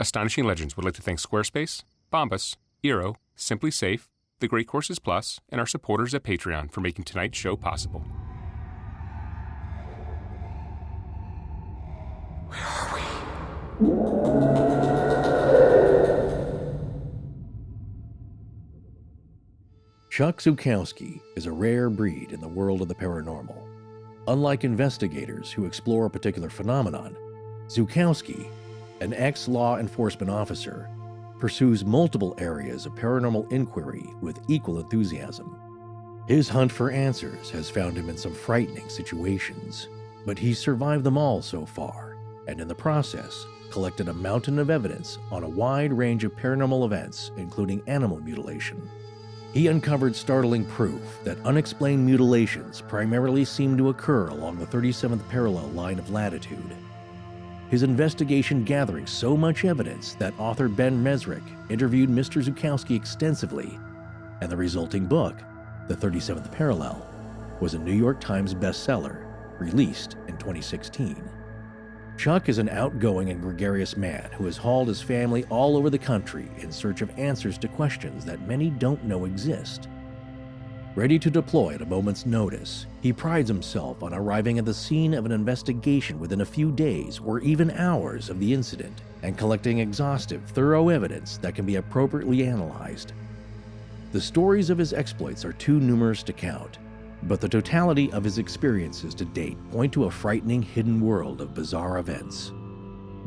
Astonishing Legends would like to thank Squarespace, Bombas, Eero, Simply Safe, The Great Courses Plus, and our supporters at Patreon for making tonight's show possible. Where are we? Chuck Zukowski is a rare breed in the world of the paranormal. Unlike investigators who explore a particular phenomenon, Zukowski, an ex-law enforcement officer, pursues multiple areas of paranormal inquiry with equal enthusiasm. His hunt for answers has found him in some frightening situations, but he's survived them all so far, and in the process, collected a mountain of evidence on a wide range of paranormal events, including animal mutilation. He uncovered startling proof that unexplained mutilations primarily seem to occur along the 37th parallel line of latitude. His investigation gathering so much evidence that author Ben Mesrick interviewed Mr. Zukowski extensively, and the resulting book, The 37th Parallel, was a New York Times bestseller, released in 2016. Chuck is an outgoing and gregarious man who has hauled his family all over the country in search of answers to questions that many don't know exist. Ready to deploy at a moment's notice, he prides himself on arriving at the scene of an investigation within a few days or even hours of the incident and collecting exhaustive, thorough evidence that can be appropriately analyzed. The stories of his exploits are too numerous to count, but the totality of his experiences to date point to a frightening hidden world of bizarre events.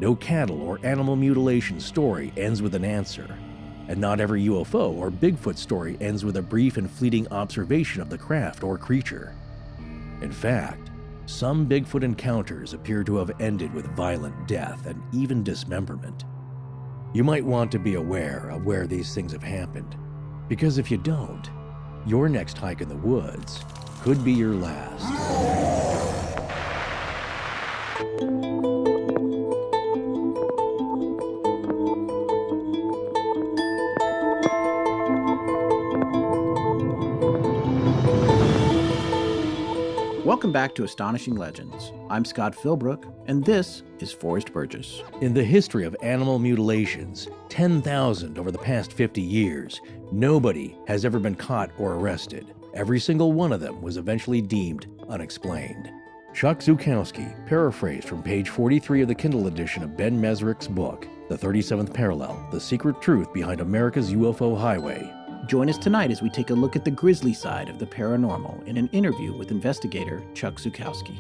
No cattle or animal mutilation story ends with an answer, and not every UFO or Bigfoot story ends with a brief and fleeting observation of the craft or creature. In fact, some Bigfoot encounters appear to have ended with violent death and even dismemberment. You might want to be aware of where these things have happened, because if you don't, your next hike in the woods could be your last. Welcome back to Astonishing Legends. I'm Scott Philbrook, and this is Forrest Burgess. In the history of animal mutilations, 10,000 over the past 50 years, nobody has ever been caught or arrested. Every single one of them was eventually deemed unexplained. Chuck Zukowski, paraphrased from page 43 of the Kindle edition of Ben Mesrick's book, The 37th Parallel, The Secret Truth Behind America's UFO Highway. Join us tonight as we take a look at the grisly side of the paranormal in an interview with investigator Chuck Zukowski.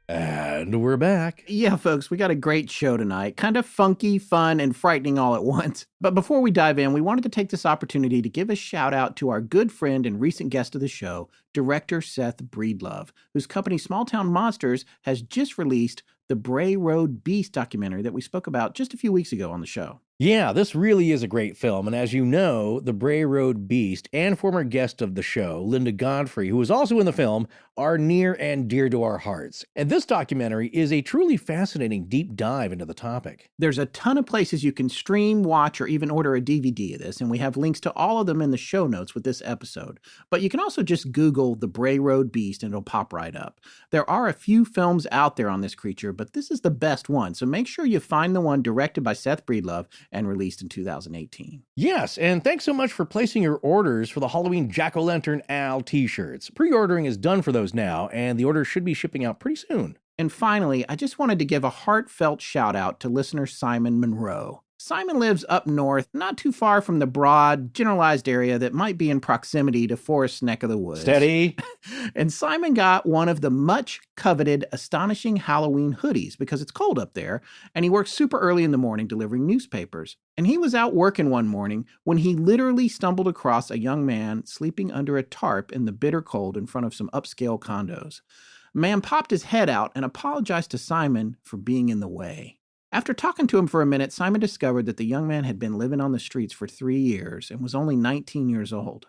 And we're back. Yeah, folks, we got a great show tonight. Kind of funky, fun, and frightening all at once. But before we dive in, we wanted to take this opportunity to give a shout out to our good friend and recent guest of the show, director Seth Breedlove, whose company Small Town Monsters has just released the Bray Road Beast documentary that we spoke about just a few weeks ago on the show. Yeah, this really is a great film, and as you know, the Bray Road Beast and former guest of the show, Linda Godfrey, who was also in the film, are near and dear to our hearts. And this documentary is a truly fascinating deep dive into the topic. There's a ton of places you can stream, watch, or even order a DVD of this, and we have links to all of them in the show notes with this episode. But you can also just Google the Bray Road Beast and it'll pop right up. There are a few films out there on this creature, but this is the best one, so make sure you find the one directed by Seth Breedlove and released in 2018. Yes, and thanks so much for placing your orders for the Halloween Jack-O-Lantern Al t-shirts. Pre-ordering is done for those now, and the order should be shipping out pretty soon. And finally, I just wanted to give a heartfelt shout out to listener Simon Monroe. Simon lives up north, not too far from the broad, generalized area that might be in proximity to Forrest's neck of the woods. Steady. And Simon got one of the much coveted Astonishing Halloween hoodies because it's cold up there, and he works super early in the morning delivering newspapers. And he was out working one morning when he literally stumbled across a young man sleeping under a tarp in the bitter cold in front of some upscale condos. A man popped his head out and apologized to Simon for being in the way. After talking to him for a minute, Simon discovered that the young man had been living on the streets for 3 years and was only 19 years old.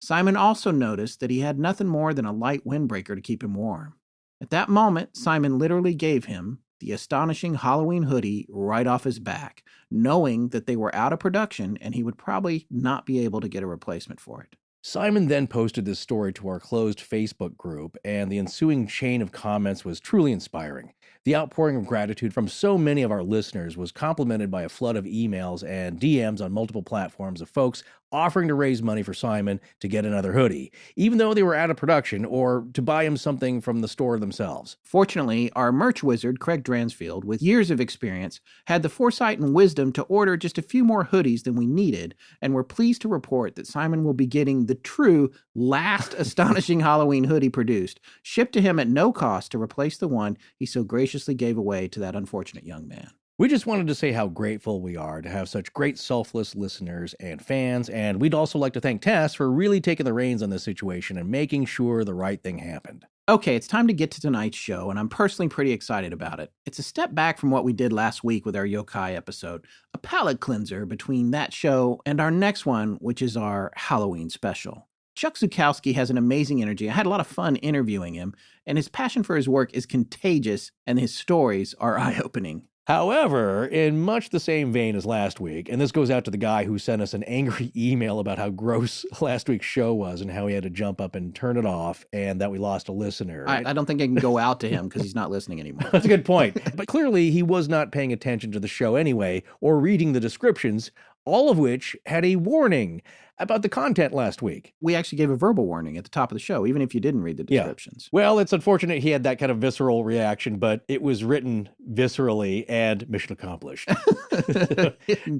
Simon also noticed that he had nothing more than a light windbreaker to keep him warm. At that moment, Simon literally gave him the Astonishing Halloween hoodie right off his back, knowing that they were out of production and he would probably not be able to get a replacement for it. Simon then posted this story to our closed Facebook group, and the ensuing chain of comments was truly inspiring. The outpouring of gratitude from so many of our listeners was complemented by a flood of emails and DMs on multiple platforms of folks offering to raise money for Simon to get another hoodie, even though they were out of production, or to buy him something from the store themselves. Fortunately, our merch wizard, Craig Dransfield, with years of experience, had the foresight and wisdom to order just a few more hoodies than we needed, and we're pleased to report that Simon will be getting the true last astonishing Halloween hoodie produced, shipped to him at no cost to replace the one he so graciously gave away to that unfortunate young man. We just wanted to say how grateful we are to have such great selfless listeners and fans, and we'd also like to thank Tess for really taking the reins on this situation and making sure the right thing happened. Okay, it's time to get to tonight's show, and I'm personally pretty excited about it. It's a step back from what we did last week with our yokai episode, a palate cleanser between that show and our next one, which is our Halloween special. Chuck Zukowski has an amazing energy. I had a lot of fun interviewing him, and his passion for his work is contagious, and his stories are eye-opening. However, in much the same vein as last week, and this goes out to the guy who sent us an angry email about how gross last week's show was and how he had to jump up and turn it off and that we lost a listener. I don't think I can go out to him because he's not listening anymore. That's a good point. But clearly he was not paying attention to the show anyway, or reading the descriptions, all of which had a warning about the content last week. We actually gave a verbal warning at the top of the show, even if you didn't read the descriptions. Yeah. Well, it's unfortunate he had that kind of visceral reaction, but it was written viscerally and mission accomplished.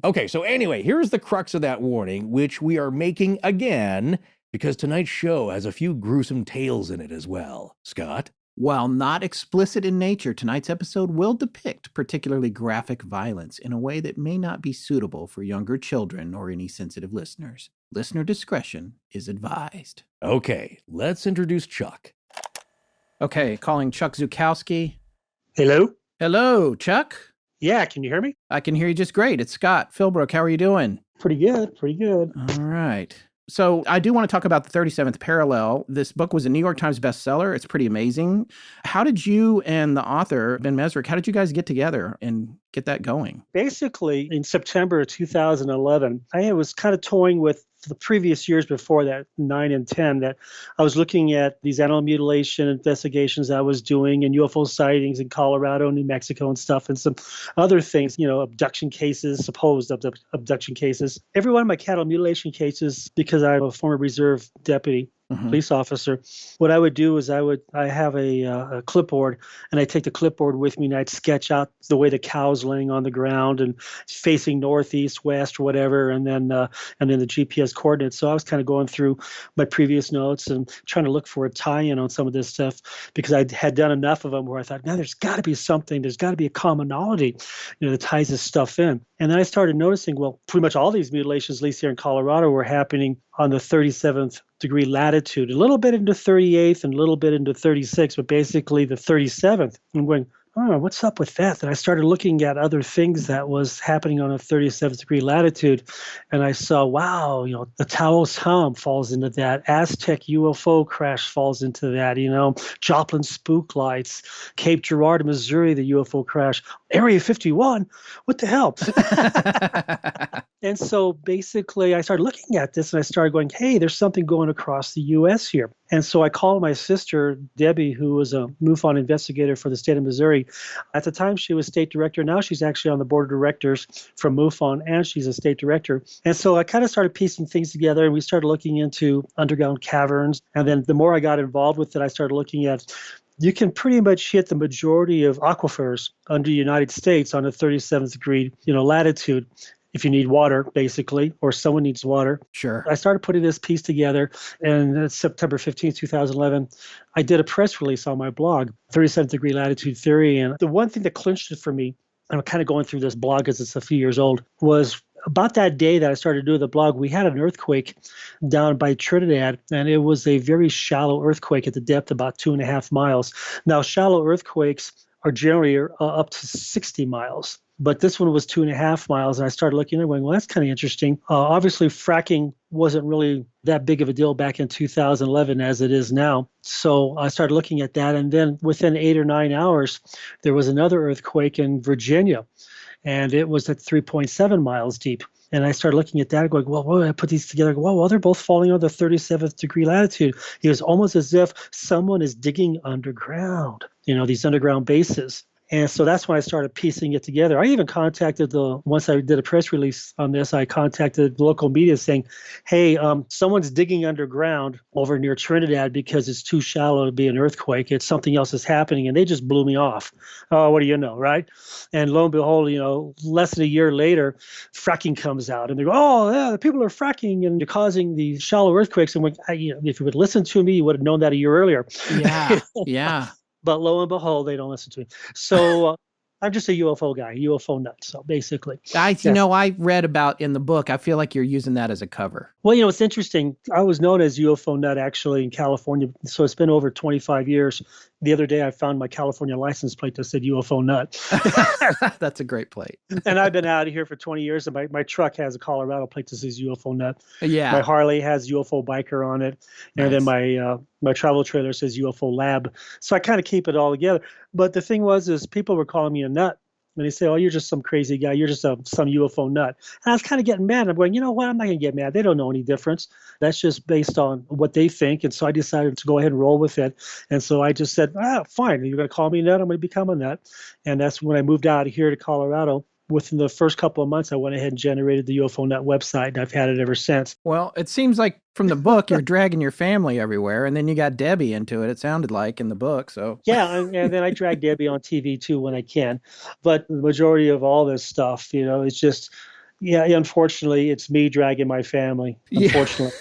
Okay, so anyway, here's the crux of that warning, which we are making again, because tonight's show has a few gruesome tales in it as well. Scott? While not explicit in nature, tonight's episode will depict particularly graphic violence in a way that may not be suitable for younger children or any sensitive listeners. Listener discretion is advised. Okay, let's introduce Chuck. Okay, calling Chuck Zukowski. Hello? Hello, Chuck. Yeah, can you hear me? I can hear you just great. It's Scott Philbrook. How are you doing? Pretty good, pretty good. All right. So I do want to talk about the 37th Parallel. This book was a New York Times bestseller. It's pretty amazing. How did you and the author, Ben Mesrick, how did you guys get together and get that going? Basically, in September of 2011, I was kind of toying with the previous years before that, 9 and 10, that I was looking at these animal mutilation investigations I was doing and UFO sightings in Colorado, New Mexico and stuff, and some other things, abduction cases, supposed abduction cases. Every one of my cattle mutilation cases, because I'm a former reserve deputy, police officer, what I would do is I have a clipboard, and I take the clipboard with me, and I'd sketch out the way the cow's laying on the ground and facing northeast, west, or whatever, and then the GPS coordinates. So I was kind of going through my previous notes and trying to look for a tie-in on some of this stuff, because I had done enough of them where I thought, now there's got to be something, there's got to be a commonality, that ties this stuff in. And then I started noticing, well, pretty much all these mutilations, at least here in Colorado, were happening on the 37th degree latitude, a little bit into 38th and a little bit into 36, but basically the 37th. I'm going, oh, what's up with that? And I started looking at other things that was happening on a 37th degree latitude. And I saw, wow, the Taos Hum falls into that. Aztec UFO crash falls into that. Joplin spook lights, Cape Girardeau, Missouri, the UFO crash, Area 51. What the hell? And so basically I started looking at this and I started going, hey, there's something going across the U.S. here. And so I called my sister, Debbie, who was a MUFON investigator for the state of Missouri. At the time, she was state director. Now she's actually on the board of directors from MUFON, and she's a state director. And so I kind of started piecing things together, and we started looking into underground caverns. And then the more I got involved with it, I started looking at you can pretty much hit the majority of aquifers under the United States on a 37th degree latitude. If you need water, basically, or someone needs water. Sure. I started putting this piece together, and September 15th, 2011, I did a press release on my blog, 37th Degree Latitude Theory. And the one thing that clinched it for me, and I'm kind of going through this blog because it's a few years old, was about that day that I started doing the blog, we had an earthquake down by Trinidad, and it was a very shallow earthquake at the depth about 2.5 miles. Now, shallow earthquakes are generally up to 60 miles. But this one was 2.5 miles, and I started looking at it going, well, that's kind of interesting. Obviously, fracking wasn't really that big of a deal back in 2011 as it is now. So I started looking at that, and then within 8 or 9 hours, there was another earthquake in Virginia, and it was at 3.7 miles deep. And I started looking at that going, well, why did I put these together? Well, they're both falling on the 37th degree latitude. It was almost as if someone is digging underground, these underground bases. And so that's when I started piecing it together. I even contacted once I did a press release on this, I contacted the local media saying, hey, someone's digging underground over near Trinidad because it's too shallow to be an earthquake. It's something else is happening. And they just blew me off. Oh, what do you know, right? And lo and behold, less than a year later, fracking comes out. And they go, oh, yeah, the people are fracking and they're causing these shallow earthquakes. And if you would listen to me, you would have known that a year earlier. Yeah, yeah. But lo and behold, they don't listen to me. So I'm just a UFO guy, UFO nut. So basically, I read about in the book. I feel like you're using that as a cover. Well, it's interesting. I was known as UFO nut actually in California. So it's been over 25 years. The other day, I found my California license plate that said UFO nut. That's a great plate. And I've been out of here for 20 years. And my truck has a Colorado plate that says UFO nut. Yeah. My Harley has UFO biker on it. And then my travel trailer says UFO lab. So I kind of keep it all together. But the thing is people were calling me a nut. And they say, oh, you're just some crazy guy. You're just some UFO nut. And I was kind of getting mad. I'm going, you know what? I'm not going to get mad. They don't know any difference. That's just based on what they think. And so I decided to go ahead and roll with it. And so I just said, fine. You're going to call me a nut? I'm going to become a nut. And that's when I moved out of here to Colorado. Within the first couple of months, I went ahead and generated the UFO Nut website, and I've had it ever since. Well, it seems like from the book, you're dragging your family everywhere, and then you got Debbie into it, it sounded like, in the book. So yeah, and then I drag Debbie on TV, too, when I can. But the majority of all this stuff, it's just... Yeah, unfortunately, it's me dragging my family, unfortunately.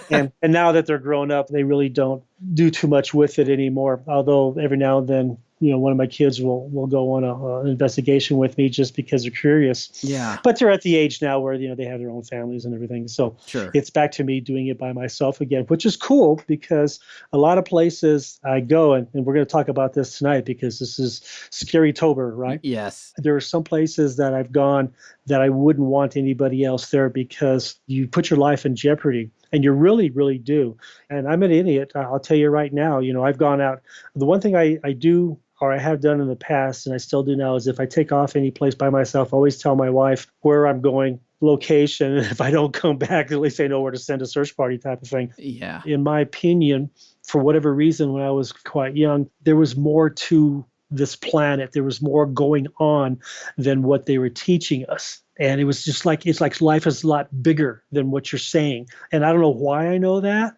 Yeah. And now that they're grown up, they really don't do too much with it anymore. Although every now and then, one of my kids will go on an investigation with me just because they're curious. Yeah. But they're at the age now where, they have their own families and everything. So sure. It's back to me doing it by myself again, which is cool because a lot of places I go, and we're going to talk about this tonight because this is Scary-tober, right? Yes. There are some places that I've gone that I wouldn't want anybody else there because you put your life in jeopardy. And you really, really do. And I'm an idiot. I'll tell you right now, I've gone out. The one thing I do or I have done in the past, and I still do now, is if I take off any place by myself, I always tell my wife where I'm going, location. And if I don't come back, at least I know where to send a search party type of thing. Yeah. In my opinion, for whatever reason, when I was quite young, there was more to this planet. There was more going on than what they were teaching us. And it was just like, it's like life is a lot bigger than what you're saying. And I don't know why I know that.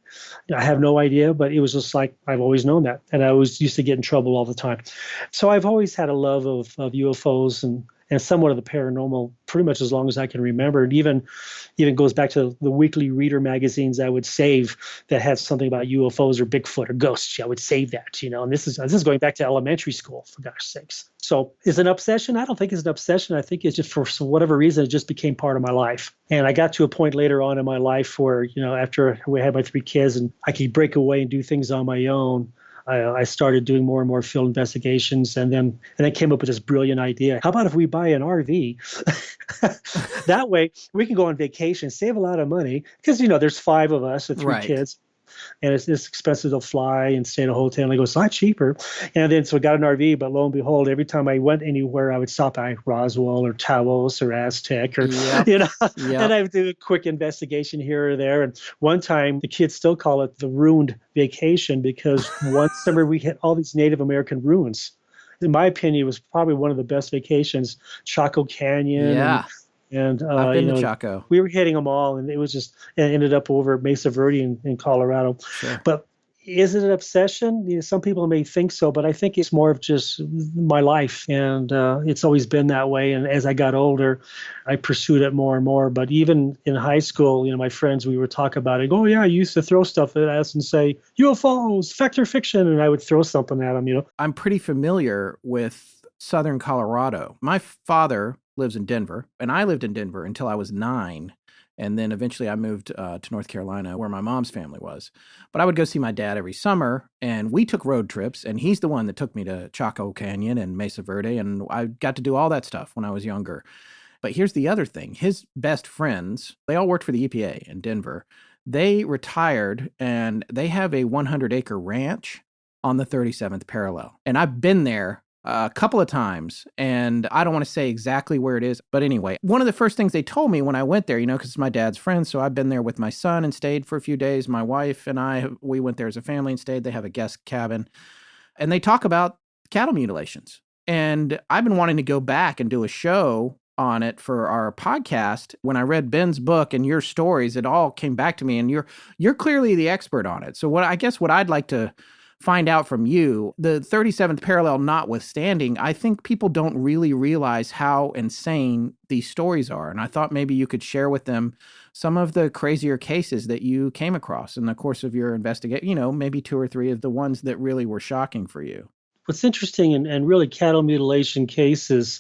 I have no idea, but it was just like, I've always known that. And I always used to get in trouble all the time. So I've always had a love of UFOs and somewhat of the paranormal pretty much as long as I can remember. And even goes back to the weekly reader magazines I would save that had something about UFOs or Bigfoot or ghosts. I would save that, and this is going back to elementary school, for gosh sakes. So is it an obsession? I don't think it's an obsession. I think it's just for whatever reason, it just became part of my life. And I got to a point later on in my life where, after we had my 3 kids and I could break away and do things on my own, I started doing more and more field investigations, and then came up with this brilliant idea. How about if we buy an RV? That way we can go on vacation, save a lot of money, because there's 5 of us and 3 kids. And it's expensive to fly and stay in a hotel. And I go, it's a lot cheaper. And then so I got an RV, but lo and behold, every time I went anywhere, I would stop by Roswell or Taos or Aztec or, and I would do a quick investigation here or there. And one time the kids still call it the ruined vacation because one summer we hit all these Native American ruins. In my opinion, it was probably one of the best vacations. Chaco Canyon. Yeah. And I've been to Chaco. We were hitting them all, and it ended up over Mesa Verde in Colorado. Sure. But is it an obsession? Some people may think so, but I think it's more of just my life, and it's always been that way. And as I got older, I pursued it more and more. But even in high school, my friends, we would talk about it. Oh yeah, I used to throw stuff at us and say UFOs, fact or fiction, and I would throw something at them. I'm pretty familiar with Southern Colorado. My father lives in Denver, and I lived in Denver until I was 9. And then eventually I moved to North Carolina where my mom's family was. But I would go see my dad every summer, and we took road trips, and he's the one that took me to Chaco Canyon and Mesa Verde, and I got to do all that stuff when I was younger. But here's the other thing. His best friends, they all worked for the EPA in Denver. They retired, and they have a 100-acre ranch on the 37th parallel. And I've been there a couple of times, and I don't want to say exactly where it is, but anyway, one of the first things they told me when I went there, because it's my dad's friend, so I've been there with my son and stayed for a few days. My wife and I, we went there as a family and stayed. They have a guest cabin, and they talk about cattle mutilations. And I've been wanting to go back and do a show on it for our podcast. When I read Ben's book and your stories, it all came back to me, and you're clearly the expert on it. So what I'd like to find out from you, the 37th parallel notwithstanding, I think people don't really realize how insane these stories are. And I thought maybe you could share with them some of the crazier cases that you came across in the course of your investigation, maybe 2 or 3 of the ones that really were shocking for you. What's interesting and really cattle mutilation cases,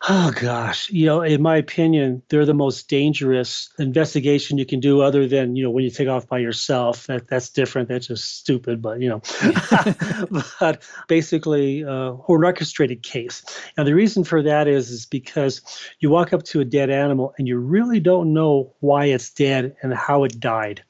oh gosh, in my opinion, they're the most dangerous investigation you can do, other than, when you take off by yourself. That's different. That's just stupid, but but basically, or an orchestrated case. And the reason for that is because you walk up to a dead animal and you really don't know why it's dead and how it died.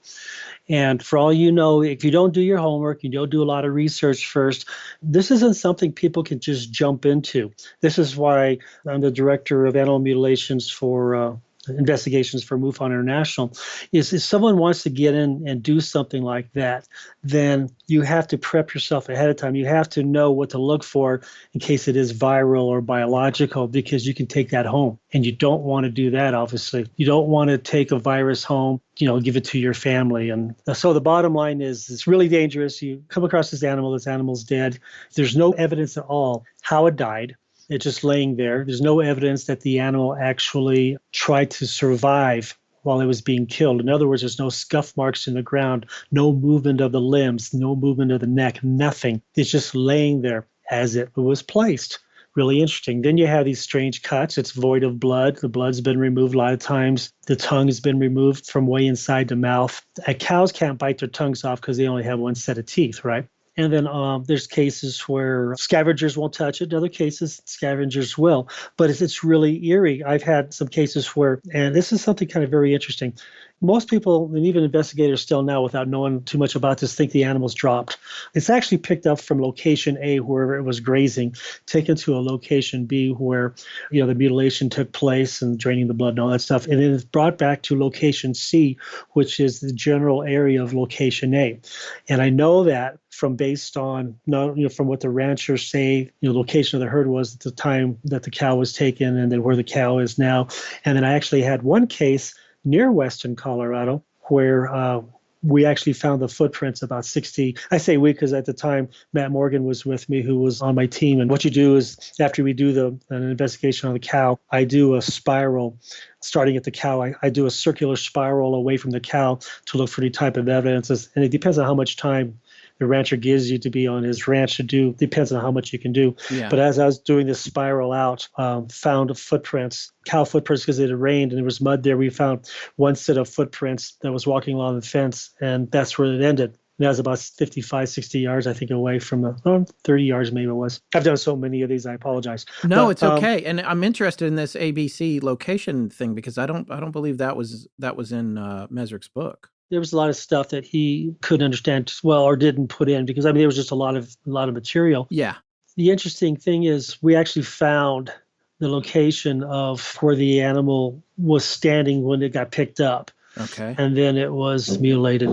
And for all you know, if you don't do your homework, you don't do a lot of research first, this isn't something people can just jump into. This is why I'm the director of animal mutilations for investigations for MUFON International. Is if someone wants to get in and do something like that, then you have to prep yourself ahead of time. You have to know what to look for in case it is viral or biological, because you can take that home. And you don't want to do that, obviously. You don't want to take a virus home, give it to your family. And so the bottom line is it's really dangerous. You come across this animal's dead. There's no evidence at all how it died. It's just laying there. There's no evidence that the animal actually tried to survive while it was being killed. In other words, there's no scuff marks in the ground, no movement of the limbs, no movement of the neck, nothing. It's just laying there as it was placed. Really interesting. Then you have these strange cuts. It's void of blood. The blood's been removed a lot of times. The tongue has been removed from way inside the mouth. Cows can't bite their tongues off because they only have one set of teeth, right? And then there's cases where scavengers won't touch it. In other cases, scavengers will. But it's really eerie. I've had some cases where, and this is something kind of very interesting. Most people, and even investigators still now, without knowing too much about this, think the animal's dropped. It's actually picked up from location A, wherever it was grazing, taken to a location B where, the mutilation took place and draining the blood and all that stuff. And then it's brought back to location C, which is the general area of location A. And I know that based on, from what the ranchers say, location of the herd was at the time that the cow was taken, and then where the cow is now. And then I actually had one case near Western Colorado where we actually found the footprints about 60. I say we because at the time Matt Morgan was with me, who was on my team. And what you do is, after we do an investigation on the cow, I do a spiral starting at the cow. I do a circular spiral away from the cow to look for any type of evidence. And it depends on how much time the rancher gives you to be on his ranch to do. Depends on how much you can do. Yeah. But as I was doing this spiral out, found footprints, cow footprints, because it had rained and there was mud there. We found one set of footprints that was walking along the fence, and that's where it ended. And that was about 55, 60 yards, I think, away from 30 yards maybe it was. I've done so many of these, I apologize. No, but it's okay. And I'm interested in this ABC location thing because I don't believe that was in Mesrick's book. There was a lot of stuff that he couldn't understand well or didn't put in because, there was just a lot of material. Yeah. The interesting thing is we actually found the location of where the animal was standing when it got picked up. Okay. And then it was mutilated.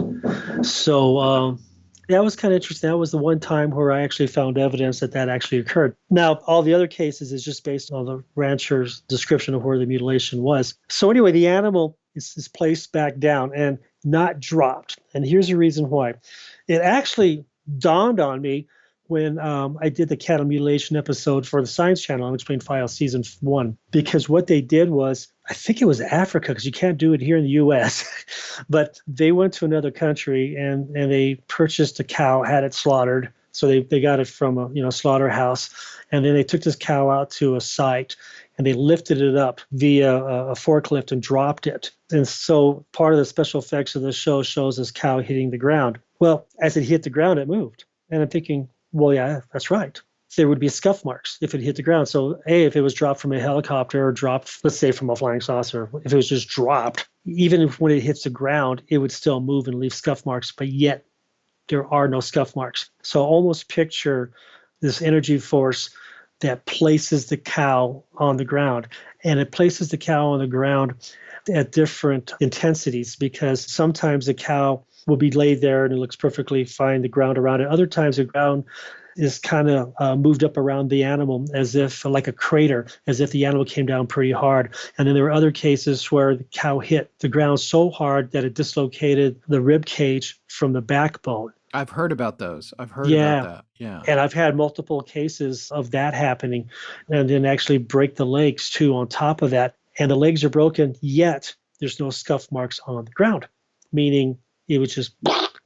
So that was kind of interesting. That was the one time where I actually found evidence that actually occurred. Now, all the other cases is just based on the rancher's description of where the mutilation was. So anyway, the animal is placed back down and not dropped. And here's the reason why. It actually dawned on me when I did the cattle mutilation episode for the Science Channel, Unexplained Files Season 1. Because what they did was, I think it was Africa, because you can't do it here in the U.S., but they went to another country and they purchased a cow, had it slaughtered. So they got it from a slaughterhouse. And then they took this cow out to a site and they lifted it up via a forklift and dropped it. And so part of the special effects of the show shows this cow hitting the ground. Well, as it hit the ground, it moved. And I'm thinking, well, yeah, that's right. There would be scuff marks if it hit the ground. So if it was dropped from a helicopter or dropped, let's say, from a flying saucer, if it was just dropped, even if when it hits the ground, it would still move and leave scuff marks, but yet there are no scuff marks. So almost picture this energy force that places the cow on the ground. And it places the cow on the ground at different intensities, because sometimes the cow will be laid there and it looks perfectly fine, the ground around it. Other times the ground is kind of moved up around the animal as if like a crater, as if the animal came down pretty hard. And then there were other cases where the cow hit the ground so hard that it dislocated the rib cage from the backbone. I've heard about those. I've heard about that. Yeah. And I've had multiple cases of that happening, and then actually break the legs too on top of that. And the legs are broken, yet there's no scuff marks on the ground, meaning it was just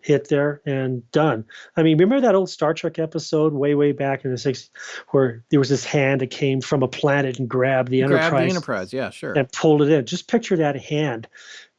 hit there and done. I mean, remember that old Star Trek episode way back in the 60s where there was this hand that came from a planet and grabbed the Enterprise? Grabbed the Enterprise, yeah, sure. And pulled it in. Just picture that hand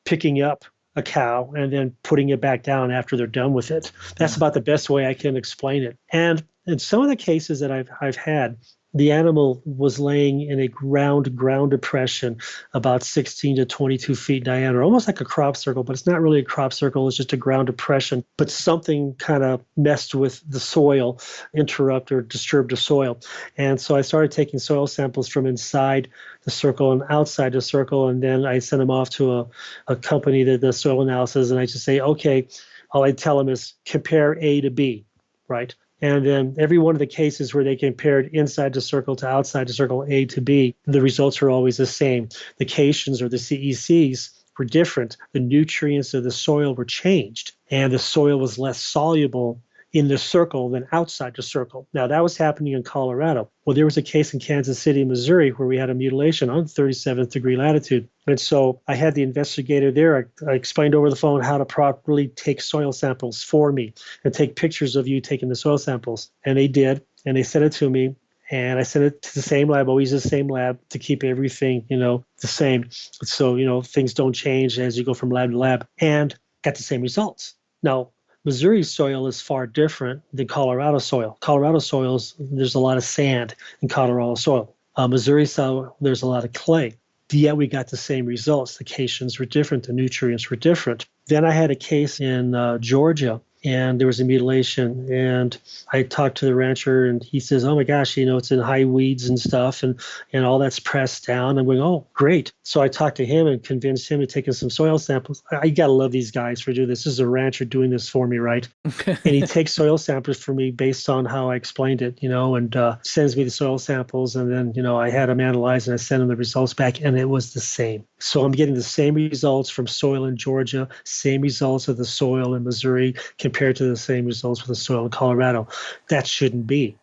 picking up a cow and then putting it back down after they're done with it. That's about the best way I can explain it. And in some of the cases that I've had, the animal was laying in a ground depression about 16 to 22 feet diameter, almost like a crop circle, but it's not really a crop circle. It's just a ground depression. But something kind of messed with the soil, interrupted or disturbed the soil. And so I started taking soil samples from inside the circle and outside the circle, and then I sent them off to a company that does soil analysis, and I just say, okay, all I tell them is compare A to B, right? And then every one of the cases where they compared inside the circle to outside the circle, A to B, the results are always the same. The cations or the CECs were different. The nutrients of the soil were changed, and the soil was less soluble in the circle than outside the circle. Now, that was happening in Colorado. Well, there was a case in Kansas City, Missouri, where we had a mutilation on 37th degree latitude. And so I had the investigator there. I explained over the phone how to properly take soil samples for me and take pictures of you taking the soil samples. And they did, and they sent it to me. And I sent it to the same lab, always the same lab, to keep everything, the same. So, things don't change as you go from lab to lab, and got the same results. Now, Missouri soil is far different than Colorado soil. Colorado soil, there's a lot of sand in Colorado soil. Missouri soil, there's a lot of clay. Yet we got the same results. The cations were different. The nutrients were different. Then I had a case in Georgia, and there was a mutilation. And I talked to the rancher, and he says, oh my gosh, it's in high weeds and stuff, and all that's pressed down. I'm going, oh, great. So I talked to him and convinced him to take some soil samples. I got to love these guys for doing this. This is a rancher doing this for me, right? And he takes soil samples for me based on how I explained it, and sends me the soil samples. And then, I had them analyzed, and I sent him the results back, and it was the same. So I'm getting the same results from soil in Georgia, same results of the soil in Missouri, compared to the same results with the soil in Colorado. That shouldn't be.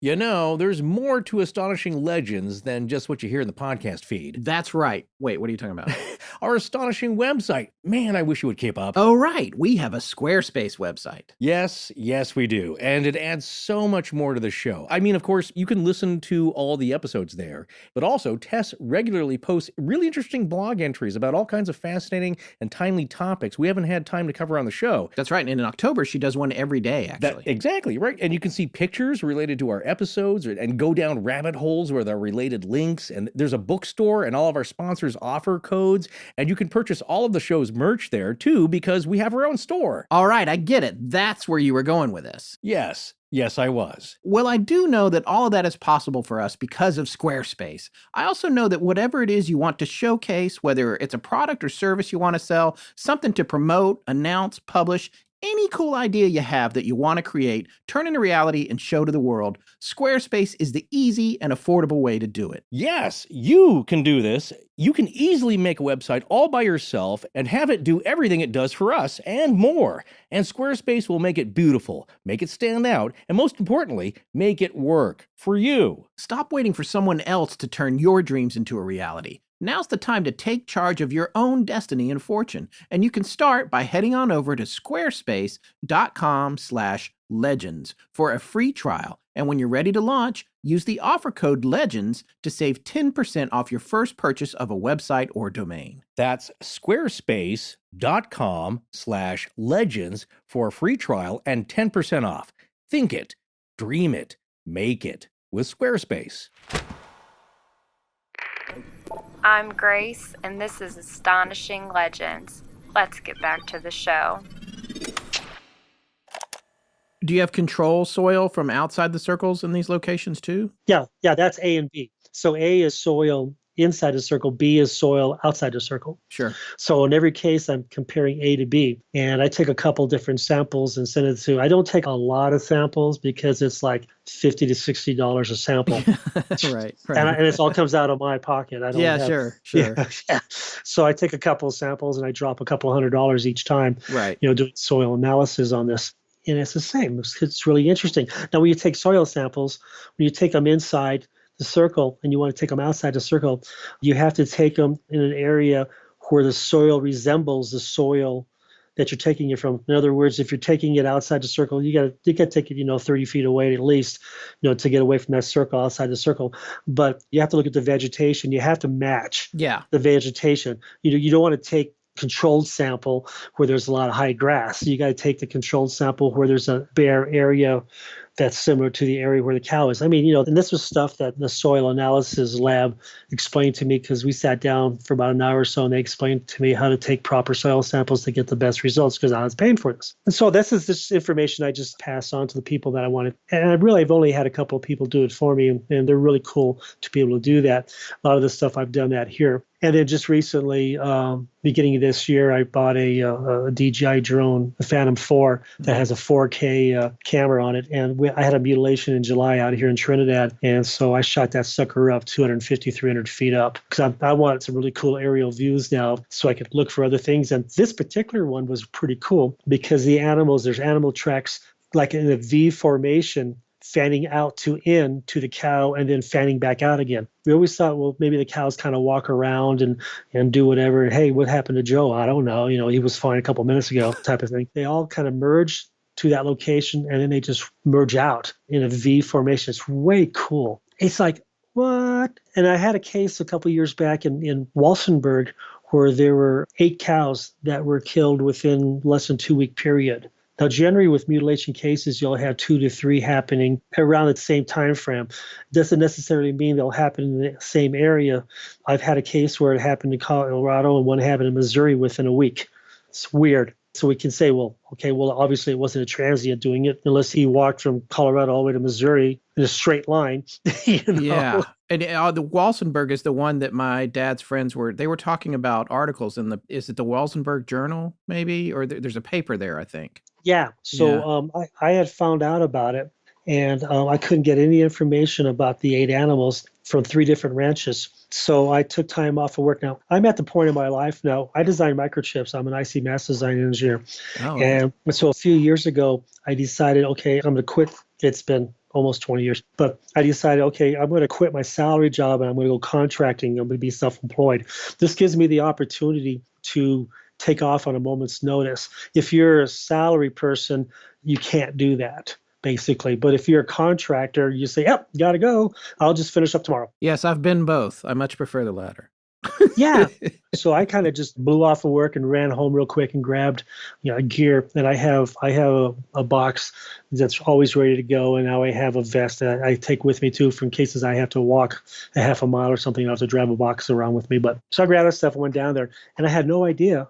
There's more to Astonishing Legends than just what you hear in the podcast feed. That's right. Wait, what are you talking about? Our astonishing website. Man, I wish you would keep up. Oh, right. We have a Squarespace website. Yes, we do. And it adds so much more to the show. I mean, of course, you can listen to all the episodes there, but also Tess regularly posts really interesting blog entries about all kinds of fascinating and timely topics we haven't had time to cover on the show. That's right. And in October, she does one every day, actually. Exactly, right. And you can see pictures related to our episodes and go down rabbit holes where there are related links. And there's a bookstore, and all of our sponsors offer codes. And you can purchase all of the show's merch there, too, because we have our own store. All right, I get it. That's where you were going with this. Yes, I was. Well, I do know that all of that is possible for us because of Squarespace. I also know that whatever it is you want to showcase, whether it's a product or service you want to sell, something to promote, announce, publish, any cool idea you have that you want to create, turn into reality and show to the world, Squarespace is the easy and affordable way to do it. Yes, you can do this. You can easily make a website all by yourself and have it do everything it does for us and more. And Squarespace will make it beautiful, make it stand out, and most importantly, make it work for you. Stop waiting for someone else to turn your dreams into a reality. Now's the time to take charge of your own destiny and fortune. And you can start by heading on over to squarespace.com/legends for a free trial. And when you're ready to launch, use the offer code LEGENDS to save 10% off your first purchase of a website or domain. That's squarespace.com/legends for a free trial and 10% off. Think it, dream it, make it with Squarespace. I'm Grace, and this is Astonishing Legends. Let's get back to the show. Do you have control soil from outside the circles in these locations too? Yeah, that's A and B. So A is soil inside the circle, B is soil outside the circle. Sure. So in every case, I'm comparing A to B. And I take a couple different samples and send it to, I don't take a lot of samples because it's like $50 to $60 a sample. Right. And it all comes out of my pocket. I don't have, sure. Yeah. So I take a couple of samples and I drop a couple $100 each time, Right. doing soil analysis on this. And it's the same. It's really interesting. Now, when you take soil samples, when you take them inside the circle and you want to take them outside the circle, you have to take them in an area where the soil resembles the soil that you're taking it from. In other words, if you're taking it outside the circle, you got to take it, 30 feet away at least, to get away from that circle, outside the circle. But you have to look at the vegetation. You have to match the vegetation. You don't want to take controlled sample where there's a lot of high grass. You got to take the controlled sample where there's a bare area that's similar to the area where the cow is. I mean, and this was stuff that the soil analysis lab explained to me because we sat down for about an hour or so and they explained to me how to take proper soil samples to get the best results because I was paying for this. And so this is this information I just pass on to the people that I wanted. And I've only had a couple of people do it for me, and they're really cool to be able to do that. A lot of the stuff I've done that here. And then just recently, beginning of this year, I bought a DJI drone, the Phantom 4, that has a 4K camera on it. And I had a mutilation in July out here in Trinidad. And so I shot that sucker up 250, 300 feet up because I wanted some really cool aerial views now so I could look for other things. And this particular one was pretty cool because there's animal tracks like in a V formation, fanning out to in to the cow and then fanning back out again. We always thought, well, maybe the cows kind of walk around and do whatever. And, hey, what happened to Joe? I don't know. He was fine a couple minutes ago type of thing. They all kind of merge to that location and then they just merge out in a V formation. It's way cool. It's like, what? And I had a case a couple years back in Walsenburg where there were 8 cows that were killed within less than 2-week period. Now, generally with mutilation cases, you'll have 2 to 3 happening around the same time frame. Doesn't necessarily mean they'll happen in the same area. I've had a case where it happened in Colorado and one happened in Missouri within a week. It's weird. So we can say, obviously it wasn't a transient doing it unless he walked from Colorado all the way to Missouri in a straight line. Yeah. And the Walsenburg is the one that my dad's friends they were talking about articles is it the Walsenburg Journal maybe? Or there's a paper there, I think. Yeah. So I had found out about it and I couldn't get any information about the 8 animals from 3 different ranches. So I took time off of work. Now, I'm at the point in my life now, I design microchips. I'm an IC mass design engineer. Oh, okay. And so a few years ago, I decided, okay, I'm going to quit. It's been almost 20 years. But I decided, okay, I'm going to quit my salary job and I'm going to go contracting. I'm going to be self-employed. This gives me the opportunity to take off on a moment's notice. If you're a salary person, you can't do that, basically. But if you're a contractor, you say, yep, got to go. I'll just finish up tomorrow. Yes, I've been both. I much prefer the latter. Yeah. So I kind of just blew off of work and ran home real quick and grabbed gear. And I have a box that's always ready to go. And now I have a vest that I take with me too for in cases I have to walk a half a mile or something. I have to drive a box around with me. But so I grabbed that stuff and went down there. And I had no idea.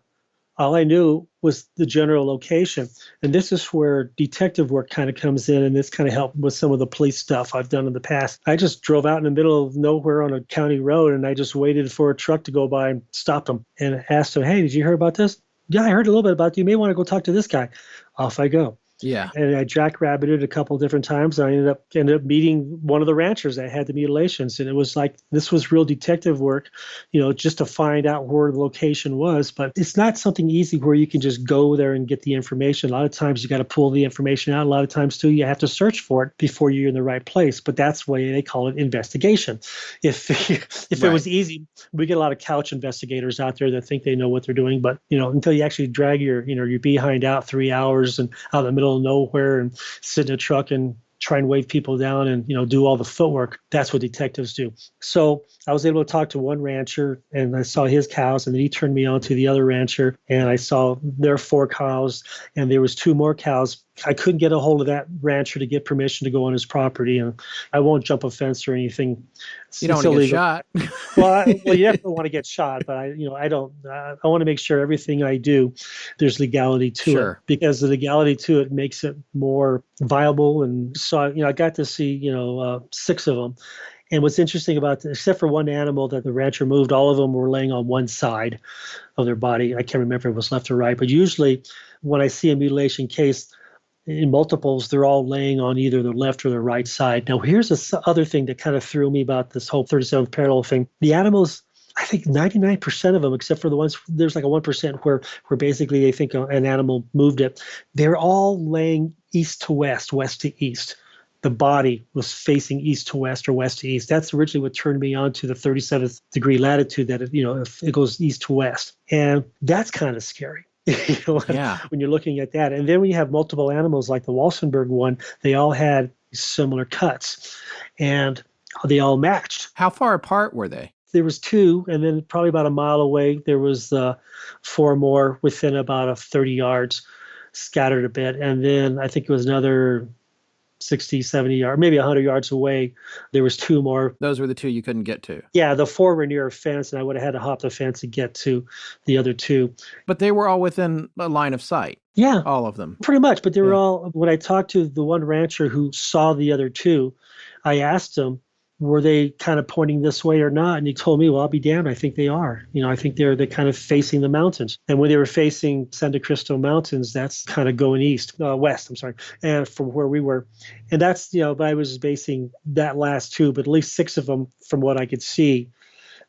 All I knew was the general location. And this is where detective work kind of comes in, and this kind of helped with some of the police stuff I've done in the past. I just drove out in the middle of nowhere on a county road, and I just waited for a truck to go by and stopped him and asked him, hey, did you hear about this? Yeah, I heard a little bit about it. You may want to go talk to this guy. Off I go. Yeah. And I jackrabbited a couple of different times. I ended up meeting one of the ranchers that had the mutilations. And it was like, this was real detective work, just to find out where the location was. But it's not something easy where you can just go there and get the information. A lot of times you got to pull the information out. A lot of times too, you have to search for it before you're in the right place. But that's why they call it investigation. If it was easy, we get a lot of couch investigators out there that think they know what they're doing. But, until you actually drag your behind out 3 hours and out in the middle of nowhere and sit in a truck and try and wave people down and do all the footwork. That's what detectives do. So I was able to talk to one rancher and I saw his cows, and then he turned me on to the other rancher and I saw their 4 cows, and there was 2 more cows I couldn't get a hold of that rancher to get permission to go on his property, and I won't jump a fence or anything. You don't want to get shot. Well, you definitely want to get shot, but I don't. I want to make sure everything I do, there's legality to it, because the legality to it makes it more viable. And so, I got to see, 6 of them. And what's interesting about this, except for one animal that the rancher moved, all of them were laying on one side of their body. I can't remember if it was left or right, but usually when I see a mutilation case in multiples, they're all laying on either the left or the right side. Now, here's the other thing that kind of threw me about this whole 37th parallel thing. The animals, I think 99% of them, except for the ones, there's like a 1% where basically they think an animal moved it. They're all laying east to west, west to east. The body was facing east to west or west to east. That's originally what turned me on to the 37th degree latitude, that if it goes east to west. And that's kind of scary. When you're looking at that. And then when you have multiple animals like the Walsenburg one, they all had similar cuts and they all matched. How far apart were they? There was 2, and then probably about a mile away, there was 4 more within about 30 yards, scattered a bit. And then I think it was another 60, 70 yards, maybe 100 yards away, there was 2 more. Those were the 2 you couldn't get to. Yeah, the 4 were near a fence, and I would have had to hop the fence to get to the other 2. But they were all within a line of sight. Yeah. All of them. Pretty much, but they were all, when I talked to the one rancher who saw the other 2, I asked him, were they kind of pointing this way or not? And he told me, well, I'll be damned, I think they are. I think they're kind of facing the mountains. And when they were facing Santa Cristo Mountains, that's kind of going west, and from where we were. And that's, but I was basing that last 2, but at least 6 of them from what I could see.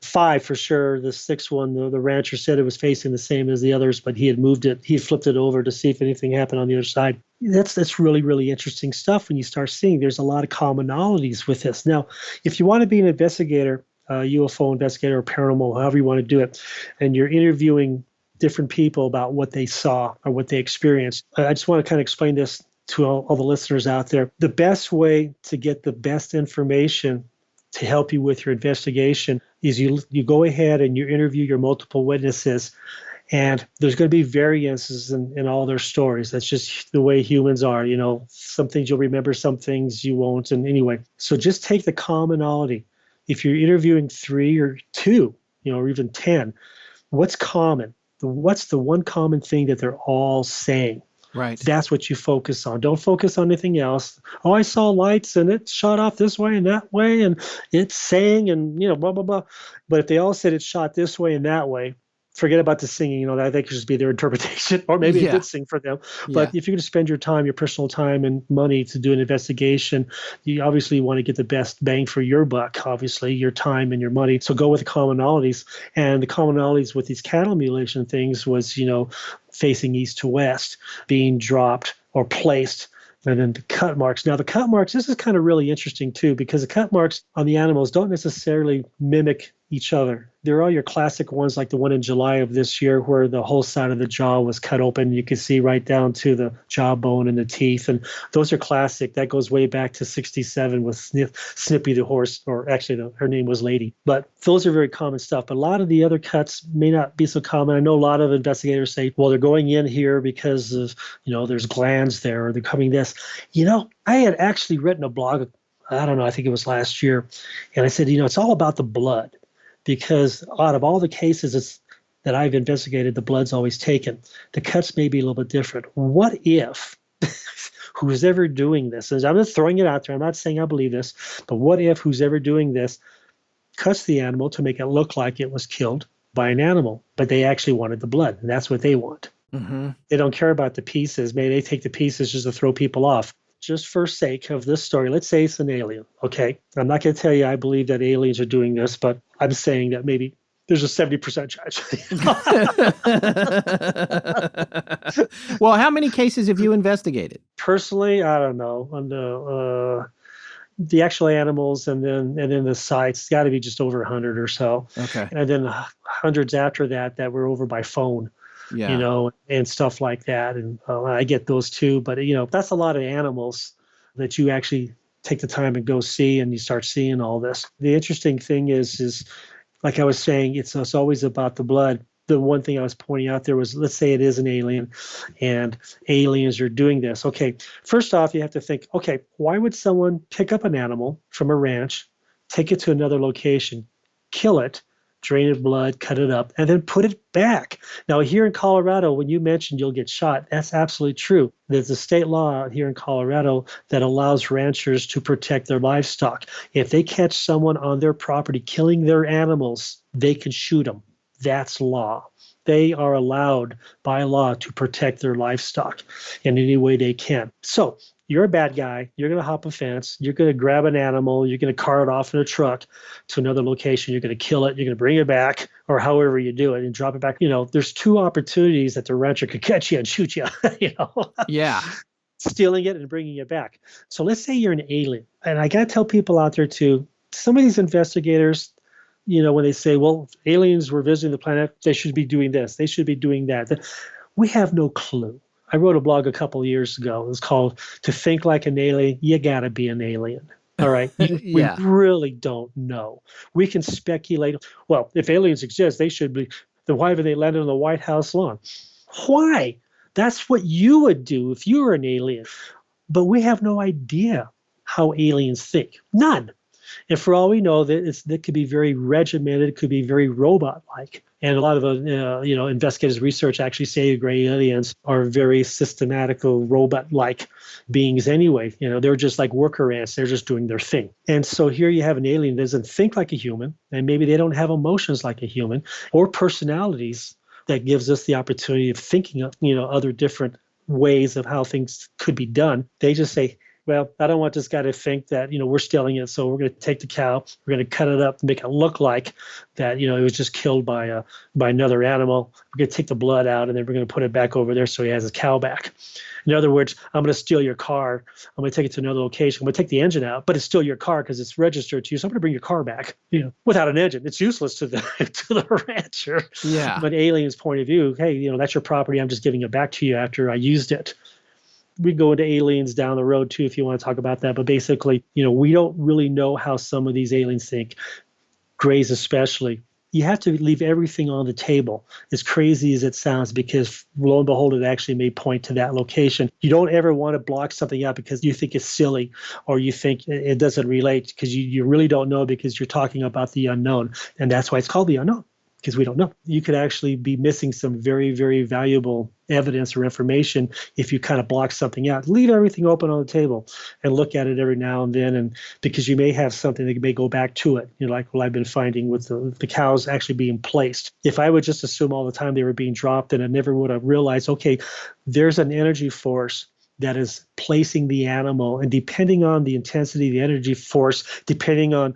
5 for sure. The 6th one, the rancher said it was facing the same as the others, but he had moved it. He had flipped it over to see if anything happened on the other side. That's really, really interesting stuff when you start seeing there's a lot of commonalities with this. Now, if you want to be an investigator, UFO investigator or paranormal, however you want to do it, and you're interviewing different people about what they saw or what they experienced, I just want to kind of explain this to all the listeners out there. The best way to get the best information to help you with your investigation is you go ahead and you interview your multiple witnesses, and there's going to be variances in all their stories. That's just the way humans are. Some things you'll remember, some things you won't. And anyway, so just take the commonality. If you're interviewing 3 or 2, or even 10, what's common? What's the one common thing that they're all saying? Right. That's what you focus on. Don't focus on anything else. Oh, I saw lights and it shot off this way and that way and it's saying and, blah, blah, blah. But if they all said it shot this way and that way, forget about the singing. That could just be their interpretation, or maybe it did sing for them. But if you're going to spend your time, your personal time and money to do an investigation, you obviously want to get the best bang for your buck, obviously, your time and your money. So go with the commonalities. And the commonalities with these cattle mutilation things was, facing east to west, being dropped or placed, and then the cut marks. Now, the cut marks, this is kind of really interesting too, because the cut marks on the animals don't necessarily mimic each other. There are your classic ones like the one in July of this year where the whole side of the jaw was cut open. You could see right down to the jawbone and the teeth. And those are classic. That goes way back to 67 with Snippy the horse, or actually her name was Lady. But those are very common stuff. But a lot of the other cuts may not be so common. I know a lot of investigators say, well, they're going in here because of, there's glands there, or they're coming this. I had actually written a blog, I don't know, I think it was last year. And I said, it's all about the blood. Because out of all the cases that I've investigated, the blood's always taken. The cuts may be a little bit different. What if, who's ever doing this, and I'm just throwing it out there, I'm not saying I believe this, but what if who's ever doing this cuts the animal to make it look like it was killed by an animal, but they actually wanted the blood, and that's what they want. Mm-hmm. They don't care about the pieces. Maybe they take the pieces just to throw people off. Just for sake of this story, let's say it's an alien, okay? I'm not going to tell you I believe that aliens are doing this, but I'm saying that maybe there's a 70% chance. Well, how many cases have you investigated? Personally, I don't know. On the actual animals and then the sites, it's got to be just over 100 or so. Okay. And then hundreds after that were over by phone. And stuff like that. And I get those too. But, that's a lot of animals that you actually take the time and go see, and you start seeing all this. The interesting thing is like I was saying, it's always about the blood. the one thing I was pointing out there was, let's say it is an alien and aliens are doing this. Okay, first off, you have to think, okay, why would someone pick up an animal from a ranch, take it to another location, kill it, drain it blood, cut it up, and then put it back? Now, here in Colorado, when you mentioned you'll get shot, that's absolutely true. There's a state law here in Colorado that allows ranchers to protect their livestock. If they catch someone on their property killing their animals, they can shoot them. That's law. They are allowed by law to protect their livestock in any way they can. So you're a bad guy. You're going to hop a fence. You're going to grab an animal. You're going to cart it off in a truck to another location. You're going to kill it. You're going to bring it back, or however you do it, and drop it back. There's two opportunities that the rancher could catch you and shoot you. Yeah. Stealing it and bringing it back. So let's say you're an alien. And I got to tell people out there too, some of these investigators, when they say, well, aliens were visiting the planet, they should be doing this, they should be doing that. We have no clue. I wrote a blog a couple of years ago. It was called "To Think Like an Alien, You Gotta Be an Alien." All right. Yeah. We really don't know. We can speculate. Well, if aliens exist, they should be. Then why haven't they landed on the White House lawn? Why? That's what you would do if you were an alien. But we have no idea how aliens think. None. And for all we know, that could be very regimented. It could be very robot-like. And a lot of investigators' research actually say gray aliens are very systematical, robot-like beings anyway. They're just like worker ants. They're just doing their thing. And so here you have an alien that doesn't think like a human, and maybe they don't have emotions like a human or personalities that gives us the opportunity of thinking of, other different ways of how things could be done. They just say, well, I don't want this guy to think that, we're stealing it. So we're going to take the cow, we're going to cut it up and make it look like that, it was just killed by another animal. We're going to take the blood out and then we're going to put it back over there so he has his cow back. In other words, I'm going to steal your car. I'm going to take it to another location. I'm going to take the engine out, but it's still your car because it's registered to you. So I'm going to bring your car back, without an engine. It's useless to the rancher. Yeah. But alien's point of view, hey, that's your property. I'm just giving it back to you after I used it. We go into aliens down the road too, if you want to talk about that. But basically, we don't really know how some of these aliens think, grays especially. You have to leave everything on the table, as crazy as it sounds, because lo and behold, it actually may point to that location. You don't ever want to block something out because you think it's silly or you think it doesn't relate, because you really don't know, because you're talking about the unknown. And that's why it's called the unknown, because we don't know. You could actually be missing some very, very valuable evidence or information if you kind of block something out. Leave everything open on the table and look at it every now and then, and because you may have something that may go back to it, like what I've been finding with the cows actually being placed. If I would just assume all the time they were being dropped, then I never would have realized, okay, there's an energy force that is placing the animal, and depending on the intensity of the energy force, depending on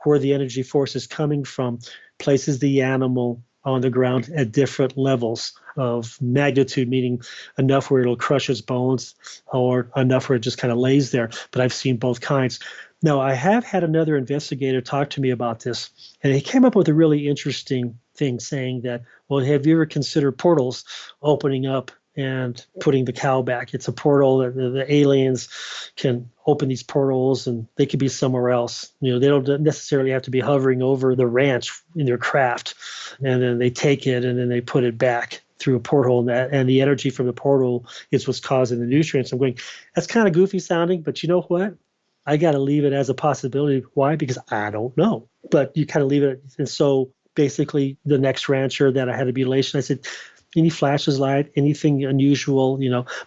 where the energy force is coming from, places the animal on the ground at different levels of magnitude, meaning enough where it'll crush its bones or enough where it just kind of lays there. But I've seen both kinds. Now, I have had another investigator talk to me about this, and he came up with a really interesting thing, saying that, well, have you ever considered portals opening up and putting the cow back? It's a portal that the aliens can open these portals, and they could be somewhere else. They don't necessarily have to be hovering over the ranch in their craft, and then they take it and then they put it back through a portal, and the energy from the portal is what's causing the nutrients. I'm going, that's kind of goofy sounding, but you know what? I got to leave it as a possibility. Why? Because I don't know. But you kind of leave it. And so basically the next rancher that I had a mutilation, I said, any flashes of light, anything unusual,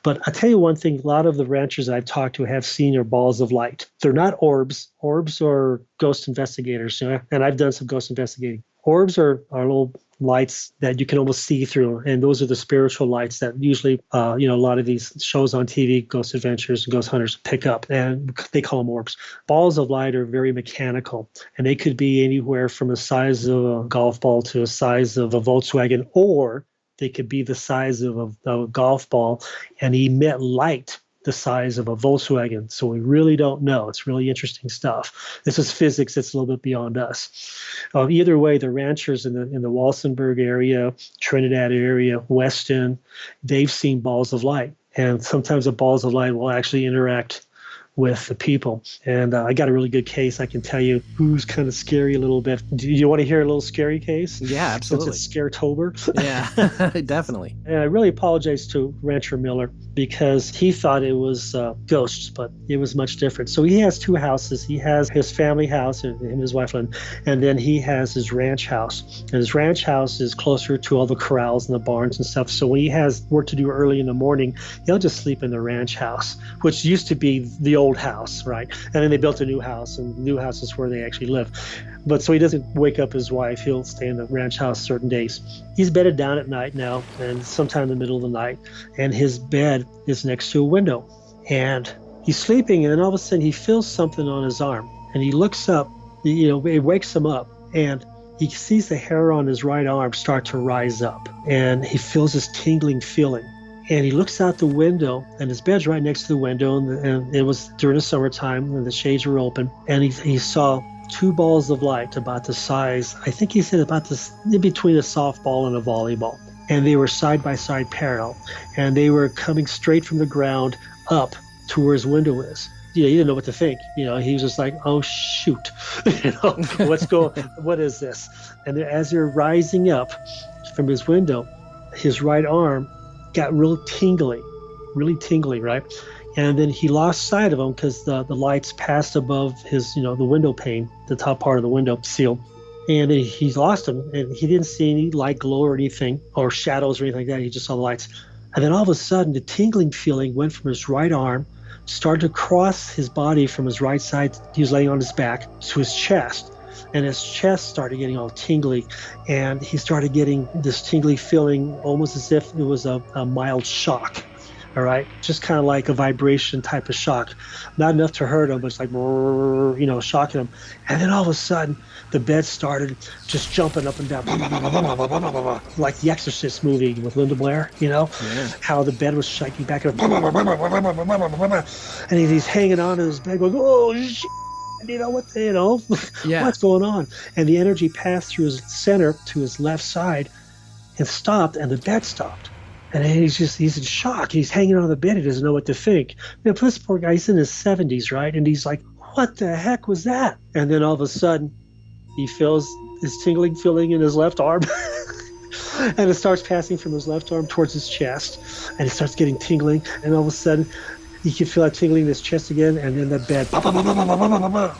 But I'll tell you one thing, a lot of the ranchers that I've talked to have seen are balls of light. They're not orbs. Orbs are ghost investigators, and I've done some ghost investigating. Orbs are little lights that you can almost see through, and those are the spiritual lights that usually, a lot of these shows on TV, Ghost Adventures and Ghost Hunters, pick up, and they call them orbs. Balls of light are very mechanical, and they could be anywhere from the size of a golf ball to the size of a Volkswagen, or they could be the size of a golf ball and emit light the size of a Volkswagen. So we really don't know. It's really interesting stuff. This is physics. It's a little bit beyond us. Either way, the ranchers in the Walsenburg area, Trinidad area, Weston, they've seen balls of light. And sometimes the balls of light will actually interact with the people. And I got a really good case. I can tell you who's kind of scary a little bit. Do you want to hear a little scary case? Yeah, absolutely. Since it's Scaretober. Yeah, definitely. And I really apologize to Rancher Miller because he thought it was ghosts, but it was much different. So he has two houses. He has his family house, him and his wife, and then he has his ranch house. And his ranch house is closer to all the corrals and the barns and stuff. So when he has work to do early in the morning, he'll just sleep in the ranch house, which used to be the old house, right? And then they built a new house, and the new house is where they actually live. But so he doesn't wake up his wife. He'll stay in the ranch house certain days. He's bedded down at night now, and sometime in the middle of the night, and his bed is next to a window. And he's sleeping, and then all of a sudden he feels something on his arm. And he looks up, it wakes him up, and he sees the hair on his right arm start to rise up. And he feels this tingling feeling. And he looks out the window, and his bed's right next to the window, and it was during the summertime, and the shades were open. And he saw two balls of light about the size, I think he said about this, in between a softball and a volleyball. And they were side by side parallel. And they were coming straight from the ground up to where his window is. He didn't know what to think. He was just like, oh, shoot. What is this? And as they're rising up from his window, his right arm got really tingly, right? And then he lost sight of him because the lights passed above his, the window pane, the top part of the window seal. And then he lost him, and he didn't see any light glow or anything, or shadows or anything like that. He just saw the lights. And then all of a sudden, the tingling feeling went from his right arm, started to cross his body from his right side, he was laying on his back, to his chest. And his chest started getting all tingly, and he started getting this tingly feeling almost as if it was a mild shock. All right, just kind of like a vibration type of shock. Not enough to hurt him, but it's like, shocking him. And then all of a sudden, the bed started just jumping up and down, like the Exorcist movie with Linda Blair, how the bed was shaking back and he's hanging on to his bed going, oh, shit. What's going on? And the energy passed through his center to his left side and stopped, and the bed stopped. And he's in shock. He's hanging on the bed. He doesn't know what to think. This poor guy, he's in his 70s, right? And he's like, what the heck was that? And then all of a sudden, he feels this tingling feeling in his left arm. And it starts passing from his left arm towards his chest. And it starts getting tingling. And all of a sudden, he can feel that tingling in his chest again, and then the bed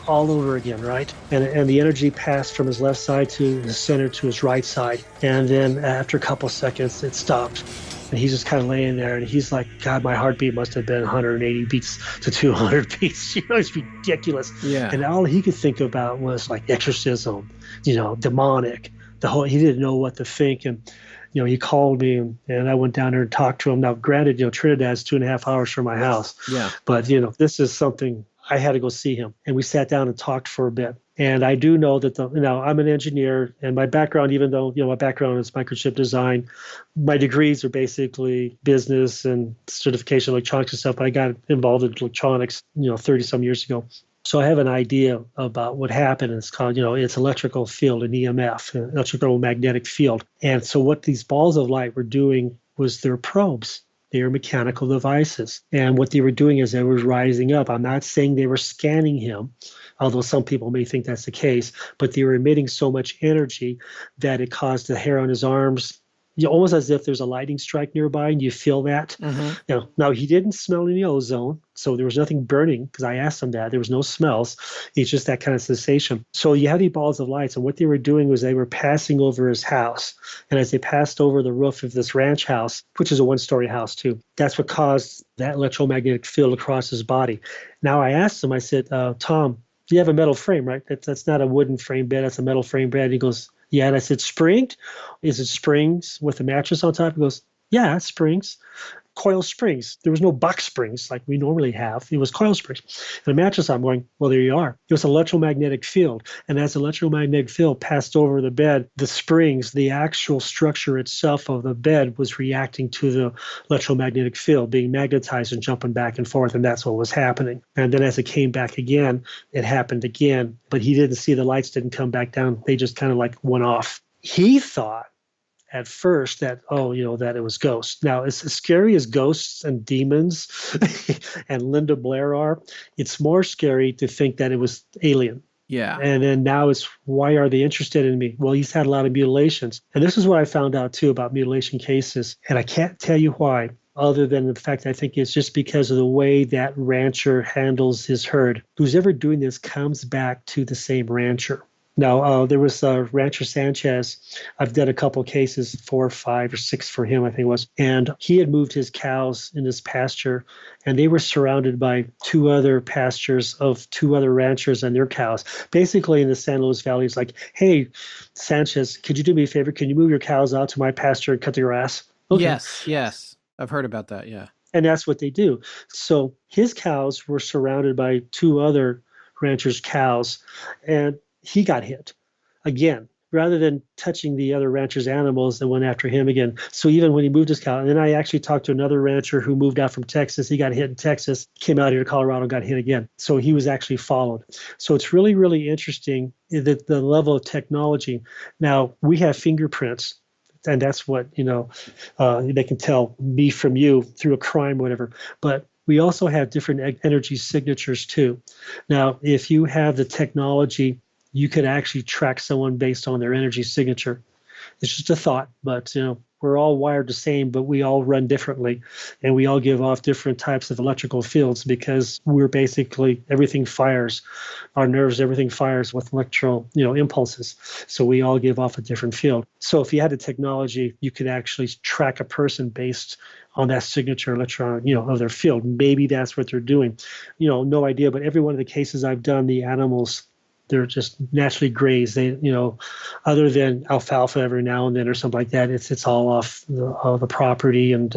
all over again, right? And the energy passed from his left side to his center to his right side. And then after a couple seconds, it stopped. And he's just kind of laying there, and he's like, God, my heartbeat must have been 180 beats to 200 beats. It's ridiculous. Yeah. And all he could think about was like exorcism, demonic. He didn't know what to think. And he called me, and I went down there and talked to him. Now, granted, Trinidad's 2.5 hours from my house. Yeah. But, this is something I had to go see him. And we sat down and talked for a bit. And I do know that, I'm an engineer, and my background, even though, my background is microchip design, my degrees are basically business and certification electronics and stuff. But I got involved in electronics, 30 some years ago. So I have an idea about what happened. It's called, it's electrical field, an EMF, an electrical magnetic field. And so what these balls of light were doing was their probes. They were mechanical devices. And what they were doing is they were rising up. I'm not saying they were scanning him, although some people may think that's the case, but they were emitting so much energy that it caused the hair on his arms, almost as if there's a lightning strike nearby, and you feel that. Mm-hmm. Now, he didn't smell any ozone, so there was nothing burning, because I asked him that. There was no smells. It's just that kind of sensation. So you have these balls of lights, and what they were doing was they were passing over his house. And as they passed over the roof of this ranch house, which is a one-story house too, that's what caused that electromagnetic field across his body. Now I asked him, I said, Tom, you have a metal frame, right? That's not a wooden frame bed. That's a metal frame bed. He goes, yeah. And I said, springed? Is it springs with a mattress on top? He goes, yeah, it's springs. Coil springs. There was no box springs like we normally have. It was coil springs. And a mattress, I'm going, well, there you are. It was an electromagnetic field. And as the electromagnetic field passed over the bed, the springs, the actual structure itself of the bed was reacting to the electromagnetic field, being magnetized and jumping back and forth. And that's what was happening. And then as it came back again, it happened again. But he didn't see the lights didn't come back down. They just kind of like went off. He thought, at first that, that it was ghosts. Now, as scary as ghosts and demons and Linda Blair are, it's more scary to think that it was alien. Yeah. And then now it's, why are they interested in me? Well, he's had a lot of mutilations. And this is what I found out, too, about mutilation cases. And I can't tell you why, other than the fact I think it's just because of the way that rancher handles his herd. Who's ever doing this comes back to the same rancher. Now, there was Rancher Sanchez. I've done a couple cases, 4 or 5 or 6 for him, I think it was. And he had moved his cows in his pasture, and they were surrounded by 2 other pastures of 2 other ranchers and their cows. Basically, in the San Luis Valley, it's like, hey, Sanchez, could you do me a favor? Can you move your cows out to my pasture and cut the grass? Okay. Yes. I've heard about that, yeah. And that's what they do. So his cows were surrounded by 2 other ranchers' cows, and he got hit again. Rather than touching the other rancher's animals, they went after him again. So even when he moved his cow, and then I actually talked to another rancher who moved out from Texas. He got hit in Texas, came out here to Colorado, got hit again. So he was actually followed. So it's really, really interesting that the level of technology. Now, we have fingerprints, and that's what, they can tell me from you through a crime, whatever. But we also have different energy signatures too. Now, if you have the technology, you could actually track someone based on their energy signature. It's just a thought, but we're all wired the same, but we all run differently, and we all give off different types of electrical fields because we're basically, everything fires. Our nerves, everything fires with electrical, impulses. So we all give off a different field. So if you had the technology, you could actually track a person based on that signature electron, of their field. Maybe that's what they're doing. No idea, but every one of the cases I've done, the animals, they're just naturally grazed. They, other than alfalfa every now and then or something like that, it's all off the property, and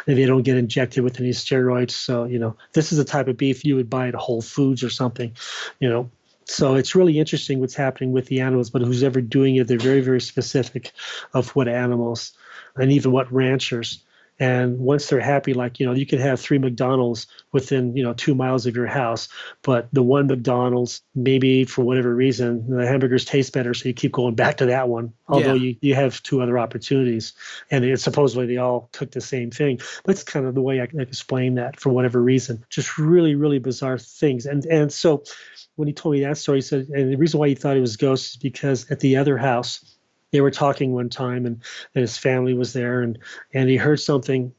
they don't get injected with any steroids. So, this is the type of beef you would buy at Whole Foods or something, So it's really interesting what's happening with the animals, but who's ever doing it, they're very, very specific of what animals and even what ranchers. And once they're happy, like, you could have 3 McDonald's within, 2 miles of your house, but the one McDonald's, maybe for whatever reason, the hamburgers taste better, so you keep going back to that one, although you have 2 other opportunities. And supposedly they all cook the same thing. But it's kind of the way I can explain that for whatever reason. Just really, really bizarre things. And so when he told me that story, he said, and the reason why he thought it was ghosts is because at the other house, they were talking one time, and his family was there, and he heard something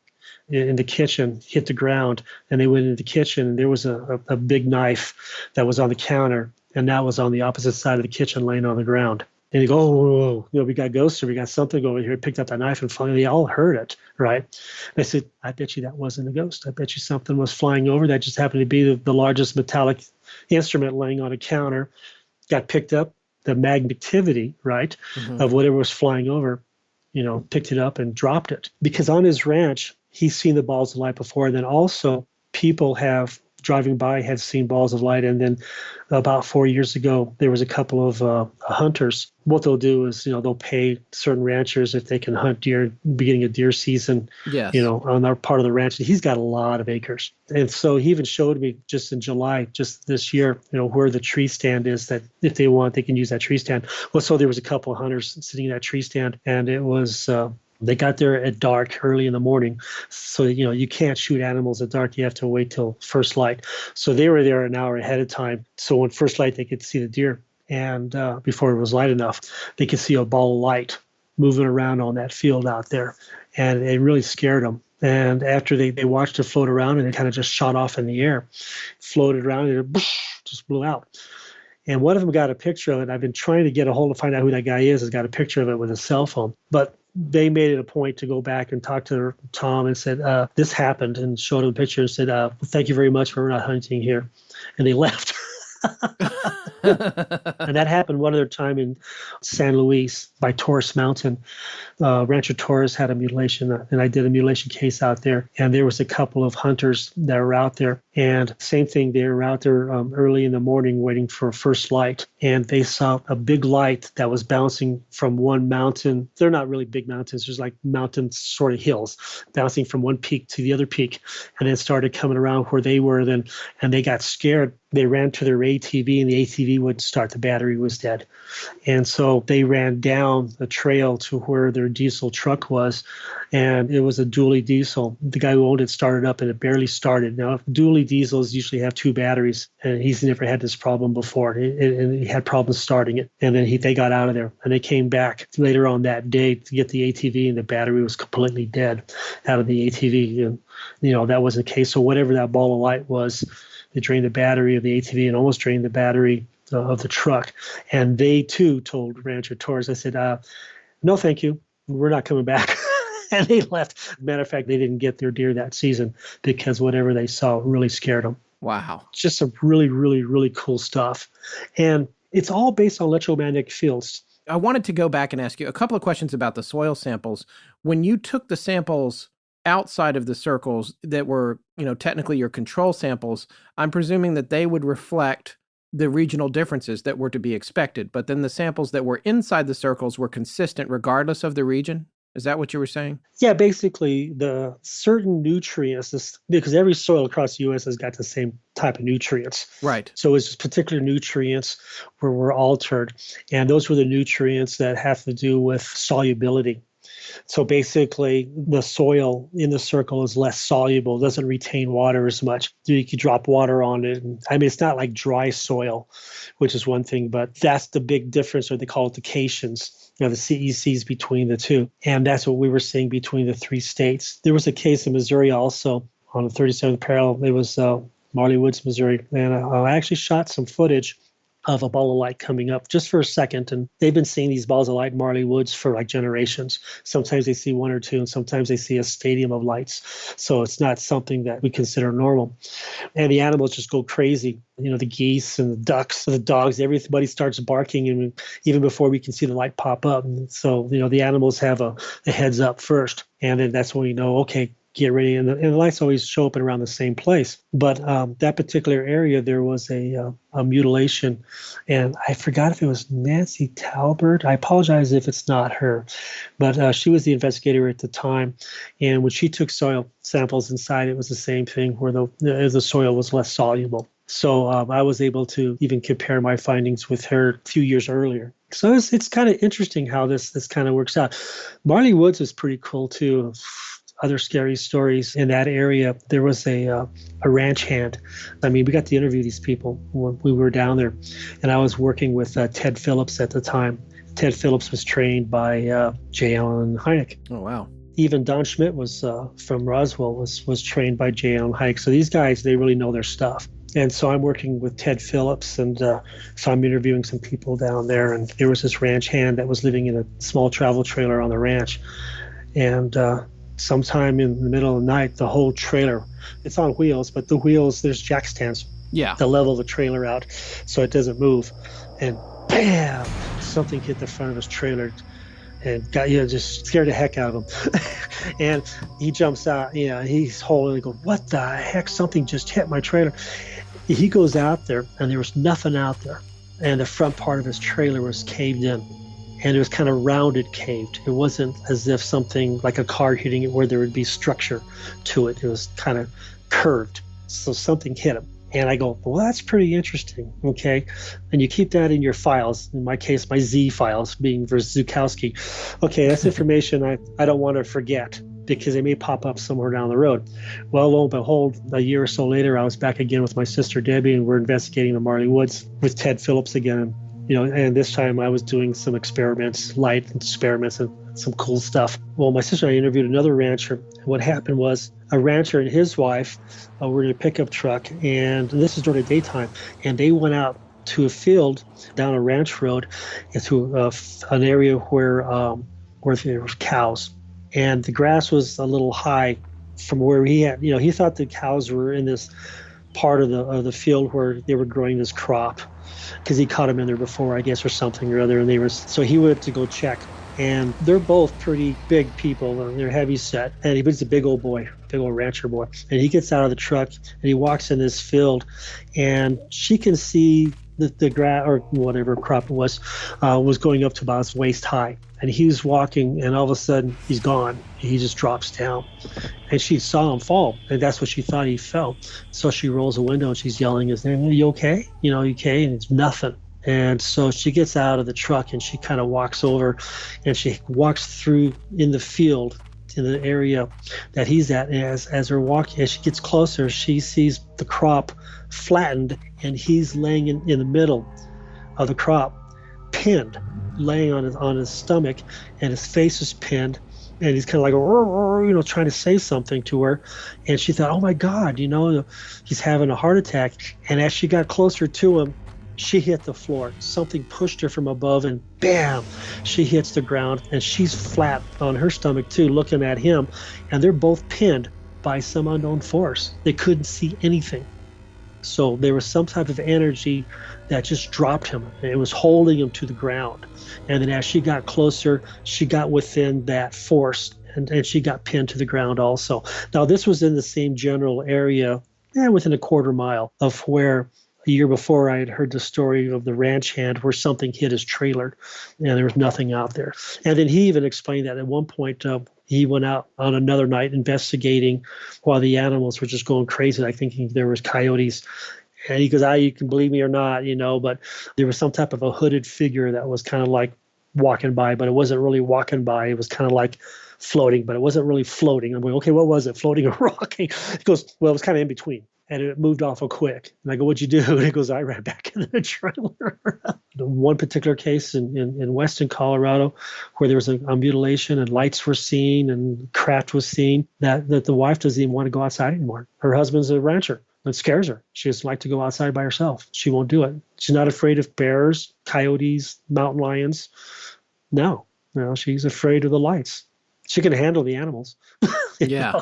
in the kitchen hit the ground, and they went into the kitchen, and there was a big knife that was on the counter, and that was on the opposite side of the kitchen laying on the ground. And they go, oh, we got ghosts, or we got something over here. Picked up that knife, and finally they all heard it, right? And I said, I bet you that wasn't a ghost. I bet you something was flying over that just happened to be the largest metallic instrument laying on a counter, got picked up. The magnetivity, right, of whatever was flying over, picked it up and dropped it. Because on his ranch, he's seen the balls of light before. And then also people driving by had seen balls of light. And then about 4 years ago, there was a couple of hunters. What they'll do is, they'll pay certain ranchers if they can hunt deer, beginning of deer season, on our part of the ranch. He's got a lot of acres. And so he even showed me just in July, just this year, where the tree stand is, that if they want, they can use that tree stand. Well, so there was a couple of hunters sitting in that tree stand, and it was, they got there at dark, early in the morning. So, you can't shoot animals at dark. You have to wait till first light. So they were there an hour ahead of time. So when first light, they could see the deer. And before it was light enough, they could see a ball of light moving around on that field out there. And it really scared them. And after they watched it float around, and it kind of just shot off in the air, floated around, and it just blew out. And one of them got a picture of it. I've been trying to get a hold to find out who that guy is. Has got a picture of it with a cell phone. But they made it a point to go back and talk to Tom and said, this happened, and showed him a picture and said, thank you very much for not hunting here. And they left. And that happened one other time in San Luis by Taurus Mountain. Rancher Taurus had a mutilation, and I did a mutilation case out there. And there was a couple of hunters that were out there. And same thing, they were out there early in the morning waiting for first light. And they saw a big light that was bouncing from one mountain. They're not really big mountains. There's like mountain sort of hills bouncing from one peak to the other peak. And then started coming around where they were then, and they got scared. They ran to their ATV, and the ATV wouldn't start. The battery was dead. And so they ran down the trail to where their diesel truck was, and it was a dually diesel. The guy who owned it started up, and it barely started. Now, dually diesels usually have 2 batteries, and he's never had this problem before. And he had problems starting it. And then they got out of there, and they came back later on that day to get the ATV, and the battery was completely dead out of the ATV. And, that was the case. So whatever that ball of light was, it drained the battery of the ATV and almost drained the battery of the truck. And they, too, told Rancher Torres, I said, no, thank you. We're not coming back. And they left. Matter of fact, they didn't get their deer that season because whatever they saw really scared them. Wow. Just some really, really, really cool stuff. And it's all based on electromagnetic fields. I wanted to go back and ask you a couple of questions about the soil samples. When you took the samples outside of the circles that were, technically your control samples, I'm presuming that they would reflect the regional differences that were to be expected. But then the samples that were inside the circles were consistent regardless of the region? Is that what you were saying? Yeah, basically the certain nutrients, because every soil across the U.S. has got the same type of nutrients. Right. So it's particular nutrients were altered. And those were the nutrients that have to do with solubility. So basically, the soil in the circle is less soluble, doesn't retain water as much. You could drop water on it. It's not like dry soil, which is one thing, but that's the big difference, or they call it the cations, the CECs between the two. And that's what we were seeing between the 3 states. There was a case in Missouri also on the 37th parallel. It was Marley Woods, Missouri. And I actually shot some footage of a ball of light coming up just for a second. And they've been seeing these balls of light in Marley Woods for like generations. Sometimes they see 1 or 2, and sometimes they see a stadium of lights. So it's not something that we consider normal. And the animals just go crazy. The geese and the ducks, the dogs, everybody starts barking, and even before we can see the light pop up. And so, the animals have a heads up first. And then that's when we know, okay, get ready. And the lights always show up around the same place. But that particular area, there was a mutilation. And I forgot if it was Nancy Talbert. I apologize if it's not her. But she was the investigator at the time. And when she took soil samples inside, it was the same thing where the soil was less soluble. So I was able to even compare my findings with her a few years earlier. So it's kind of interesting how this kind of works out. Marley Woods is pretty cool, too. Other scary stories in that area. There was a ranch hand. We got to interview these people when we were down there, and I was working with Ted Phillips at the time. Ted Phillips was trained by J. Allen Hynek. Oh, wow. Even Don Schmidt was from Roswell, was trained by J. Allen Hynek. So these guys, they really know their stuff. And so I'm working with Ted Phillips, and so I'm interviewing some people down there. And there was this ranch hand that was living in a small travel trailer on the ranch. And sometime in the middle of the night, the whole trailer, it's on wheels, but the wheels, there's jack stands to level the trailer out so it doesn't move. And bam, something hit the front of his trailer and got, just scared the heck out of him. And he jumps out, he's holding, he goes, what the heck? Something just hit my trailer. He goes out there, and there was nothing out there. And the front part of his trailer was caved in. And it was kind of rounded caved. It wasn't as if something like a car hitting it where there would be structure to it. It was kind of curved. So something hit him. And I go, well, that's pretty interesting. Okay. And you keep that in your files. In my case, my Z files being for Zukowski. Okay, that's information I don't want to forget because it may pop up somewhere down the road. Well, lo and behold, a year or so later, I was back again with my sister Debbie, and we're investigating the Marley Woods with Ted Phillips again. And this time I was doing some experiments, light experiments, and some cool stuff. Well, my sister and I interviewed another rancher. What happened was a rancher and his wife were in a pickup truck, and this is during the daytime, and they went out to a field down a ranch road into an area where there were cows. And the grass was a little high from where he had, he thought the cows were in this part of the field where they were growing this crop, because he caught them in there before, I guess, or something or other. And so he went to go check. And they're both pretty big people, and they're heavy set. And he's a big old boy, big old rancher boy. And he gets out of the truck, and he walks in this field, and she can see the grass or whatever crop it was going up to about his waist high. And he was walking, and all of a sudden he's gone. He just drops down. And she saw him fall, and that's what she thought he fell. So she rolls the window and she's yelling his name, "Are you okay? You okay?" And it's nothing. And so she gets out of the truck and she kind of walks over, and she walks through in the field in the area that he's at. And as she gets closer, she sees the crop flattened, and he's laying in the middle of the crop, pinned, laying on his stomach, and his face is pinned, and he's kind of like, trying to say something to her. And she thought, oh my God, he's having a heart attack. And as she got closer to him, she hit the floor. Something pushed her from above, and bam, she hits the ground, and she's flat on her stomach too, looking at him. And they're both pinned by some unknown force. They couldn't see anything. So there was some type of energy that just dropped him. It was holding him to the ground. And then as she got closer, she got within that force, and she got pinned to the ground also. Now, this was in the same general area, within a quarter mile of where a year before I had heard the story of the ranch hand where something hit his trailer and there was nothing out there. And then he even explained that at one point he went out on another night investigating while the animals were just going crazy, like thinking there was coyotes. And he goes, you can believe me or not, but there was some type of a hooded figure that was kind of like walking by, but it wasn't really walking by. It was kind of like floating, but it wasn't really floating. I'm going, okay, what was it, floating or rocking? He goes, well, it was kind of in between. And it moved awful quick. And I go, what'd you do? And he goes, I ran back in the trailer. One particular case in western Colorado where there was a mutilation and lights were seen and craft was seen, that the wife doesn't even want to go outside anymore. Her husband's a rancher. It scares her. She doesn't like to go outside by herself. She won't do it. She's not afraid of bears, coyotes, mountain lions. No, she's afraid of the lights. She can handle the animals. Yeah.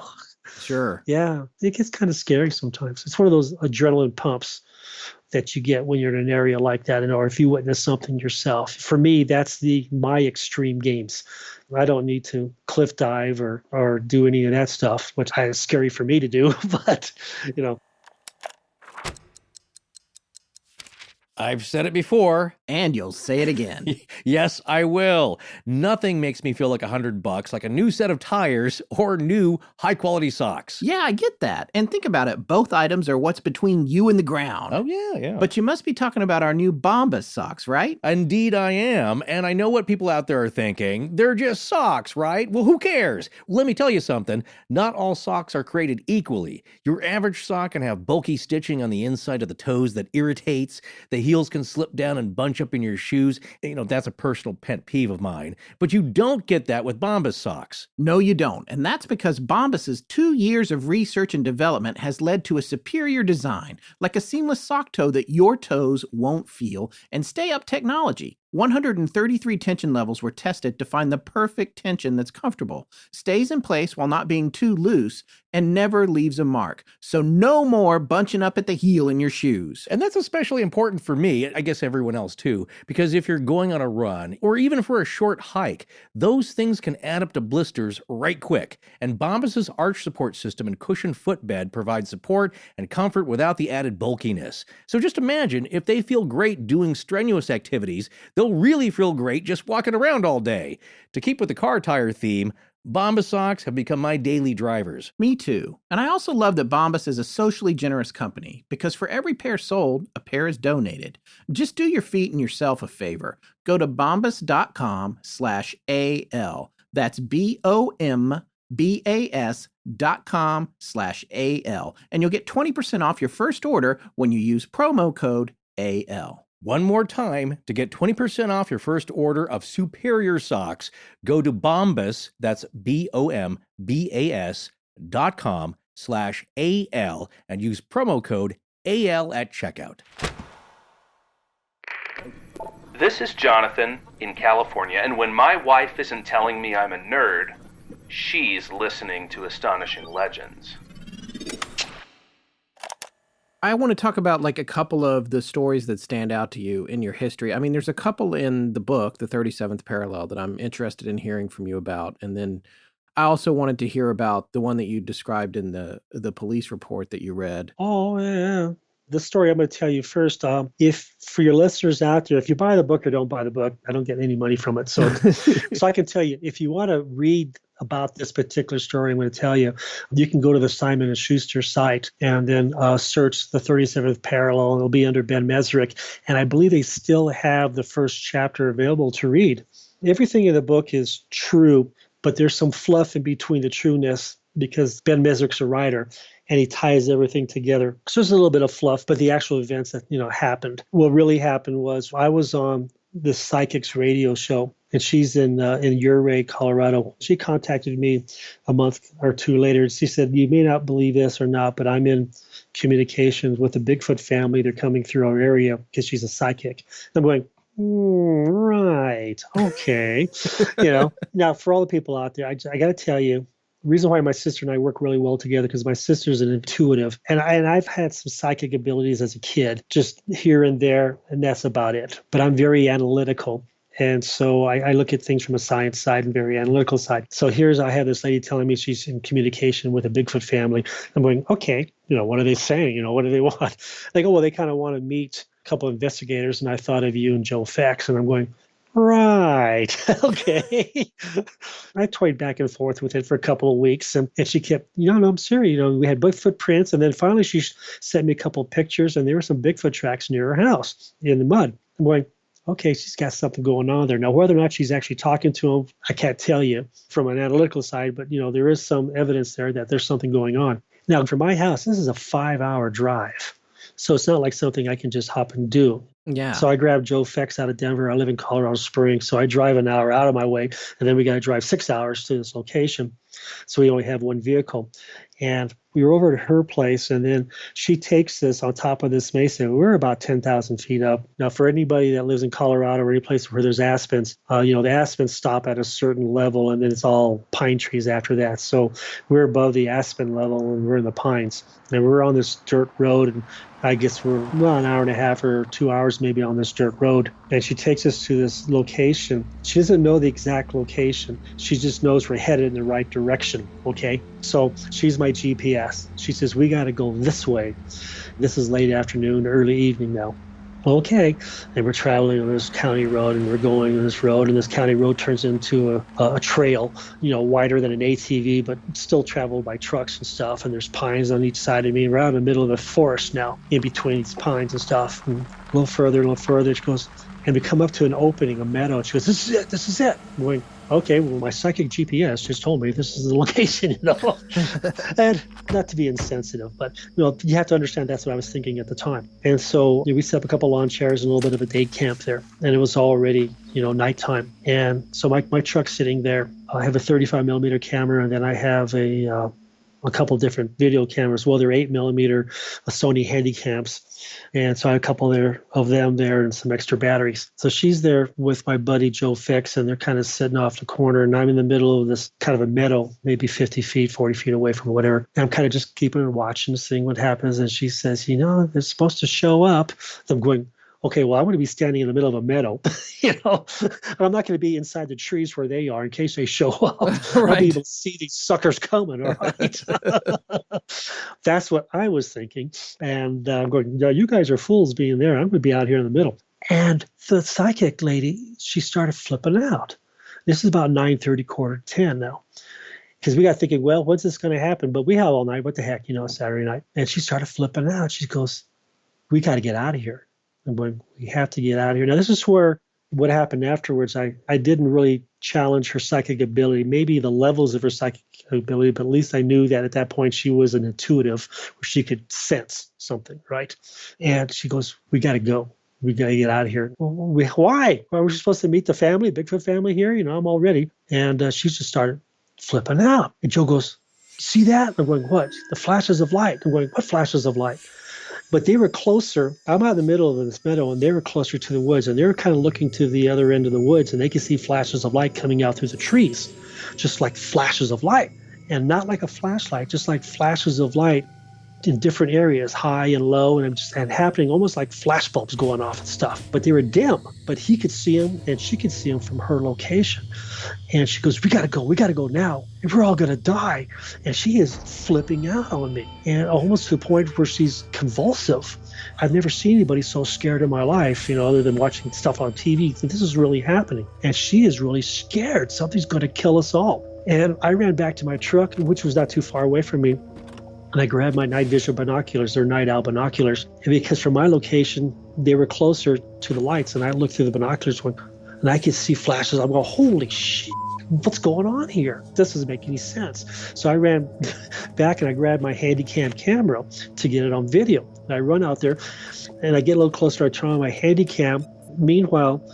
Sure. Yeah, it gets kind of scary sometimes. It's one of those adrenaline pumps that you get when you're in an area like that, or if you witness something yourself. For me, that's my extreme games. I don't need to cliff dive or do any of that stuff, which is scary for me to do, but I've said it before. And you'll say it again. Yes, I will. Nothing makes me feel like $100, like a new set of tires or new high-quality socks. Yeah, I get that. And think about it. Both items are what's between you and the ground. Oh, yeah. But you must be talking about our new Bombas socks, right? Indeed I am. And I know what people out there are thinking. They're just socks, right? Well, who cares? Let me tell you something. Not all socks are created equally. Your average sock can have bulky stitching on the inside of the toes that irritates. The heels can slip down and bunch up in your shoes. That's a personal pet peeve of mine. But you don't get that with Bombas socks. No, you don't. And that's because Bombas's 2 years of research and development has led to a superior design, like a seamless sock toe that your toes won't feel, and stay up technology. 133 tension levels were tested to find the perfect tension that's comfortable, stays in place while not being too loose, and never leaves a mark. So no more bunching up at the heel in your shoes. And that's especially important for me, I guess everyone else too, because if you're going on a run or even for a short hike, those things can add up to blisters right quick. And Bombas's arch support system and cushioned footbed provide support and comfort without the added bulkiness. So just imagine if they feel great doing strenuous activities, they'll really feel great just walking around all day. To keep with the car tire theme, Bombas socks have become my daily drivers. Me too. And I also love that Bombas is a socially generous company, because for every pair sold, a pair is donated. Just do your feet and yourself a favor. Go to bombas.com/AL. That's BOMBAS.com/AL. And you'll get 20% off your first order when you use promo code AL. One more time, to get 20% off your first order of superior socks, go to Bombas, that's BOMBAS.com/AL, and use promo code AL at checkout. This is Jonathan in California, and when my wife isn't telling me I'm a nerd, she's listening to Astonishing Legends. I want to talk about like a couple of the stories that stand out to you in your history. I mean, there's a couple in the book, The 37th Parallel, that I'm interested in hearing from you about. And then I also wanted to hear about the one that you described in the police report that you read. Oh, yeah. This story I'm going to tell you first, if for your listeners out there, if you buy the book or don't buy the book, I don't get any money from it. So, so I can tell you, if you want to read about this particular story I'm going to tell you, you can go to the Simon & Schuster site and then search the 37th parallel. It'll be under Ben Mesrick. And I believe they still have the first chapter available to read. Everything in the book is true, but there's some fluff in between the trueness because Ben Mesrick's a writer and he ties everything together. So there's a little bit of fluff, but the actual events that, happened. What really happened was I was on this psychic's radio show, and she's in Ouray, Colorado. She contacted me a month or two later. She said, you may not believe this or not, but I'm in communications with the Bigfoot family. They're coming through our area because she's a psychic. I'm going, right, okay. Now for all the people out there, I got to tell you, the reason why my sister and I work really well together because my sister's an intuitive, and I've had some psychic abilities as a kid, just here and there, and that's about it. But I'm very analytical. And so I look at things from a science side and very analytical side. So I have this lady telling me she's in communication with a Bigfoot family. I'm going, okay, what are they saying? What do they want? They go, well, they kind of want to meet a couple of investigators, and I thought of you and Joe Fex. And I'm going, right, okay. I toyed back and forth with it for a couple of weeks, and she kept, no, I'm serious. We had Bigfoot prints, and then finally she sent me a couple of pictures, and there were some Bigfoot tracks near her house in the mud. I'm going, okay, she's got something going on there. Now, whether or not she's actually talking to him, I can't tell you from an analytical side, but, there is some evidence there that there's something going on. Now, from my house, this is a 5-hour drive. So it's not like something I can just hop and do. Yeah. So I grabbed Joe Fex out of Denver. I live in Colorado Springs. So I drive an hour out of my way, and then we got to drive 6 hours to this location. So we only have one vehicle. And we were over at her place, and then she takes us on top of this mesa. We're about 10,000 feet up. Now, for anybody that lives in Colorado or any place where there's aspens, the aspens stop at a certain level, and then it's all pine trees after that. So we're above the aspen level, and we're in the pines. And we're on this dirt road, and I guess we're an hour and a half or 2 hours maybe on this dirt road. And she takes us to this location. She doesn't know the exact location. She just knows we're headed in the right direction, okay? So she's my GPS. She says, we got to go this way. This is late afternoon, early evening now. Okay. And we're traveling on this county road, and we're going on this road, and this county road turns into a trail, wider than an ATV, but still traveled by trucks and stuff. And there's pines on each side of me. We're out in the middle of the forest now, in between these pines and stuff. And a little further, she goes, and we come up to an opening, a meadow. She goes, this is it. I'm going, okay, well, my psychic GPS just told me this is the location, And not to be insensitive, but, you have to understand that's what I was thinking at the time. And so we set up a couple lawn chairs and a little bit of a day camp there. And it was already, nighttime. And so my truck's sitting there. I have a 35 millimeter camera, and then I have a couple different video cameras. Well, they're 8 millimeter Sony Handycams. And so I had a couple of them there and some extra batteries. So she's there with my buddy Joe Fex, and they're kind of sitting off the corner, and I'm in the middle of this kind of a meadow, maybe 50 feet, 40 feet away from whatever. And I'm kind of just keeping her watching, seeing what happens. And she says, they're supposed to show up. So I'm going, okay, well, I want to be standing in the middle of a meadow, and I'm not going to be inside the trees where they are in case they show up. Right. I'll be able to see these suckers coming, all right? That's what I was thinking. And I'm going, no, you guys are fools being there. I'm going to be out here in the middle. And the psychic lady, she started flipping out. This is about 9:30, 9:45 now. Because we got thinking, well, when's this going to happen? But we have all night. What the heck, Saturday night. And she started flipping out. She goes, we got to get out of here. And we have to get out of here. Now, this is where what happened afterwards, I didn't really challenge her psychic ability, maybe the levels of her psychic ability, but at least I knew that at that point she was an intuitive where she could sense something, right? And she goes, we got to go. We got to get out of here. Why? Why were we supposed to meet the family, Bigfoot family here? I'm all ready. And she just started flipping out. And Joe goes, see that? I'm going, what? The flashes of light. I'm going, what flashes of light? But they were closer. I'm out in the middle of this meadow, and they were closer to the woods, and they were kind of looking to the other end of the woods, and they could see flashes of light coming out through the trees, just like flashes of light, and not like a flashlight, just like flashes of light in different areas, high and low, and happening almost like flash bulbs going off and stuff. But they were dim, but he could see them and she could see them from her location. And she goes, we got to go now. We're all going to die. And she is flipping out on me, and almost to the point where she's convulsive. I've never seen anybody so scared in my life, other than watching stuff on TV. This is really happening. And she is really scared. Something's going to kill us all. And I ran back to my truck, which was not too far away from me. And I grabbed my night vision binoculars, or night owl binoculars. And because from my location, they were closer to the lights. And I looked through the binoculars and I could see flashes. I'm going, holy shit, what's going on here? This doesn't make any sense. So I ran back and I grabbed my Handycam camera to get it on video. And I run out there and I get a little closer. I turn on my Handycam. Meanwhile,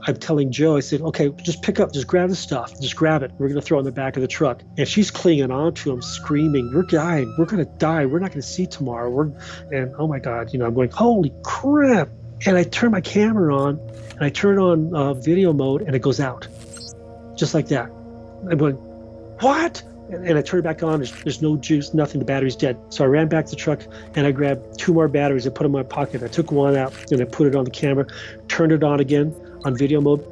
I'm telling Joe, I said, okay, just grab the stuff. Just grab it. We're going to throw it in the back of the truck. And she's clinging on to him, screaming, we're dying. We're going to die. We're not going to see tomorrow. And oh my God, I'm going, holy crap. And I turn my camera on and I turn it on video mode and it goes out. Just like that. I'm going, what? And I turn it back on. There's no juice, nothing. The battery's dead. So I ran back to the truck and I grabbed 2 more batteries. I put them in my pocket. I took one out and I put it on the camera, turned it on again on video mode.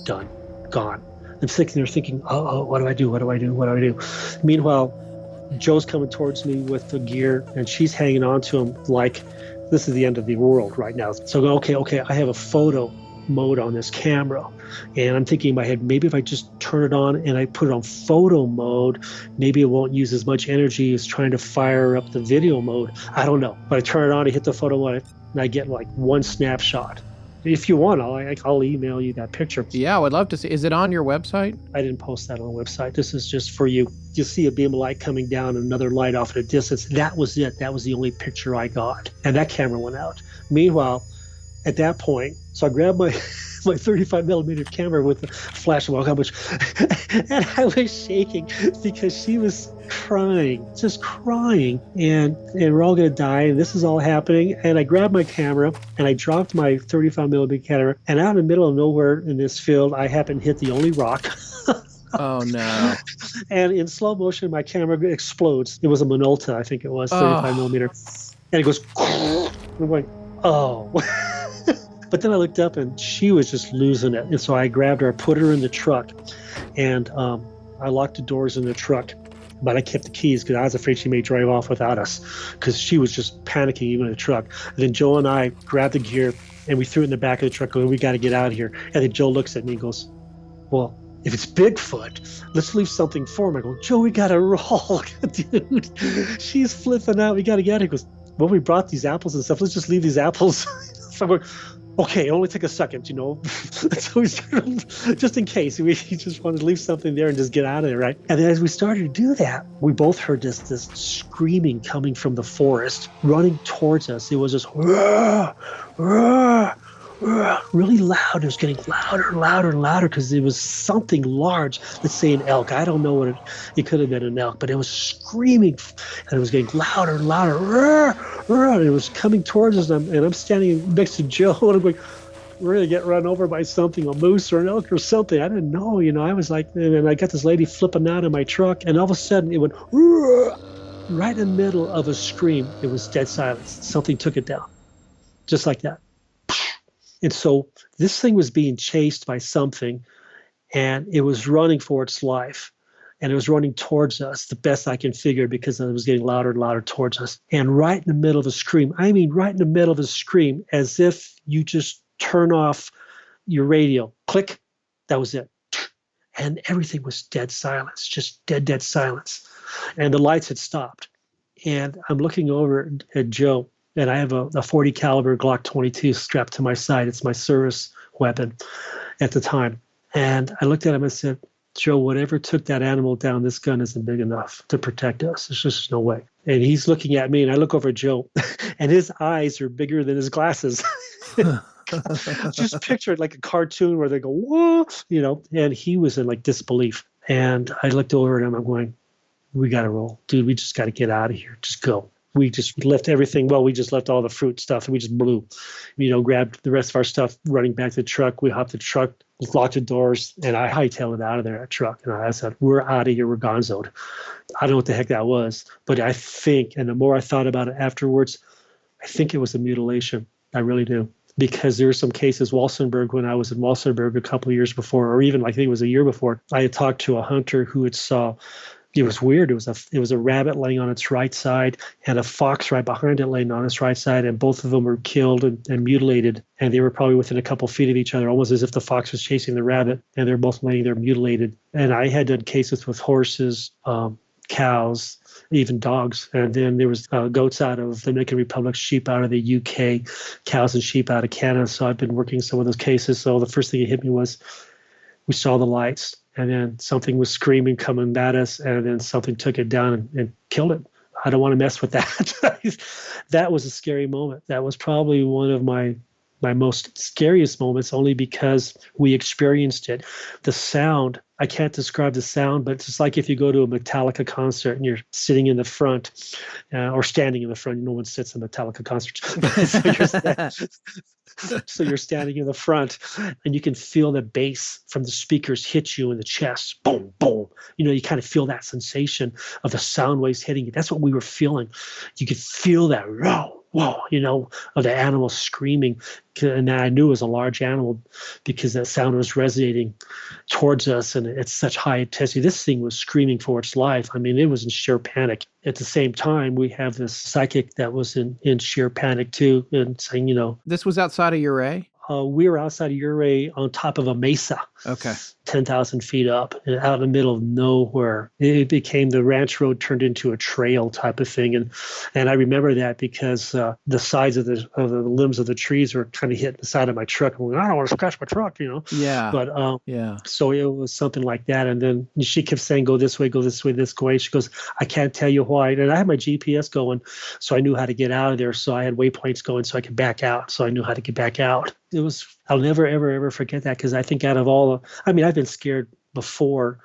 Done. Gone. I'm sitting there thinking, what do I do? Meanwhile, Joe's coming towards me with the gear and she's hanging on to him like this is the end of the world right now. So I go, okay, I have a photo mode on this camera. And I'm thinking in my head, maybe if I just turn it on and I put it on photo mode, maybe it won't use as much energy as trying to fire up the video mode. I don't know. But I turn it on, I hit the photo mode, and I get like one snapshot. If you want, I'll email you that picture. Yeah, I would love to see. Is it on your website? I didn't post that on the website. This is just for you. You'll see a beam of light coming down, another light off at a distance. That was it. That was the only picture I got. And that camera went out. Meanwhile, at that point, so I grabbed my 35 millimeter camera with the flash of how much, and I was shaking because she was crying, just crying, and we're all going to die, and this is all happening. And I grabbed my camera and I dropped my 35 millimeter camera, and out in the middle of nowhere in this field, I happened to hit the only rock. Oh no. And in slow motion, my camera explodes. It was a Minolta, I think it was, 35 millimeter. And it goes, I'm going, oh. But then I looked up and she was just losing it. And so I grabbed her, put her in the truck, and I locked the doors in the truck. But I kept the keys because I was afraid she may drive off without us because she was just panicking even in the truck. And then Joe and I grabbed the gear and we threw it in the back of the truck going, we got to get out of here. And then Joe looks at me and goes, well, if it's Bigfoot, let's leave something for him. I go, Joe, we got to roll. Dude, she's flipping out. We got to get her. He goes, well, we brought these apples and stuff. Let's just leave these apples. So I'm going, okay, only take a second, So we started, just in case, we just wanted to leave something there and just get out of there, right? And then as we started to do that, we both heard this screaming coming from the forest, running towards us. It was just really loud. It was getting louder and louder and louder because it was something large. Let's say an elk. I don't know what it could have been an elk, but it was screaming and it was getting louder and louder. And it was coming towards us, and I'm standing next to Joe, and I'm going, we're going to get run over by something, a moose or an elk or something. I didn't know, I was like, and I got this lady flipping out of my truck, and all of a sudden it went right in the middle of a scream. It was dead silence. Something took it down, just like that. And so this thing was being chased by something, and it was running for its life. And it was running towards us, the best I can figure, because it was getting louder and louder towards us. And right in the middle of a scream, right in the middle of a scream, as if you just turn off your radio. Click, that was it. And everything was dead silence, just dead silence. And the lights had stopped. And I'm looking over at Joe, and I have a 40 caliber Glock 22 strapped to my side. It's my service weapon at the time. And I looked at him and said, Joe, whatever took that animal down, this gun isn't big enough to protect us. There's just no way. And he's looking at me, and I look over at Joe, and his eyes are bigger than his glasses. Just picture it like a cartoon where they go, whoa, and he was in like disbelief. And I looked over at him, I'm going, we got to roll. Dude, we just got to get out of here. Just go. We just left everything. Well, we just left all the fruit stuff, and we just blew, grabbed the rest of our stuff, running back to the truck. We hopped the truck, locked the doors, and I hightailed it out of there, that truck. And I said, we're out of here, we're gonzoed. I don't know what the heck that was, but I think, and the more I thought about it afterwards, I think it was a mutilation. I really do. Because there were some cases, Walsenburg, when I was in Walsenburg a couple of years before, or even I think it was a year before, I had talked to a hunter who had saw, it was weird. It was a rabbit laying on its right side and a fox right behind it laying on its right side, and both of them were killed and mutilated, and they were probably within a couple feet of each other, almost as if the fox was chasing the rabbit, and they're both laying there mutilated. And I had done cases with horses, cows, even dogs. And then there was goats out of the Dominican Republic, sheep out of the UK, cows and sheep out of Canada. So I've been working some of those cases. So the first thing that hit me was we saw the lights, and then something was screaming coming at us, and then something took it down and killed it. I don't want to mess with that. That was a scary moment. That was probably one of my most scariest moments, only because we experienced it. The sound, I can't describe the sound, but it's just like if you go to a Metallica concert and you're sitting in the front or standing in the front. No one sits in Metallica concerts. So you're standing in the front, and you can feel the bass from the speakers hit you in the chest. Boom, boom. You kind of feel that sensation of the sound waves hitting you. That's what we were feeling. You could feel that, whoa, of the animal screaming. And I knew it was a large animal because that sound was resonating towards us, and it's such high intensity. This thing was screaming for its life. I mean, it was in sheer panic. At the same time, we have this psychic that was in sheer panic too, and saying, This was outside of Ouray? We were outside of Ouray on top of a mesa. Okay. 10,000 feet up and out in the middle of nowhere. It became, the ranch road turned into a trail type of thing. And I remember that because the sides of the limbs of the trees were kind of hitting the side of my truck. I'm going, I don't want to scratch my truck, Yeah. But yeah. So it was something like that. And then she kept saying, go this way, this way. She goes, I can't tell you why. And I had my GPS going, so I knew how to get out of there. So I had waypoints going so I could back out. So I knew how to get back out. I'll never, ever, ever forget that, because I think out of all I've been scared before,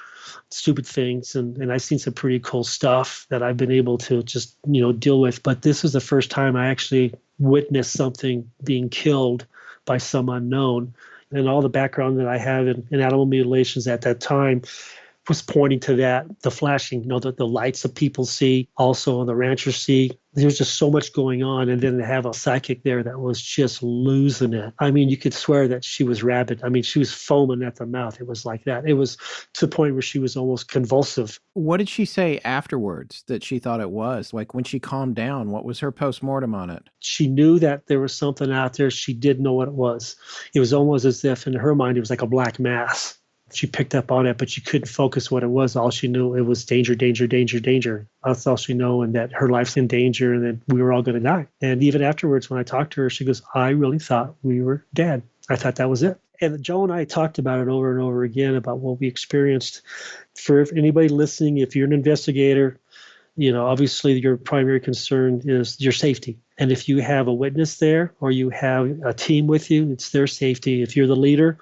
stupid things, and I've seen some pretty cool stuff that I've been able to just, deal with. But this is the first time I actually witnessed something being killed by some unknown. And all the background that I have in animal mutilations at that time was pointing to that, the flashing, the lights that people see, also the ranchers see. There's just so much going on. And then to have a psychic there that was just losing it. I mean, you could swear that she was rabid. I mean, she was foaming at the mouth. It was like that. It was to the point where she was almost convulsive. What did she say afterwards that she thought it was? Like when she calmed down, what was her postmortem on it? She knew that there was something out there. She didn't know what it was. It was almost as if in her mind it was like a black mass. She picked up on it, but she couldn't focus what it was. All she knew, it was danger, danger, danger, danger. That's all she knew, and that her life's in danger, and that we were all going to die. And even afterwards, when I talked to her, she goes, I really thought we were dead. I thought that was it. And Joe and I talked about it over and over again about what we experienced. For anybody listening, if you're an investigator, obviously your primary concern is your safety. And if you have a witness there or you have a team with you, it's their safety. If you're the leader,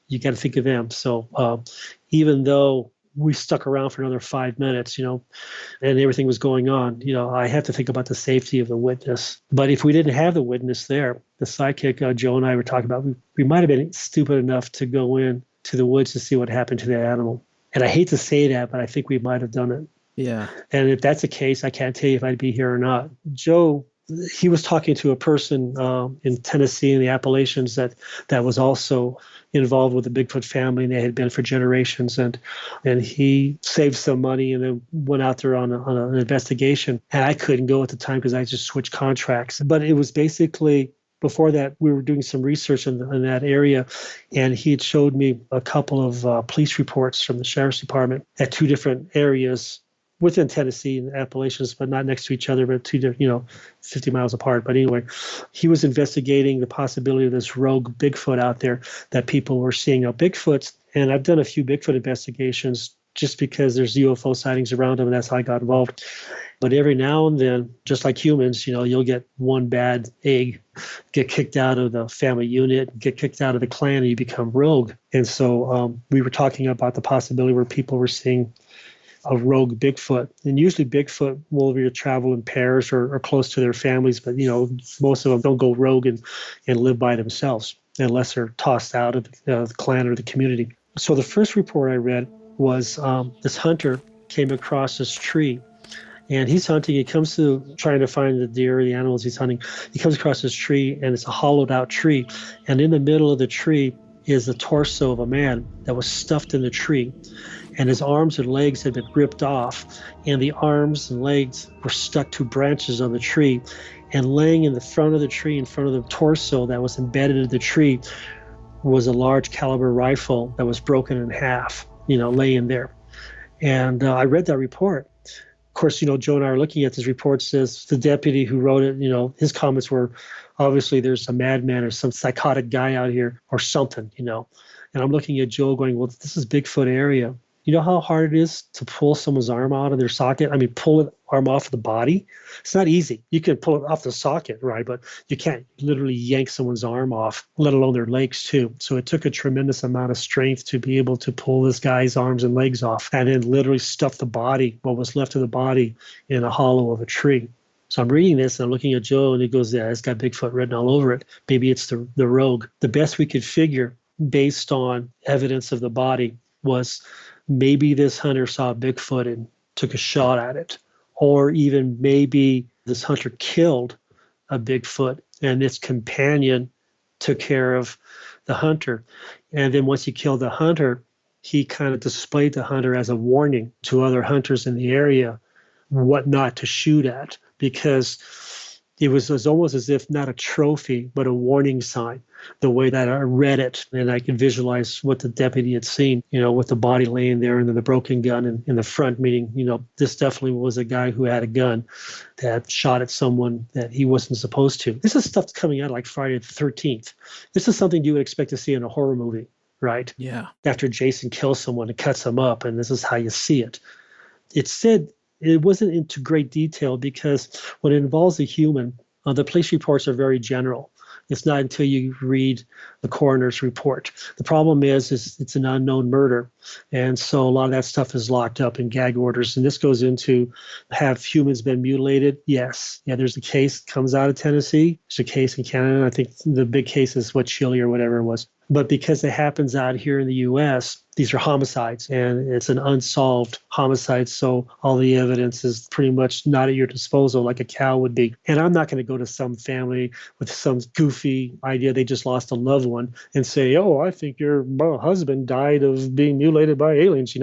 you got to think of them. So even though we stuck around for another 5 minutes, and everything was going on, I have to think about the safety of the witness. But if we didn't have the witness there, the psychic, Joe and I were talking about, we might have been stupid enough to go in to the woods to see what happened to that animal. And I hate to say that, but I think we might have done it. Yeah. And if that's the case, I can't tell you if I'd be here or not. Joe, he was talking to a person in Tennessee in the Appalachians that was also involved with the Bigfoot family, and they had been for generations. And he saved some money and then went out there on an investigation. And I couldn't go at the time because I just switched contracts. But it was basically, before that, we were doing some research in that area, and he had showed me a couple of police reports from the sheriff's department at two different areas within Tennessee and the Appalachians, but not next to each other, but 50 miles apart. But anyway, he was investigating the possibility of this rogue Bigfoot out there that people were seeing. Now, Bigfoots, and I've done a few Bigfoot investigations just because there's UFO sightings around them, and that's how I got involved. But every now and then, just like humans, you'll get one bad egg, get kicked out of the family unit, get kicked out of the clan, and you become rogue. And so we were talking about the possibility where people were seeing a rogue Bigfoot. And usually Bigfoot will either travel in pairs or close to their families, but most of them don't go rogue and live by themselves. unless they're tossed out of the clan or the community. So the first report I read was this hunter came across this tree, and he's hunting. He comes to trying to find the deer, the animals he's hunting. He comes across this tree, and it's a hollowed out tree. And in the middle of the tree is the torso of a man that was stuffed in the tree. And his arms and legs had been ripped off, and the arms and legs were stuck to branches on the tree. And laying in the front of the tree, in front of the torso that was embedded in the tree, was a large caliber rifle that was broken in half, laying there. And I read that report. Of course, Joe and I are looking at this report. Says the deputy who wrote it, his comments were, obviously there's a madman or some psychotic guy out here or something, And I'm looking at Joe going, well, this is Bigfoot area. You know how hard it is to pull someone's arm out of their socket? I mean, pull an arm off the body? It's not easy. You can pull it off the socket, right? But you can't literally yank someone's arm off, let alone their legs too. So it took a tremendous amount of strength to be able to pull this guy's arms and legs off and then literally stuff the body, what was left of the body, in a hollow of a tree. So I'm reading this and I'm looking at Joe and he goes, yeah, it's got Bigfoot written all over it. Maybe it's the rogue. The best we could figure based on evidence of the body was maybe this hunter saw Bigfoot and took a shot at it. Or even maybe this hunter killed a Bigfoot and its companion took care of the hunter. And then once he killed the hunter, he kind of displayed the hunter as a warning to other hunters in the area what not to shoot at, because it was almost as if not a trophy, but a warning sign, the way that I read it. And I could visualize what the deputy had seen, with the body laying there and then the broken gun in the front, meaning, this definitely was a guy who had a gun that shot at someone that he wasn't supposed to. This is stuff coming out like Friday the 13th. This is something you would expect to see in a horror movie, right? Yeah. After Jason kills someone and cuts him up, and this is how you see it. It said, it wasn't into great detail because when it involves a human, the police reports are very general. It's not until you read the coroner's report. The problem is it's an unknown murder. And so a lot of that stuff is locked up in gag orders. And this goes into, have humans been mutilated? Yes. Yeah, there's a case that comes out of Tennessee. There's a case in Canada. I think the big case is Chile or whatever it was. But because it happens out here in the U.S., these are homicides, and it's an unsolved homicide. So all the evidence is pretty much not at your disposal like a cow would be. And I'm not going to go to some family with some goofy idea they just lost a loved one and say, oh, I think your husband died of being mutilated by aliens,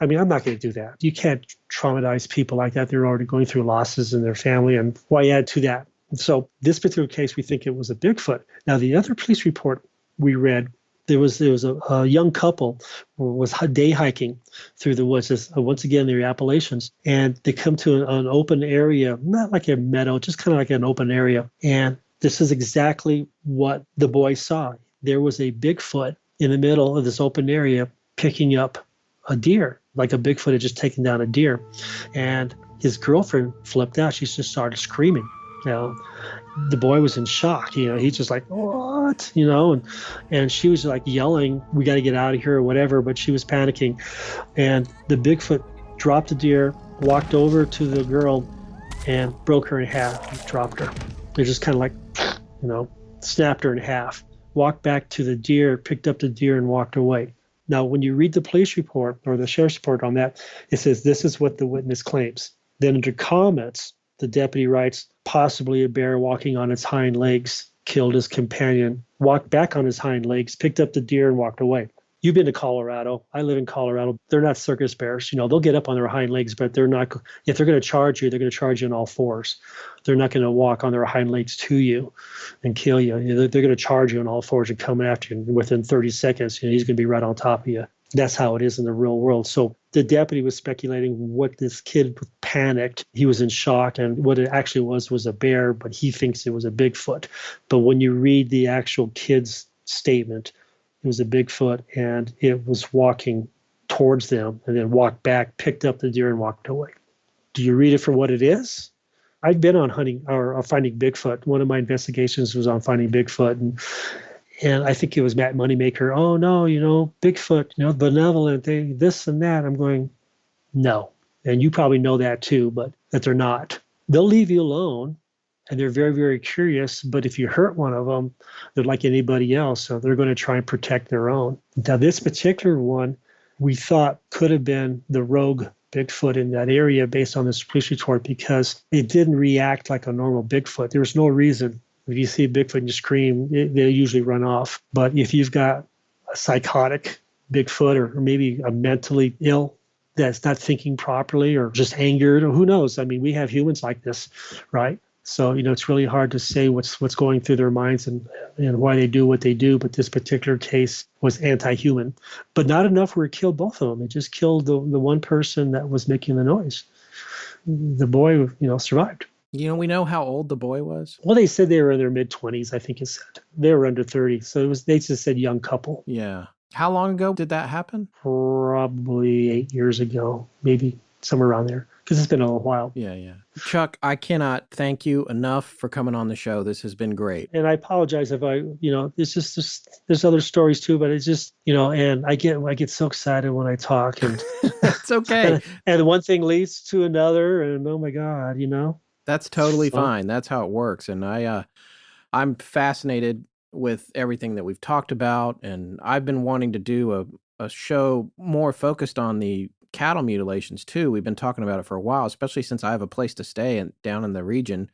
I mean, I'm not going to do that. You can't traumatize people like that. They're already going through losses in their family, and why add to that? So this particular case, we think it was a Bigfoot. Now, the other police report we read, there was a young couple who was day hiking through the woods, once again, the Appalachians, and they come to an open area, not like a meadow, just kind of like an open area. And this is exactly what the boy saw. There was a Bigfoot in the middle of this open area picking up a deer, like a Bigfoot had just taken down a deer. And his girlfriend flipped out. She just started screaming. The boy was in shock. He's just like, what? And she was like yelling, we got to get out of here or whatever, but she was panicking. And the Bigfoot dropped the deer, walked over to the girl and broke her in half and dropped her. They just kind of like, snapped her in half, walked back to the deer, picked up the deer and walked away. Now, when you read the police report or the sheriff's report on that, it says this is what the witness claims. Then under comments, the deputy writes, possibly a bear walking on its hind legs killed his companion, walked back on his hind legs, picked up the deer and walked away. You've been to Colorado. I live in Colorado. They're not circus bears. They'll get up on their hind legs, but they're not. If they're going to charge you, they're going to charge you on all fours. They're not going to walk on their hind legs to you and kill you. They're going to charge you on all fours and come after you. And within 30 seconds, he's going to be right on top of you. That's how it is in the real world. So the deputy was speculating what this kid panicked. He was in shock, and what it actually was a bear, but he thinks it was a Bigfoot. But when you read the actual kid's statement, it was a Bigfoot, and it was walking towards them and then walked back, picked up the deer, and walked away. Do you read it for what it is? I've been on hunting or finding Bigfoot. One of my investigations was on finding Bigfoot, and I think it was Matt Moneymaker. Oh, no, Bigfoot, benevolent, this and that. I'm going, no. And you probably know that too, but that they're not. They'll leave you alone. and they're very, very curious. But if you hurt one of them, they're like anybody else. So they're going to try and protect their own. Now, this particular one, we thought could have been the rogue Bigfoot in that area based on this police report because it didn't react like a normal Bigfoot. There was no reason. If you see a Bigfoot and you scream, they usually run off. But if you've got a psychotic Bigfoot or maybe a mentally ill that's not thinking properly or just angered or who knows? I mean, we have humans like this, right? So, it's really hard to say what's going through their minds and why they do what they do. But this particular case was anti-human. But not enough where it killed both of them. It just killed the one person that was making the noise. The boy, survived. We know how old the boy was? Well, they said they were in their mid-20s, I think it said. They were under 30. So they just said young couple. Yeah. How long ago did that happen? Probably 8 years ago, maybe somewhere around there. Because it's been a little while. Yeah. Chuck, I cannot thank you enough for coming on the show. This has been great. And I apologize if it's just there's other stories too, but it's just, and I get so excited when I talk and it's okay. and one thing leads to another and oh my God, That's totally fine. That's how it works. And I'm fascinated with everything that we've talked about. And I've been wanting to do a show more focused on the cattle mutilations too. We've been talking about it for a while, especially since I have a place to stay down in the region.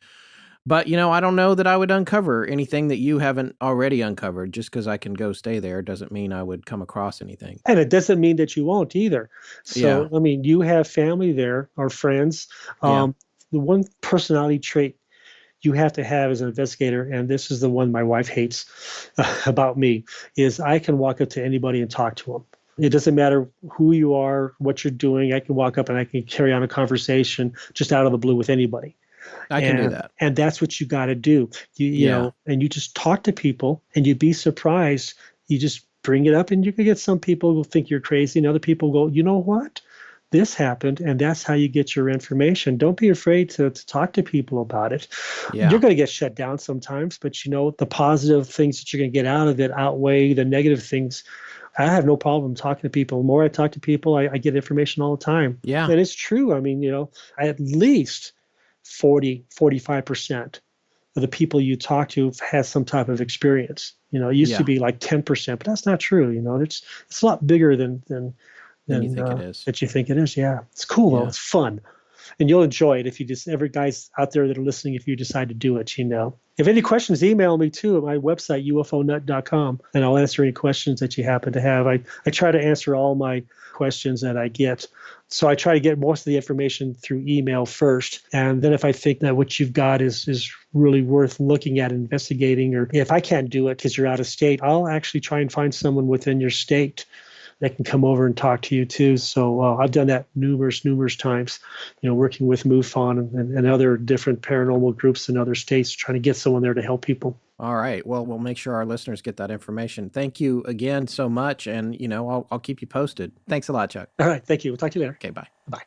But, I don't know that I would uncover anything that you haven't already uncovered. Just because I can go stay there doesn't mean I would come across anything. And it doesn't mean that you won't either. So, yeah. You have family there or friends. The one personality trait you have to have as an investigator, and this is the one my wife hates about me, is I can walk up to anybody and talk to them. It doesn't matter who you are, what you're doing. I can walk up and I can carry on a conversation just out of the blue with anybody. I can do that. And that's what you got to do. You know, and you just talk to people and you'd be surprised. You just bring it up and you can get some people who think you're crazy and other people go, you know what? This happened, and that's how you get your information. Don't be afraid to talk to people about it. Yeah. You're going to get shut down sometimes, but the positive things that you're going to get out of it outweigh the negative things. I have no problem talking to people. The more I talk to people, I get information all the time. Yeah. And it's true. I mean, at least 45% of the people you talk to has some type of experience. It used to be like 10%, but that's not true. It's a lot bigger than you think it is. that you think it is. Yeah. It's cool though. It's fun. And you'll enjoy it if you every guys out there that are listening, if you decide to do it, If any questions, email me too at my website, ufonut.com, and I'll answer any questions that you happen to have. I try to answer all my questions that I get. So I try to get most of the information through email first. And then if I think that what you've got is really worth looking at, investigating, or if I can't do it because you're out of state, I'll actually try and find someone within your state that can come over and talk to you too. So I've done that numerous times, working with MUFON and other different paranormal groups in other states, trying to get someone there to help people. All right. Well, we'll make sure our listeners get that information. Thank you again so much. And, I'll keep you posted. Thanks a lot, Chuck. All right. Thank you. We'll talk to you later. Okay. Bye. Bye.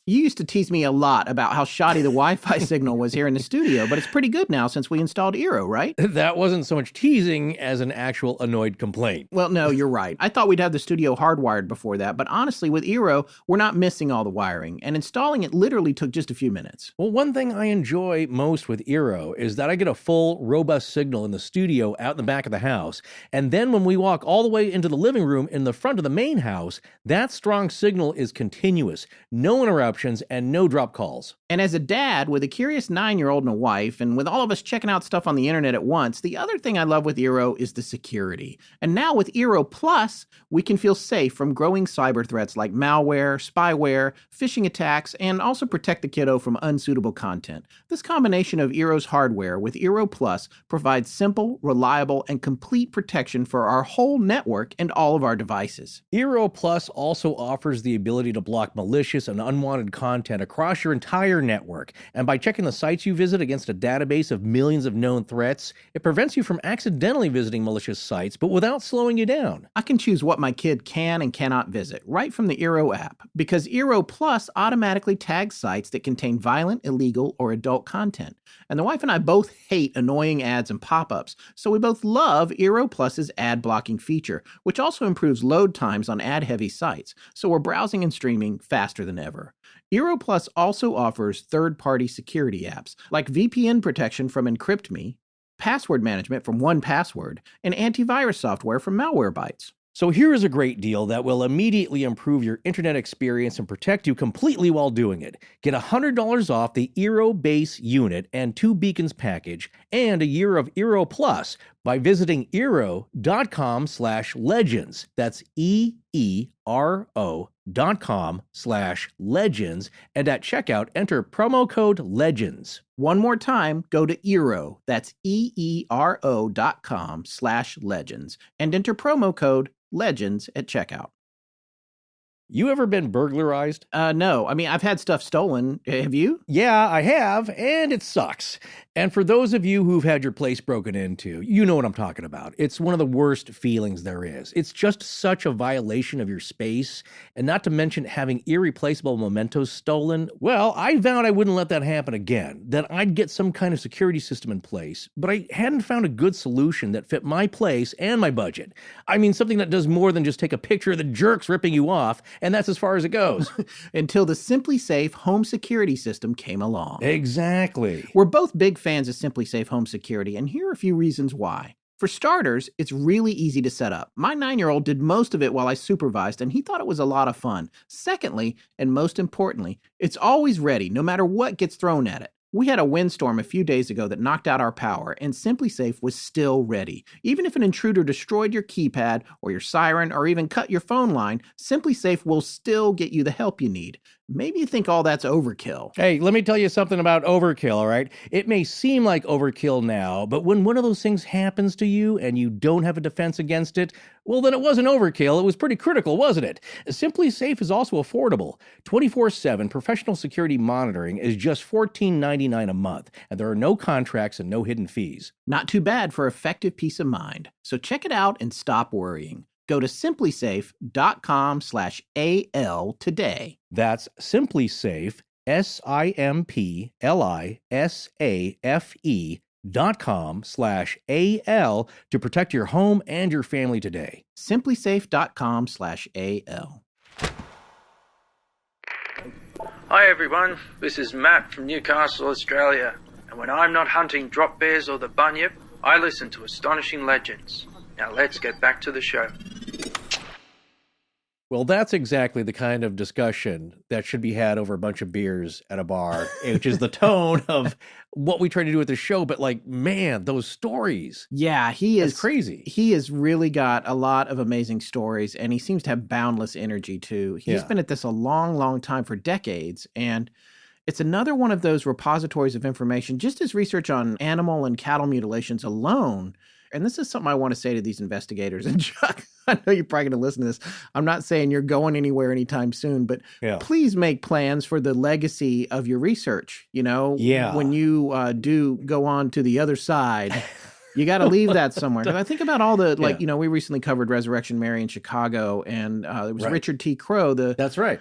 You used to tease me a lot about how shoddy the Wi-Fi signal was here in the studio, but it's pretty good now since we installed Eero, right? That wasn't so much teasing as an actual annoyed complaint. Well, no, you're right. I thought we'd have the studio hardwired before that, but honestly, with Eero, we're not missing all the wiring, and installing it literally took just a few minutes. Well, one thing I enjoy most with Eero is that I get a full, robust signal in the studio out in the back of the house, and then when we walk all the way into the living room in the front of the main house, that strong signal is continuous. No interruptions and no drop calls. And as a dad with a curious 9-year-old and a wife, and with all of us checking out stuff on the internet at once, the other thing I love with Eero is the security. And now with Eero Plus, we can feel safe from growing cyber threats like malware, spyware, phishing attacks, and also protect the kiddo from unsuitable content. This combination of Eero's hardware with Eero Plus provides simple, reliable, and complete protection for our whole network and all of our devices. Eero Plus also offers the ability to block malicious and unwanted content across your entire network, and by checking the sites you visit against a database of millions of known threats, it prevents you from accidentally visiting malicious sites, but without slowing you down. I can choose what my kid can and cannot visit right from the Eero app, because Eero Plus automatically tags sites that contain violent, illegal, or adult content. And the wife and I both hate annoying ads and pop-ups, so we both love Eero Plus's ad blocking feature, which also improves load times on ad-heavy sites, so we're browsing and streaming faster than ever. Eero Plus also offers third-party security apps like VPN protection from EncryptMe, password management from 1Password, and antivirus software from Malwarebytes. So here is a great deal that will immediately improve your internet experience and protect you completely while doing it. Get $100 off the Eero Base unit and 2 Beacons package and a year of Eero Plus by visiting Eero.com/legends. That's EERO.com/legends. And at checkout, enter promo code LEGENDS. One more time, go to Eero, that's EERO.com/legends, and enter promo code LEGENDS at checkout. You ever been burglarized? No. I mean, I've had stuff stolen. Have you? Yeah, I have, and it sucks. And for those of you who've had your place broken into, you know what I'm talking about. It's one of the worst feelings there is. It's just such a violation of your space, and not to mention having irreplaceable mementos stolen. Well, I vowed I wouldn't let that happen again, that I'd get some kind of security system in place, but I hadn't found a good solution that fit my place and my budget. I mean, something that does more than just take a picture of the jerks ripping you off, and that's as far as it goes. Until the Simply Safe home security system came along. Exactly. We're both big fans of Simply Safe home security, and here are a few reasons why. For starters, it's really easy to set up. My 9-year-old did most of it while I supervised, and he thought it was a lot of fun. Secondly, and most importantly, it's always ready, no matter what gets thrown at it. We had a windstorm a few days ago that knocked out our power, and Simply Safe was still ready. Even if an intruder destroyed your keypad or your siren or even cut your phone line, Simply Safe will still get you the help you need. Maybe you think all that's overkill. Hey, let me tell you something about overkill, all right? It may seem like overkill now, but when one of those things happens to you and you don't have a defense against it, well, then it wasn't overkill. It was pretty critical, wasn't it? Simply Safe is also affordable. 24/7 professional security monitoring is just $14.99 a month, and there are no contracts and no hidden fees. Not too bad for effective peace of mind. So check it out and stop worrying. Go to simplysafe.com/AL today. That's SimpliSafe, SimpliSafe.com/AL to protect your home and your family today. Simplysafe.com/AL. Hi everyone, this is Matt from Newcastle, Australia, and when I'm not hunting drop bears or the bunyip, I listen to Astonishing Legends. Now let's get back to the show. Well, that's exactly the kind of discussion that should be had over a bunch of beers at a bar, which is the tone of what we try to do with the show. But like, man, those stories. Yeah, It's crazy. He has really got a lot of amazing stories, and he seems to have boundless energy too. He's been at this a long, long time, for decades, and it's another one of those repositories of information. Just his research on animal and cattle mutilations alone. And this is something I want to say to these investigators. And Chuck, I know you're probably going to listen to this. I'm not saying you're going anywhere anytime soon, but please make plans for the legacy of your research. You know, when you do go on to the other side, you got to leave that somewhere. I think about all the, like, you know, we recently covered Resurrection Mary in Chicago, and it was Richard T. Crow, the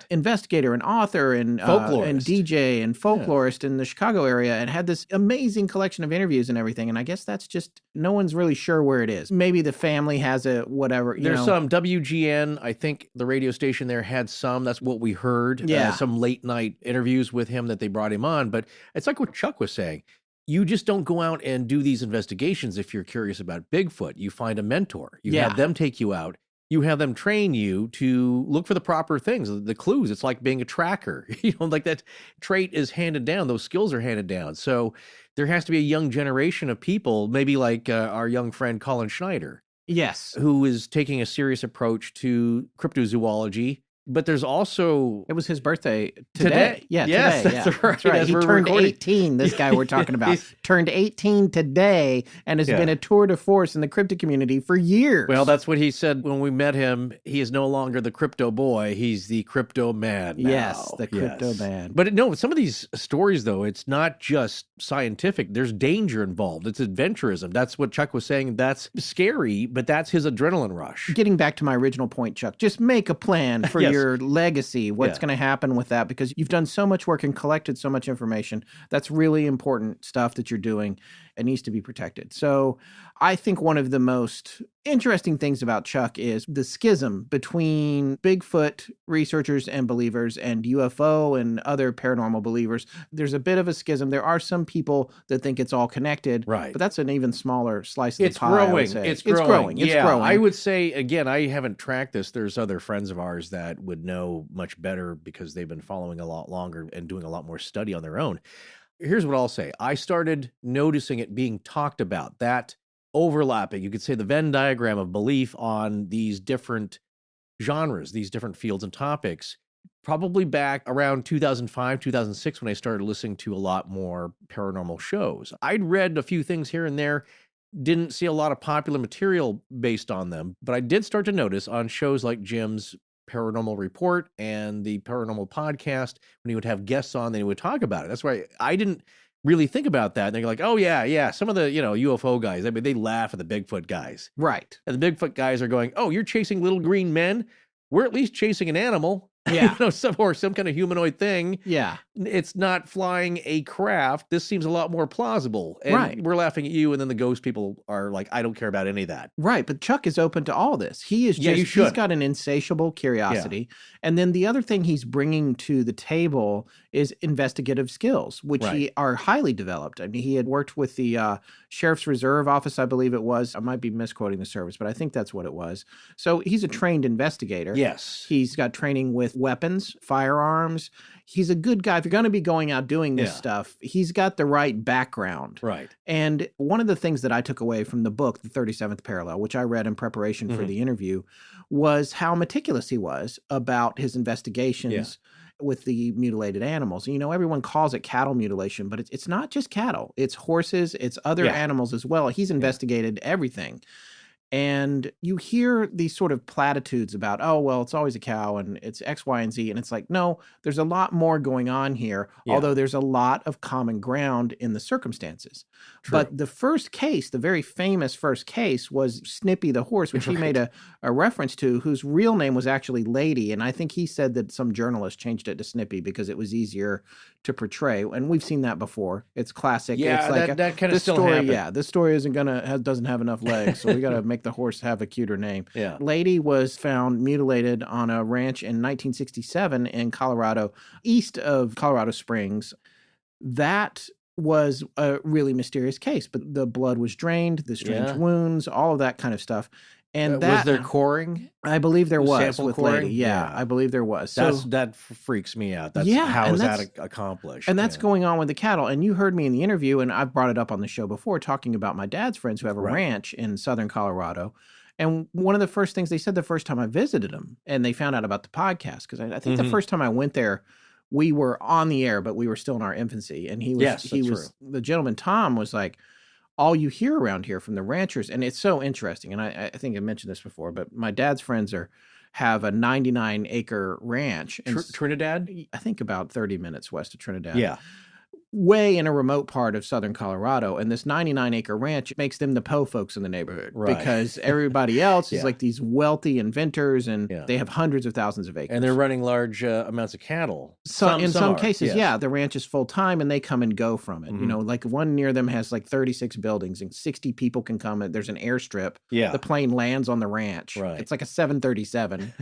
investigator and author and and DJ and folklorist in the Chicago area, and had this amazing collection of interviews and everything. And I guess that's just, no one's really sure where it is. Maybe the family has it, whatever. There's some WGN, I think the radio station there had some. That's what we heard. Some late night interviews with him that they brought him on. But it's like what Chuck was saying. You just don't go out and do these investigations if you're curious about Bigfoot. You find a mentor. You have them take you out. You have them train you to look for the proper things, the clues. It's like being a tracker. You know, like that trait is handed down. Those skills are handed down. So there has to be a young generation of people, maybe like our young friend Colin Schneider. Yes. Who is taking a serious approach to cryptozoology. But there's also... It was his birthday today. Yeah, yes, today. That's right. That's right. He turned 18, this guy we're talking about. Turned 18 today and has been a tour de force in the crypto community for years. Well, that's what he said when we met him. He is no longer the crypto boy. He's the crypto man now. Yes, the crypto man. But no, some of these stories, though, it's not just scientific. There's danger involved. It's adventurism. That's what Chuck was saying. That's scary, but that's his adrenaline rush. Getting back to my original point, Chuck, just make a plan for your legacy, what's going to happen with that, because you've done so much work and collected so much information. That's really important stuff that you're doing. It needs to be protected. So I think one of the most interesting things about Chuck is the schism between Bigfoot researchers and believers and UFO and other paranormal believers. There's a bit of a schism. There are some people that think it's all connected, Right. but that's an even smaller slice of It's the pie. growing. It's growing. It's yeah, growing. I would say, again, I haven't tracked this. There's other friends of ours that would know much better because they've been following a lot longer and doing a lot more study on their own. Here's what I'll say. I started noticing it being talked about, that overlapping, you could say the Venn diagram of belief on these different genres, these different fields and topics, probably back around 2005, 2006, when I started listening to a lot more paranormal shows. I'd read a few things here and there, didn't see a lot of popular material based on them, but I did start to notice on shows like Jim's Paranormal Report and the Paranormal Podcast, when he would have guests on, then he would talk about it. That's why I didn't really think about that. And they're like, oh yeah, some of the, UFO guys, I mean, they laugh at the Bigfoot guys. Right. And the Bigfoot guys are going, oh, you're chasing little green men? We're at least chasing an animal. Yeah. Some kind of humanoid thing. Yeah. It's not flying a craft. This seems a lot more plausible. And Right. we're laughing at you, and then the ghost people are like, I don't care about any of that. Right, but Chuck is open to all this. He is Yeah, you he's should. got an insatiable curiosity. And then the other thing he's bringing to the table is investigative skills, which are highly developed. I mean, he had worked with the Sheriff's Reserve Office, I believe it was. I might be misquoting the service, but I think that's what it was. So he's a trained investigator. Yes. He's got training with weapons, firearms. He's a good guy. If you're going to be going out doing this stuff, he's got the right background. Right. And one of the things that I took away from the book, The 37th Parallel, which I read in preparation for the interview, was how meticulous he was about his investigations with the mutilated animals. Everyone calls it cattle mutilation, but it's not just cattle. It's horses. It's other animals as well. He's investigated everything. And you hear these sort of platitudes about, oh, well, it's always a cow and it's X, Y, and Z. And it's like, no, there's a lot more going on here, although there's a lot of common ground in the circumstances. True. But the first case, the very famous first case, was Snippy the horse, which he made a reference to, whose real name was actually Lady. And I think he said that some journalist changed it to Snippy because it was easier to portray. And we've seen that before. It's classic. Yeah, it's like that kind of this still story. happened. Yeah, this story doesn't have enough legs, so we got to make the horse have a cuter name. Yeah. Lady was found mutilated on a ranch in 1967 in Colorado, east of Colorado Springs. That was a really mysterious case, but the blood was drained, the strange wounds, all of that kind of stuff. And was there coring? I believe there was Sample with coring? Lady. Yeah, I believe there was. So That freaks me out. That's how is that accomplished? And that's going on with the cattle. And you heard me in the interview, and I've brought it up on the show before, talking about my dad's friends who have a ranch in southern Colorado. And one of the first things they said the first time I visited them, and they found out about the podcast, because I think the first time I went there, we were on the air, but we were still in our infancy. And the gentleman, Tom, was like, all you hear around here from the ranchers, and it's so interesting. And I think I mentioned this before, but my dad's friends have a 99-acre ranch. In Trinidad? I think about 30 minutes west of Trinidad. Yeah. Way in a remote part of southern Colorado, and this 99-acre ranch makes them the po folks in the neighborhood, because everybody else is like these wealthy inventors, and they have hundreds of thousands of acres. And they're running large amounts of cattle. In some cases, the ranch is full time, and they come and go from it. Like one near them has like 36 buildings, and 60 people can come. There's an airstrip. Yeah. The plane lands on the ranch. Right. It's like a 737.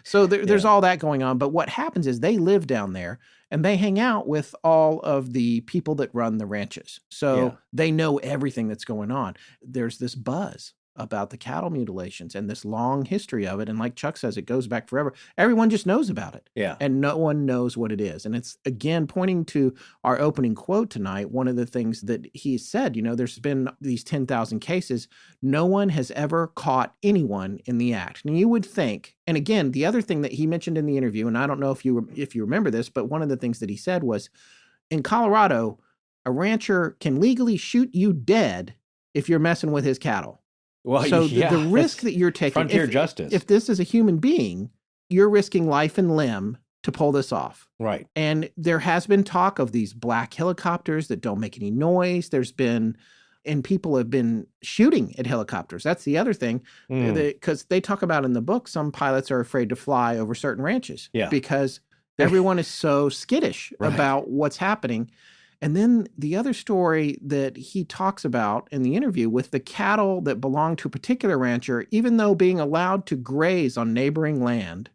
So there's all that going on. But what happens is they live down there, and they hang out with all of the people that run the ranches. So they know everything that's going on. There's this buzz about the cattle mutilations and this long history of it. And like Chuck says, it goes back forever. Everyone just knows about it. Yeah. And no one knows what it is. And it's, again, pointing to our opening quote tonight. One of the things that he said, there's been these 10,000 cases. No one has ever caught anyone in the act. And you would think, and again, the other thing that he mentioned in the interview, and I don't know if you remember this, but one of the things that he said was, in Colorado, a rancher can legally shoot you dead if you're messing with his cattle. Well, so the risk that you're taking, frontier justice. If this is a human being, you're risking life and limb to pull this off. Right. And there has been talk of these black helicopters that don't make any noise. And people have been shooting at helicopters. That's the other thing, because they talk about in the book, some pilots are afraid to fly over certain ranches because everyone is so skittish about what's happening. And then the other story that he talks about in the interview with the cattle that belonged to a particular rancher, even though being allowed to graze on neighboring land,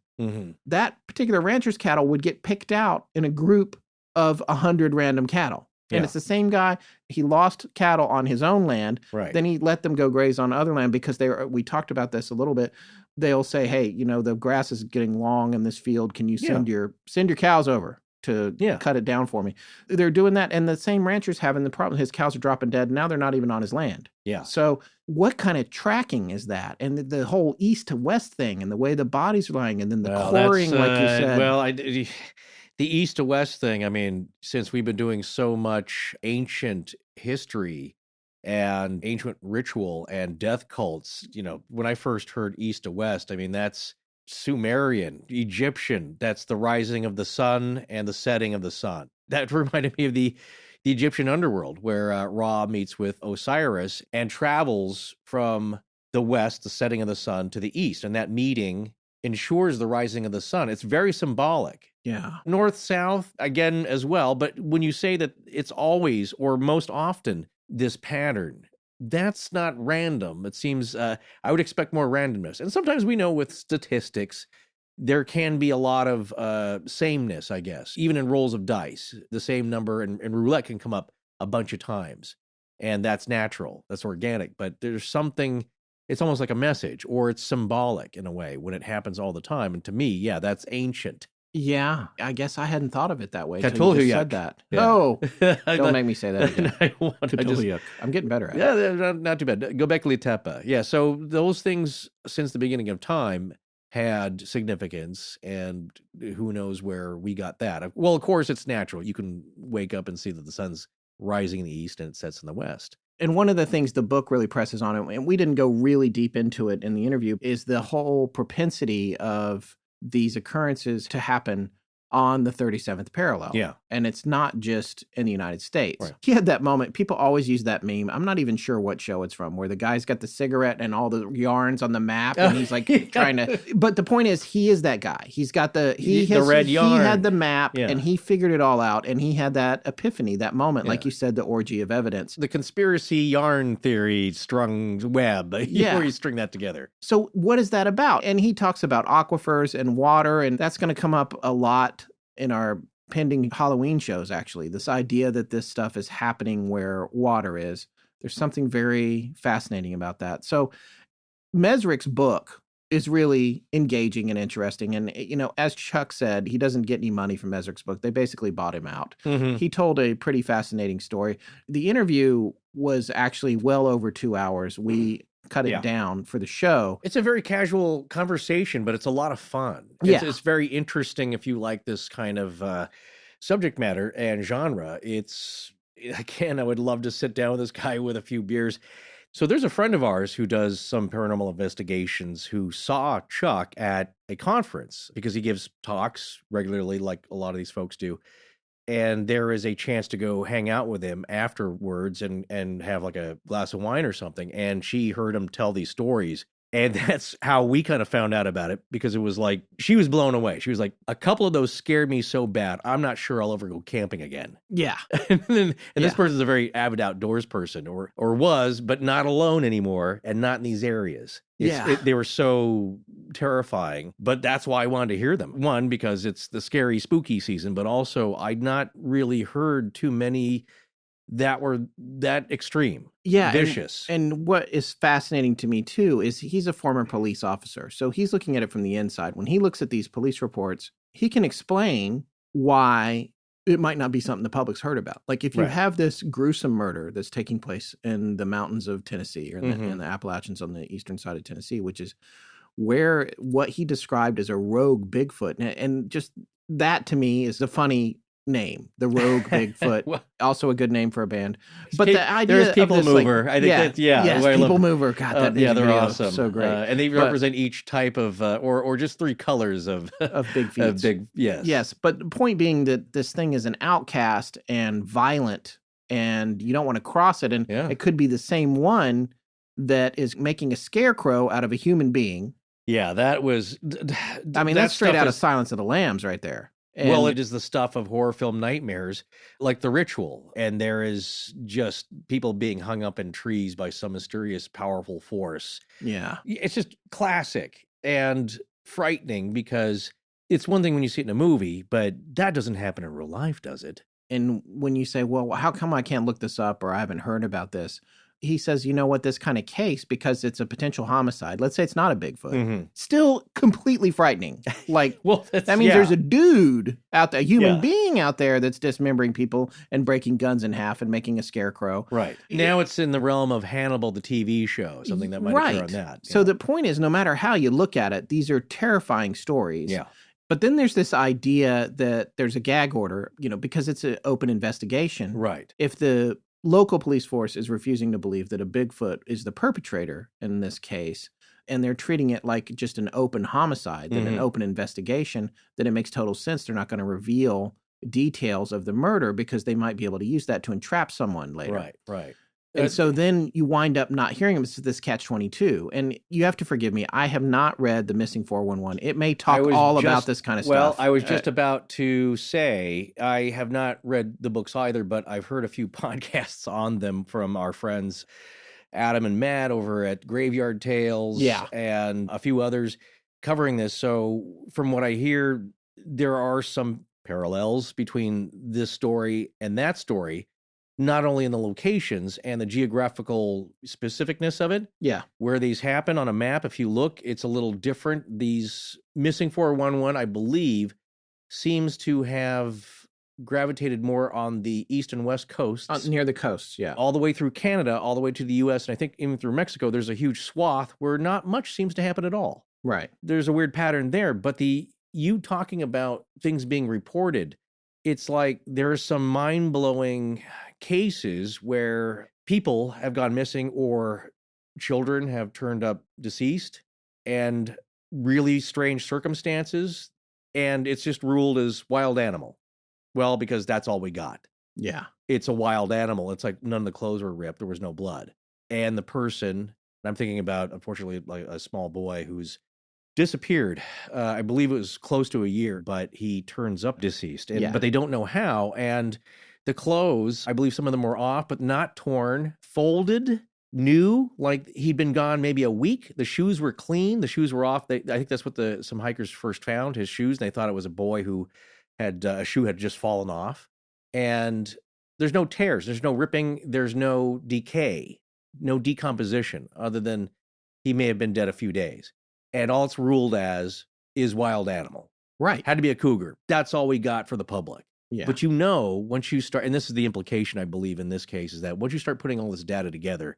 that particular rancher's cattle would get picked out in a group of 100 random cattle. And it's the same guy. He lost cattle on his own land. Right. Then he let them go graze on other land because we talked about this a little bit. They'll say, hey, the grass is getting long in this field. Can you send your cows over to cut it down for me? They're doing that. And the same rancher's having the problem. His cows are dropping dead. Now they're not even on his land. Yeah. So what kind of tracking is that? And the whole east to west thing and the way the bodies are lying and then the coring, like you said. Well, the east to west thing, I mean, since we've been doing so much ancient history and ancient ritual and death cults, when I first heard east to west, I mean, that's Sumerian, Egyptian. That's the rising of the sun and the setting of the sun. That reminded me of the Egyptian underworld where Ra meets with Osiris and travels from the west, the setting of the sun, to the east. And that meeting ensures the rising of the sun. It's very symbolic. Yeah. North, south, again, as well. But when you say that it's always or most often this pattern, that's not random. It seems, I would expect more randomness. And sometimes we know with statistics, there can be a lot of sameness, I guess. Even in rolls of dice, the same number and roulette can come up a bunch of times. And that's natural. That's organic. But there's something, it's almost like a message, or it's symbolic in a way when it happens all the time. And to me, that's ancient. Yeah, I guess I hadn't thought of it that way. I told you said that. Yeah. No, don't make me say that again. I'm getting better at it. Yeah, not too bad. Go back to Tepa. Yeah, so those things since the beginning of time had significance, and who knows where we got that. Well, of course, it's natural. You can wake up and see that the sun's rising in the east and it sets in the west. And one of the things the book really presses on, and we didn't go really deep into it in the interview, is the whole propensity of these occurrences to happen on the 37th parallel. Yeah. And it's not just in the United States. Right. He had that moment. People always use that meme. I'm not even sure what show it's from, where the guy's got the cigarette and all the yarns on the map. And he's like trying to, but the point is he is that guy. He's got the red yarn. He had the map and he figured it all out. And he had that epiphany, that moment, like you said, the orgy of evidence. The conspiracy yarn theory strung web. Where you string that together. So what is that about? And he talks about aquifers and water, and that's going to come up a lot in our pending Halloween shows, actually. This idea that this stuff is happening where water is. There's something very fascinating about that. So Mesrick's book is really engaging and interesting. And, as Chuck said, he doesn't get any money from Mesrick's book. They basically bought him out. Mm-hmm. He told a pretty fascinating story. The interview was actually well over 2 hours. We cut it down for the show. It's a very casual conversation, but it's a lot of fun. It's very interesting if you like this kind of subject matter and genre. I would love to sit down with this guy with a few beers. So there's a friend of ours who does some paranormal investigations who saw Chuck at a conference because he gives talks regularly like a lot of these folks do. And there is a chance to go hang out with him afterwards and have like a glass of wine or something. And she heard him tell these stories. And that's how we kind of found out about it, because it was like, she was blown away. She was like, a couple of those scared me so bad, I'm not sure I'll ever go camping again. Yeah. and this person's a very avid outdoors person, or was, but not alone anymore and not in these areas. They were so terrifying, but that's why I wanted to hear them. One, because it's the scary, spooky season, but also I'd not really heard too many that were that extreme. Vicious. And what is fascinating to me too is he's a former police officer. So he's looking at it from the inside. When he looks at these police reports, he can explain why it might not be something the public's heard about. Like if you have this gruesome murder that's taking place in the mountains of Tennessee, or in the Appalachians on the eastern side of Tennessee, which is where what he described as a rogue Bigfoot. And just that to me is a funny name, the Rogue Bigfoot. Well, also a good name for a band. But the idea there's People of this, Mover. I think that's yes, People Mover. God, that they're awesome. So great. And they represent each type of or just three colors of big feet. Yes. But the point being that this thing is an outcast and violent, and you don't want to cross it. And it could be the same one that is making a scarecrow out of a human being. Yeah, that was. I mean, that's straight out of Silence of the Lambs right there. Well, it is the stuff of horror film nightmares, like The Ritual, and there is just people being hung up in trees by some mysterious, powerful force. Yeah. It's just classic and frightening because it's one thing when you see it in a movie, but that doesn't happen in real life, does it? And when you say, well, how come I can't look this up or I haven't heard about this? He says, you know what, this kind of case, because it's a potential homicide, let's say it's not a Bigfoot, still completely frightening. Like, well, that means there's a dude out there, a human being out there that's dismembering people and breaking guns in half and making a scarecrow. Right. Now it's in the realm of Hannibal, the TV show, something that might occur on that. So the point is, no matter how you look at it, these are terrifying stories. Yeah. But then there's this idea that there's a gag order, because it's an open investigation. Right. If the local police force is refusing to believe that a Bigfoot is the perpetrator in this case, and they're treating it like just an open homicide, that an open investigation, then it makes total sense. They're not going to reveal details of the murder because they might be able to use that to entrap someone later. Right. And so then you wind up not hearing them. It's this catch-22. And you have to forgive me. I have not read The Missing 411. It may talk all about this kind of stuff. Well, I was just about to say, I have not read the books either, but I've heard a few podcasts on them from our friends Adam and Matt over at Graveyard Tales and a few others covering this. So from what I hear, there are some parallels between this story and that story, not only in the locations and the geographical specificness of it. Yeah. Where these happen on a map, if you look, it's a little different. These Missing 411, I believe, seems to have gravitated more on the east and west coasts. Near the coasts, yeah. All the way through Canada, all the way to the U.S., and I think even through Mexico, there's a huge swath where not much seems to happen at all. Right. There's a weird pattern there, but you talking about things being reported, it's like there are some mind-blowing cases where people have gone missing or children have turned up deceased and really strange circumstances, and it's just ruled as wild animal. Well, because that's all we got. Yeah. It's a wild animal. It's like none of the clothes were ripped. There was no blood. And the person, and I'm thinking about, unfortunately, like a small boy who's disappeared. I believe it was close to a year, but he turns up deceased. But they don't know how. And the clothes, I believe some of them were off, but not torn, folded, new, like he'd been gone maybe a week. The shoes were clean. The shoes were off. I think that's what some hikers first found, his shoes. And they thought it was a boy who had a shoe had just fallen off. And there's no tears. There's no ripping. There's no decay, no decomposition, other than he may have been dead a few days. And all it's ruled as is wild animal. Right. Had to be a cougar. That's all we got for the public. Yeah. But once you start, and this is the implication, I believe, in this case, is that once you start putting all this data together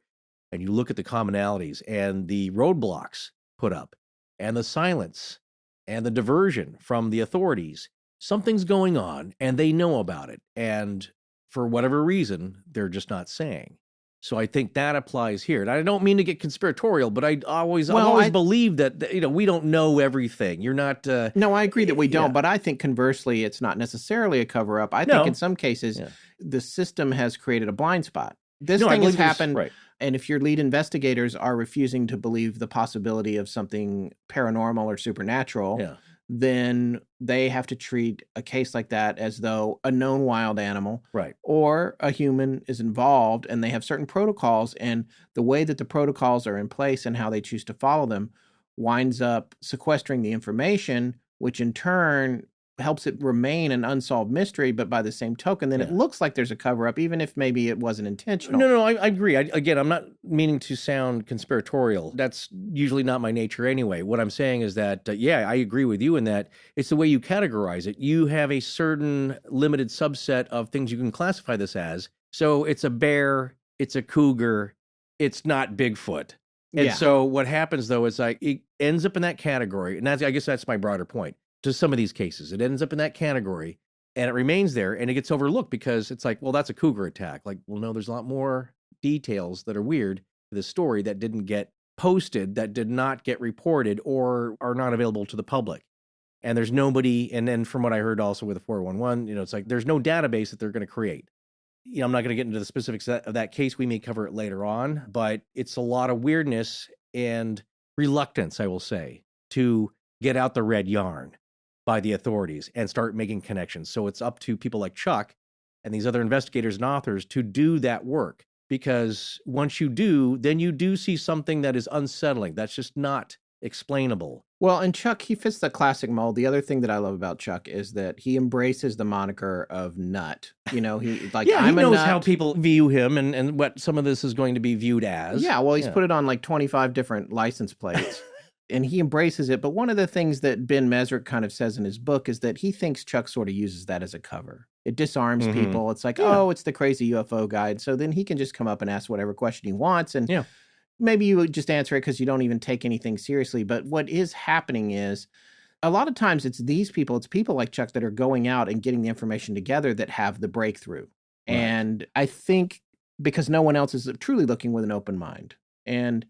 and you look at the commonalities and the roadblocks put up and the silence and the diversion from the authorities, something's going on and they know about it. And for whatever reason, they're just not saying. So I think that applies here. And I don't mean to get conspiratorial, but I've always believed that, we don't know everything. You're not... No, I agree that we don't, but I think conversely, it's not necessarily a cover-up. I think in some cases, the system has created a blind spot. This thing has happened, right. And if your lead investigators are refusing to believe the possibility of something paranormal or supernatural, then they have to treat a case like that as though a known wild animal or a human is involved, and they have certain protocols, and the way that the protocols are in place and how they choose to follow them winds up sequestering the information, which in turn helps it remain an unsolved mystery. But by the same token, then it looks like there's a cover-up, even if maybe it wasn't intentional. No, I agree. Again, I'm not meaning to sound conspiratorial. That's usually not my nature anyway. What I'm saying is that, I agree with you in that it's the way you categorize it. You have a certain limited subset of things you can classify this as. So it's a bear, it's a cougar, it's not Bigfoot. And so what happens, though, is like it ends up in that category. And I guess that's my broader point. To some of these cases, it ends up in that category and it remains there and it gets overlooked because it's like, well, that's a cougar attack. Like, well, no, there's a lot more details that are weird to this story that didn't get posted, that did not get reported or are not available to the public. And there's nobody. And then from what I heard also with the 411, it's like, there's no database that they're going to create. I'm not going to get into the specifics of that case. We may cover it later on, but it's a lot of weirdness and reluctance, I will say, to get out the red yarn. by the authorities and start making connections. So it's up to people like Chuck and these other investigators and authors to do that work. Because once you do, then you do see something that is unsettling. That's just not explainable. Well, and Chuck, he fits the classic mold. The other thing that I love about Chuck is that he embraces the moniker of nut. You know, he like, yeah, I'm he knows a nut. how people view him and what some of this is going to be viewed as. Yeah, well, he's put it on like 25 different license plates. And he embraces it. But one of the things that Ben Mesrick kind of says in his book is that he thinks Chuck sort of uses that as a cover. It disarms people. It's like, oh, it's the crazy UFO guy. And so then he can just come up and ask whatever question he wants. And maybe you would just answer it because you don't even take anything seriously. But what is happening is a lot of times it's these people, it's people like Chuck that are going out and getting the information together that have the breakthrough. Right. And I think because no one else is truly looking with an open mind. And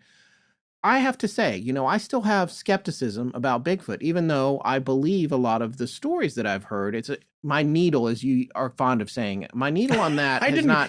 I have to say, you know, I still have skepticism about Bigfoot, even though I believe a lot of the stories that I've heard. It's my needle, as you are fond of saying, my needle on that.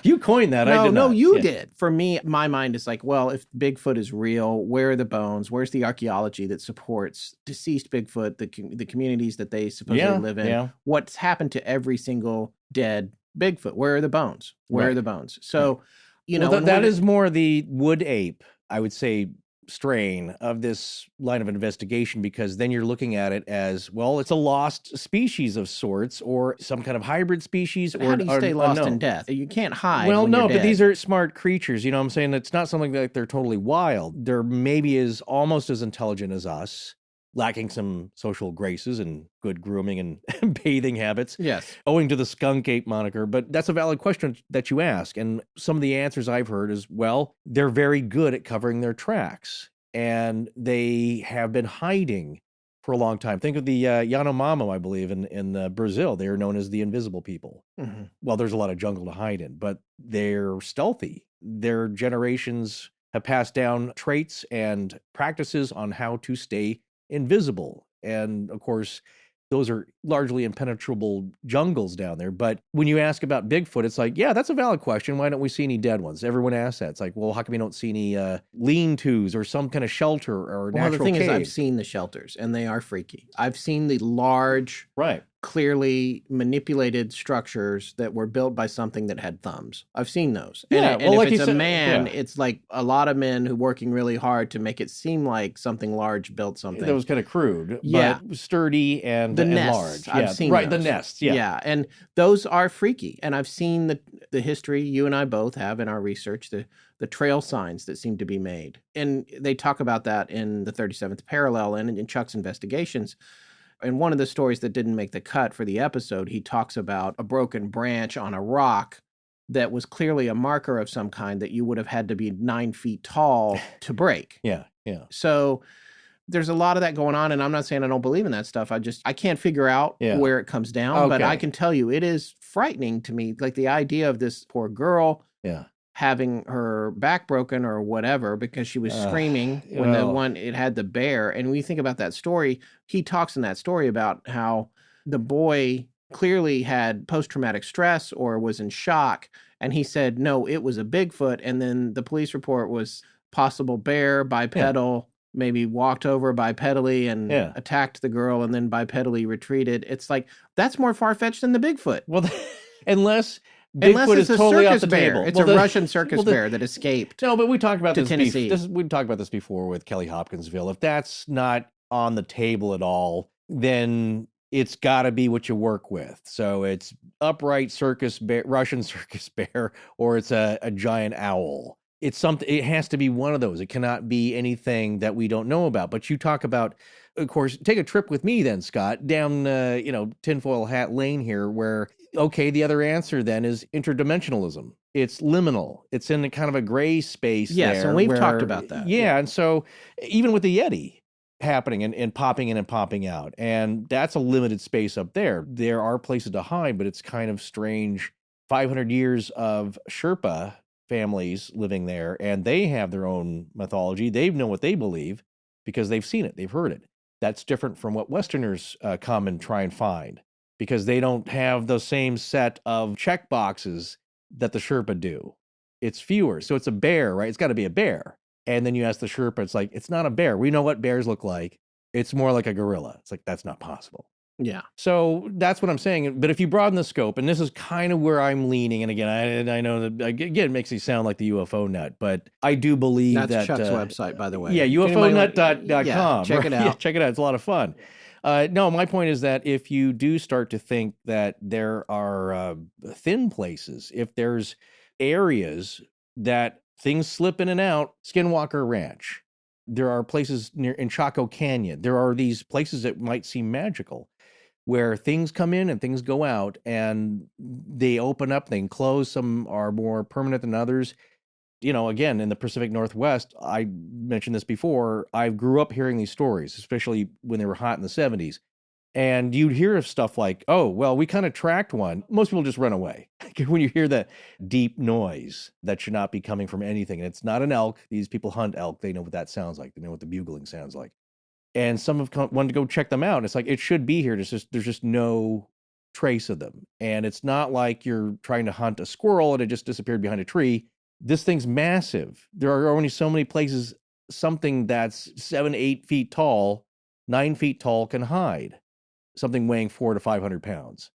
You coined that. No, I did not. You did. For me, my mind is like, well, if Bigfoot is real, where are the bones? Where's the archaeology that supports deceased Bigfoot, the communities that they supposedly live in? Yeah. What's happened to every single dead Bigfoot? Where are the bones? Where are the bones? So, you know, that is more the wood ape, I would say, strain of this line of investigation, because then you're looking at it as, well, it's a lost species of sorts or some kind of hybrid species. How do you stay lost in death? You can't hide. Well, when no, you're but dead. these are smart creatures. You know what I'm saying? It's not something that they're totally wild. They're maybe almost as intelligent as us, lacking some social graces and good grooming and bathing habits. Yes. Owing to the skunk ape moniker. But that's a valid question that you ask. And some of the answers I've heard is, well, they're very good at covering their tracks. And they have been hiding for a long time. Think of the Yanomamo, I believe, in Brazil. They're known as the invisible people. Mm-hmm. Well, there's a lot of jungle to hide in, but they're stealthy. Their generations have passed down traits and practices on how to stay invisible. And of course, those are largely impenetrable jungles down there. But when you ask about Bigfoot, it's like, yeah, that's a valid question. Why don't we see any dead ones? Everyone asks that. It's like, well, how come we don't see any lean-tos or some kind of shelter or natural the thing cave? is, I've seen the shelters, and they are freaky. I've seen the large, clearly manipulated structures that were built by something that had thumbs. I've seen those. Yeah, and if like it's a man, it's like a lot of men who working really hard to make it seem like something large built something. That was kind of crude, but sturdy and nests, large. I've seen those. The nests, Yeah, and those are freaky. And I've seen the history you and I both have in our research, the trail signs that seem to be made. And they talk about that in the 37th Parallel and in Chuck's investigations. And one of the stories that didn't make the cut for the episode, he talks about a broken branch on a rock that was clearly a marker of some kind that you would have had to be 9 feet tall to break. Yeah. So there's a lot of that going on, and I'm not saying I don't believe in that stuff. I can't figure out where it comes down, but I can tell you it is frightening to me. Like the idea of this poor girl having her back broken or whatever because she was screaming when it had the bear. And when you think about that story, he talks in that story about how the boy clearly had post-traumatic stress or was in shock. And he said, no, it was a Bigfoot. And then the police report was possible bear, bipedal, maybe walked over bipedally and attacked the girl and then bipedally retreated. It's like, that's more far-fetched than the Bigfoot. Well, unless Bigfoot is totally off the table. It's a Russian circus bear that escaped. No, but we talked about this Tennessee. We talked about this before with Kelly Hopkinsville. If that's not on the table at all, then it's got to be what you work with. So it's upright circus bear, Russian circus bear, or it's a giant owl. It's something. It has to be one of those. It cannot be anything that we don't know about. But you talk about, of course, take a trip with me then, Scott, down tinfoil hat lane here, where the other answer then is interdimensionalism. It's liminal. It's in a kind of a gray space. Yes, there and we've talked about that. Yeah, and so even with the Yeti happening and popping in and popping out, and that's a limited space up there. There are places to hide, but it's kind of strange. 500 years of Sherpa families living there, and they have their own mythology. They know what they believe because they've seen it, they've heard it. That's different from what Westerners come and try and find, because they don't have the same set of check boxes that the Sherpa do. It's fewer. So it's a bear, right? It's got to be a bear. And then you ask the Sherpa, it's like, it's not a bear. We know what bears look like. It's more like a gorilla. It's like, that's not possible. Yeah. So that's what I'm saying. But if you broaden the scope, and this is kind of where I'm leaning, and again, I know that, again, it makes me sound like the UFO nut, but I do believe That's that... Chuck's website, by the way. Yeah, UFOnut.com. Yeah, check it out. Check it out. It's a lot of fun. No, my point is that if you do start to think that there are thin places, if there's areas that things slip in and out, Skinwalker Ranch, there are places in Chaco Canyon, there are these places that might seem magical, where things come in and things go out, and they open up, they can close. Some are more permanent than others. Again, in the Pacific Northwest, I mentioned this before, I grew up hearing these stories, especially when they were hot in the 70s. And you'd hear of stuff like, oh, well, we kind of tracked one. Most people just run away when you hear that deep noise that should not be coming from anything. And it's not an elk. These people hunt elk. They know what that sounds like. They know what the bugling sounds like. And some have wanted to go check them out. And it's like, it should be here. There's just no trace of them. And it's not like you're trying to hunt a squirrel and it just disappeared behind a tree. This thing's massive. There are only so many places something that's 7, 8 feet tall, 9 feet tall can hide. Something weighing 400 to 500 pounds.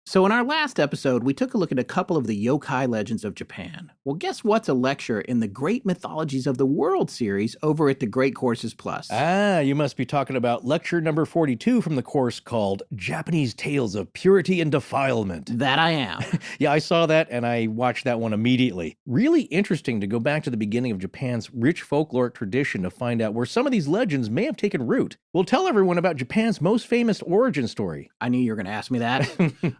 So in our last episode, we took a look at a couple of the yokai legends of Japan. Well, guess what's a lecture in the Great Mythologies of the World series over at the Great Courses Plus? You must be talking about lecture number 42 from the course called Japanese Tales of Purity and Defilement. That I am. Yeah, I saw that and I watched that one immediately. Really interesting to go back to the beginning of Japan's rich folkloric tradition to find out where some of these legends may have taken root. We'll tell everyone about Japan's most famous origin story. I knew you were going to ask me that.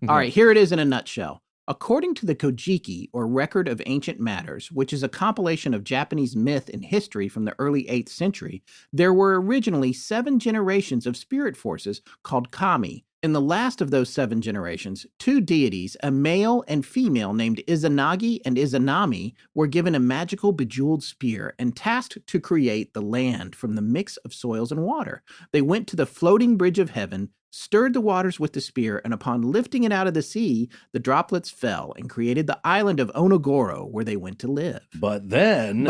All right, here it is in a nutshell. According to the Kojiki, or Record of Ancient Matters, which is a compilation of Japanese myth and history from the early 8th century, there were originally 7 generations of spirit forces called kami. In the last of those 7 generations, 2 deities, a male and female named Izanagi and Izanami, were given a magical bejeweled spear and tasked to create the land from the mix of soils and water. They went to the floating bridge of heaven, stirred the waters with the spear, and upon lifting it out of the sea, the droplets fell and created the island of Onogoro, where they went to live. But then,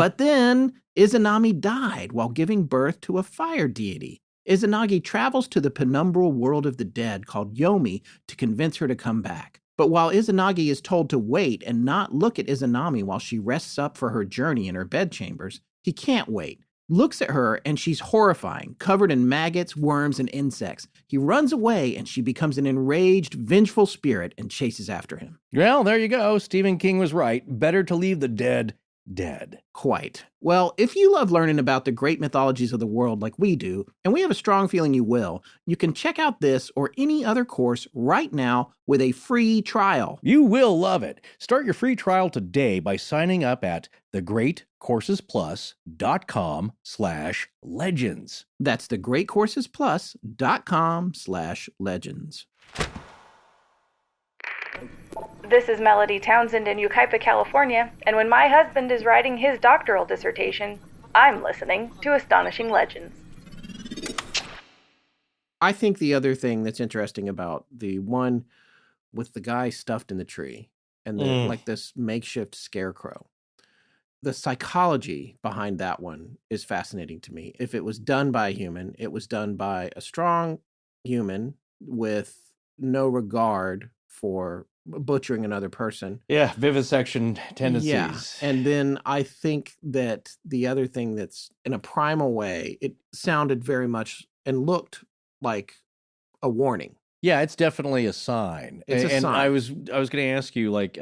Izanami died while giving birth to a fire deity. Izanagi travels to the penumbral world of the dead called Yomi to convince her to come back. But while Izanagi is told to wait and not look at Izanami while she rests up for her journey in her bedchambers, he can't wait. Looks at her and she's horrifying, covered in maggots, worms, and insects. He runs away and she becomes an enraged, vengeful spirit and chases after him. Well, there you go. Stephen King was right. Better to leave the dead dead. Quite. Well, if you love learning about the great mythologies of the world like we do, and we have a strong feeling you will, you can check out this or any other course right now with a free trial. You will love it. Start your free trial today by signing up at thegreatcoursesplus.com/legends. That's thegreatcoursesplus.com/legends. This is Melody Townsend in Yucaipa, California, and when my husband is writing his doctoral dissertation, I'm listening to Astonishing Legends. I think the other thing that's interesting about the one with the guy stuffed in the tree and then like this makeshift scarecrow, the psychology behind that one is fascinating to me. If it was done by a human, it was done by a strong human with no regard for butchering another person. Yeah, vivisection tendencies. Yeah. And then I think that the other thing that's in a primal way, it sounded very much and looked like a warning. Yeah, it's definitely a sign. It's a sign. I was going to ask you, like,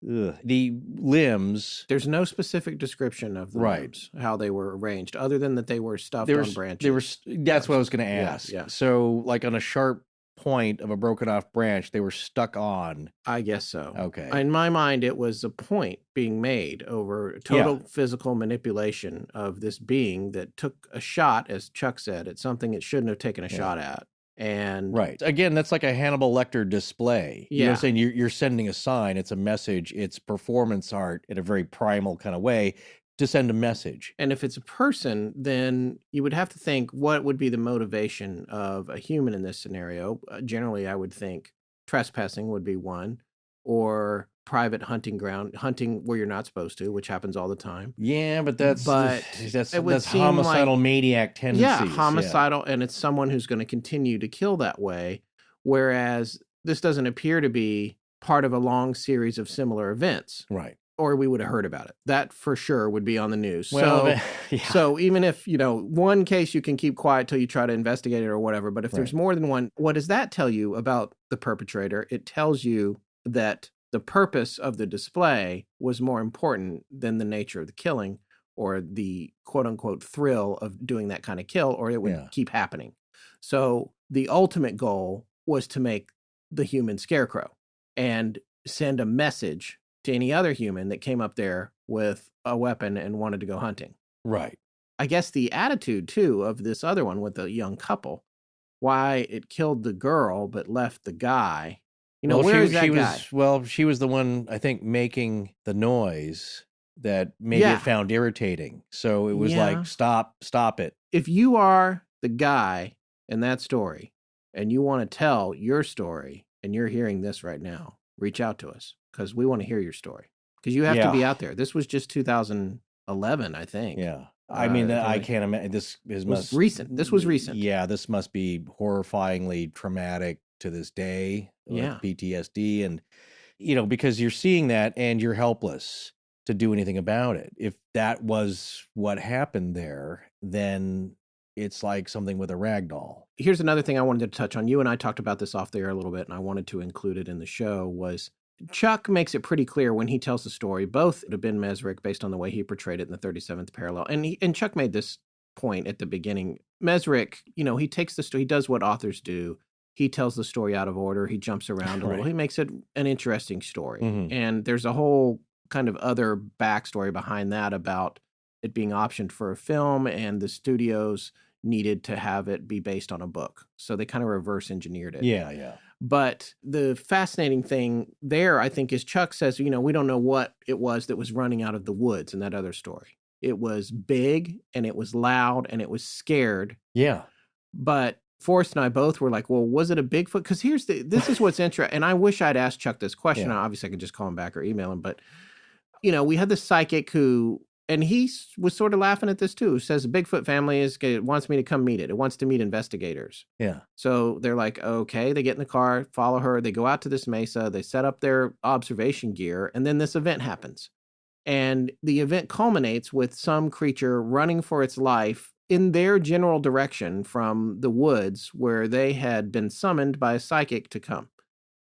the limbs. There's no specific description of the limbs, how they were arranged, other than that they were stuffed on branches. That's what I was going to ask. Yeah. So, like on a sharp point of a broken off branch, they were stuck on. I guess so. Okay. In my mind, it was a point being made over total physical manipulation of this being that took a shot, as Chuck said, at something it shouldn't have taken a shot at. And right. Again, that's like a Hannibal Lecter display. Yeah. You know what I'm saying? You're sending a sign, it's a message, it's performance art in a very primal kind of way to send a message. And if it's a person, then you would have to think, what would be the motivation of a human in this scenario? Generally, I would think trespassing would be one, or private hunting ground, hunting where you're not supposed to, which happens all the time. Yeah, but But that's it would seem homicidal like- maniac tendencies. Yeah, homicidal, and it's someone who's going to continue to kill that way, whereas this doesn't appear to be part of a long series of similar events. Right. Or we would have heard about it. That for sure would be on the news. Well, So even if, one case you can keep quiet till you try to investigate it or whatever, but if there's more than one, what does that tell you about the perpetrator? It tells you that the purpose of the display was more important than the nature of the killing or the quote unquote thrill of doing that kind of kill, or it would keep happening. So the ultimate goal was to make the human scarecrow and send a message to any other human that came up there with a weapon and wanted to go hunting. Right. I guess the attitude, too, of this other one with the young couple, why it killed the girl but left the guy. Where is that guy? She was the one, I think, making the noise that maybe it found irritating. So it was like, stop it. If you are the guy in that story and you want to tell your story and you're hearing this right now, reach out to us. Because we want to hear your story. Because you have to be out there. This was just 2011, I think. Yeah. I mean, I can't imagine. This was recent. This was recent. Yeah, this must be horrifyingly traumatic to this day. Yeah. Like PTSD. And, because you're seeing that and you're helpless to do anything about it. If that was what happened there, then it's like something with a rag doll. Here's another thing I wanted to touch on. You and I talked about this off the air a little bit, and I wanted to include it in the show, was Chuck makes it pretty clear when he tells the story, both to Ben Mesrick, based on the way he portrayed it in the 37th parallel. And Chuck made this point at the beginning. Mesrick, he takes the story, he does what authors do. He tells the story out of order. He jumps around a little. He makes it an interesting story. Mm-hmm. And there's a whole kind of other backstory behind that about it being optioned for a film, and the studios needed to have it be based on a book. So they kind of reverse engineered it. Yeah. But the fascinating thing there, I think, is Chuck says, we don't know what it was that was running out of the woods in that other story. It was big and it was loud and it was scared. Yeah. But Forrest and I both were like, well, was it a Bigfoot? Because this is what's interesting. And I wish I'd asked Chuck this question. Obviously, I could just call him back or email him. But, we had the psychic who, and he was sort of laughing at this too, who says the Bigfoot family wants me to come meet it. It wants to meet investigators. Yeah. So they're like, okay, they get in the car, follow her. They go out to this mesa. They set up their observation gear. And then this event happens. And the event culminates with some creature running for its life in their general direction from the woods where they had been summoned by a psychic to come.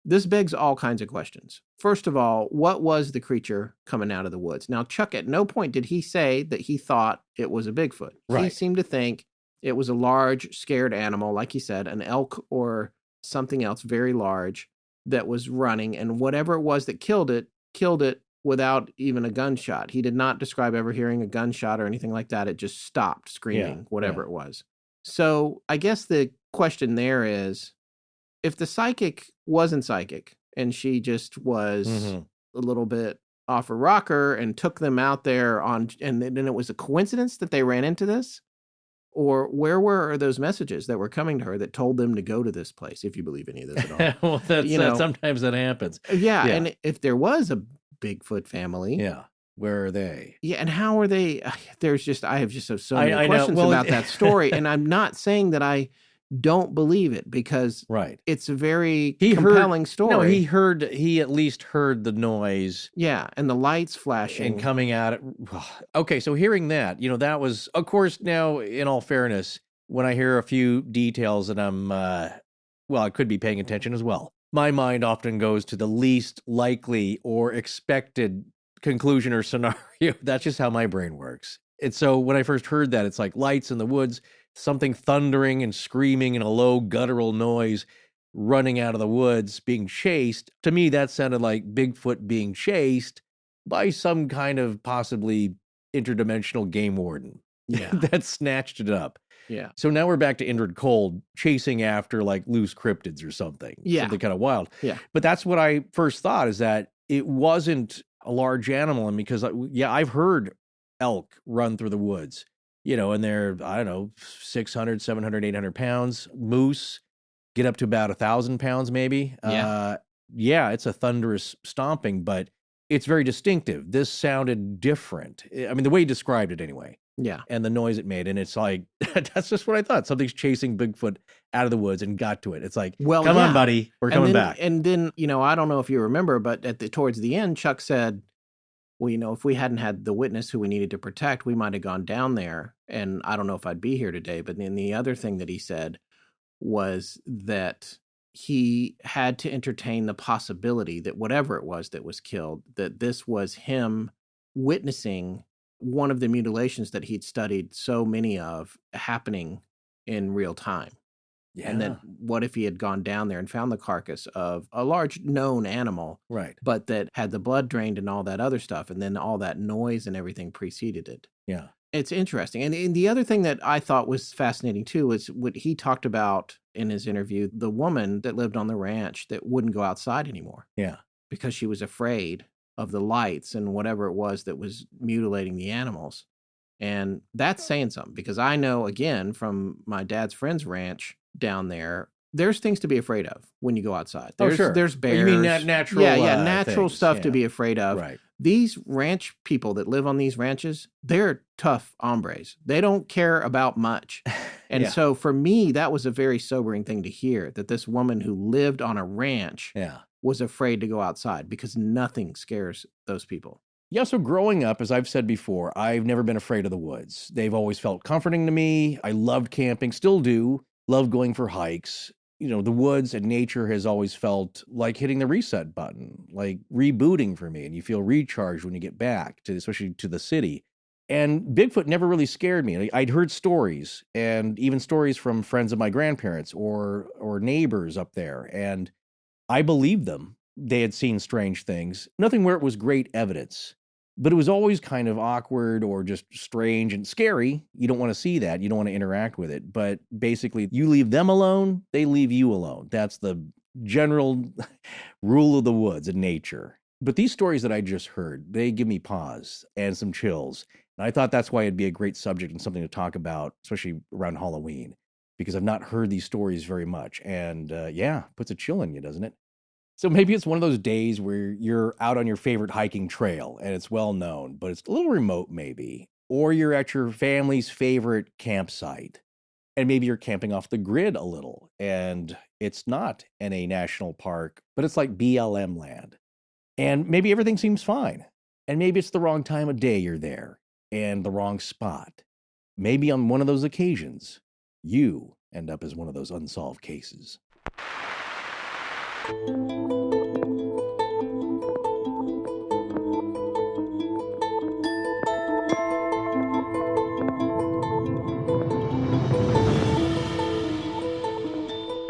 This begs all kinds of questions. First of all, what was the creature coming out of the woods? Now, Chuck, at no point did he say that he thought it was a Bigfoot. Right. He seemed to think it was a large, scared animal, like he said, an elk or something else very large that was running, and whatever it was that killed it without even a gunshot. He did not describe ever hearing a gunshot or anything like that. It just stopped screaming, whatever it was. So I guess the question there is, if the psychic wasn't psychic and she just was a little bit off a rocker and took them out there and then it was a coincidence that they ran into this? Or where were those messages that were coming to her that told them to go to this place, if you believe any of this at all? Well, sometimes that happens. Yeah, and if there was a Bigfoot family. Yeah. Where are they? Yeah, and how are they? I have just so many questions well, about that story. And I'm not saying that I don't believe it, because it's a very compelling story. No, he at least heard the noise. Yeah, and the lights flashing. And coming at it. Okay, so hearing that, that was, of course, now, in all fairness, when I hear a few details and I'm, I could be paying attention as well. My mind often goes to the least likely or expected conclusion or scenario. That's just how my brain works. And so when I first heard that, it's like lights in the woods, something thundering and screaming and a low guttural noise running out of the woods being chased. To me, that sounded like Bigfoot being chased by some kind of possibly interdimensional game warden that snatched it up. Yeah. So now we're back to Indrid Cold chasing after like loose cryptids or something. Yeah. Something kind of wild. Yeah. But that's what I first thought, is that it wasn't a large animal. And because, I've heard elk run through the woods, and they're, 600, 700, 800 pounds. Moose get up to about 1,000 pounds maybe. Yeah. It's a thunderous stomping, but it's very distinctive. This sounded different. I mean, the way he described it anyway. Yeah. And the noise it made. And it's like, that's just what I thought. Something's chasing Bigfoot out of the woods and got to it. It's like, come on, buddy. We're coming back. And then, I don't know if you remember, but towards the end, Chuck said, well, if we hadn't had the witness who we needed to protect, we might have gone down there. And I don't know if I'd be here today. But then the other thing that he said was that he had to entertain the possibility that whatever it was that was killed, that this was him witnessing one of the mutilations that he'd studied so many of happening in real time. Yeah. And then what if he had gone down there and found the carcass of a large known animal, right? But that had the blood drained and all that other stuff, and then all that noise and everything preceded it. Yeah. It's interesting. And the other thing that I thought was fascinating too was what he talked about in his interview, the woman that lived on the ranch that wouldn't go outside anymore. Yeah. Because she was afraid of the lights and whatever it was that was mutilating the animals. And that's saying something, because I know, again, from my dad's friend's ranch down there, there's things to be afraid of when you go outside. There's bears. You mean natural natural things. stuff to be afraid of. Right. These ranch people that live on these ranches, they're tough hombres. They don't care about much. And so for me, that was a very sobering thing to hear, that this woman who lived on a ranch was afraid to go outside, because nothing scares those people. Yeah, so growing up, as I've said before, I've never been afraid of the woods. They've always felt comforting to me. I loved camping, still do. Love going for hikes. The woods and nature has always felt like hitting the reset button, like rebooting for me. And you feel recharged when you get back, especially to the city. And Bigfoot never really scared me. I'd heard stories, and even stories from friends of my grandparents or neighbors up there. And I believed them. They had seen strange things. Nothing where it was great evidence. But it was always kind of awkward or just strange and scary. You don't want to see that. You don't want to interact with it. But basically, you leave them alone, they leave you alone. That's the general rule of the woods and nature. But these stories that I just heard, they give me pause and some chills. And I thought that's why it'd be a great subject and something to talk about, especially around Halloween, because I've not heard these stories very much. And puts a chill in you, doesn't it? So maybe it's one of those days where you're out on your favorite hiking trail and it's well known, but it's a little remote maybe. Or you're at your family's favorite campsite and maybe you're camping off the grid a little and it's not in a national park, but it's like BLM land. And maybe everything seems fine. And maybe it's the wrong time of day you're there and the wrong spot. Maybe on one of those occasions, you end up as one of those unsolved cases.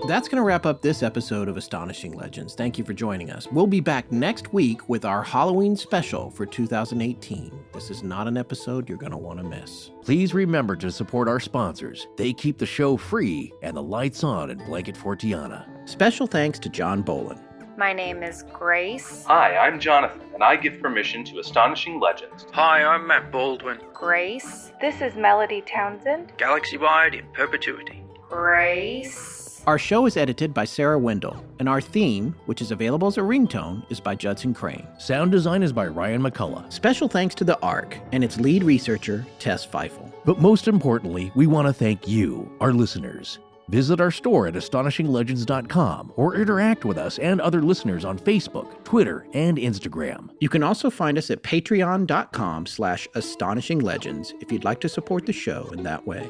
That's going to wrap up this episode of Astonishing Legends. Thank you for joining us. We'll be back next week with our Halloween special for 2018. This is not an episode you're going to want to miss. Please remember to support our sponsors. They keep the show free and the lights on in Blanket Fortiana. Special thanks to John Bolin. My name is Grace. Hi, I'm Jonathan, and I give permission to Astonishing Legends. Hi, I'm Matt Baldwin. Grace. This is Melody Townsend. Galaxy-wide in perpetuity. Grace. Our show is edited by Sarah Wendell, and our theme, which is available as a ringtone, is by Judson Crane. Sound design is by Ryan McCullough. Special thanks to the ARC and its lead researcher, Tess Feifel. But most importantly, we want to thank you, our listeners. Visit our store at astonishinglegends.com or interact with us and other listeners on Facebook, Twitter, and Instagram. You can also find us at patreon.com/astonishinglegends if you'd like to support the show in that way.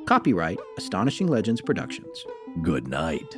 Copyright Astonishing Legends Productions. Good night.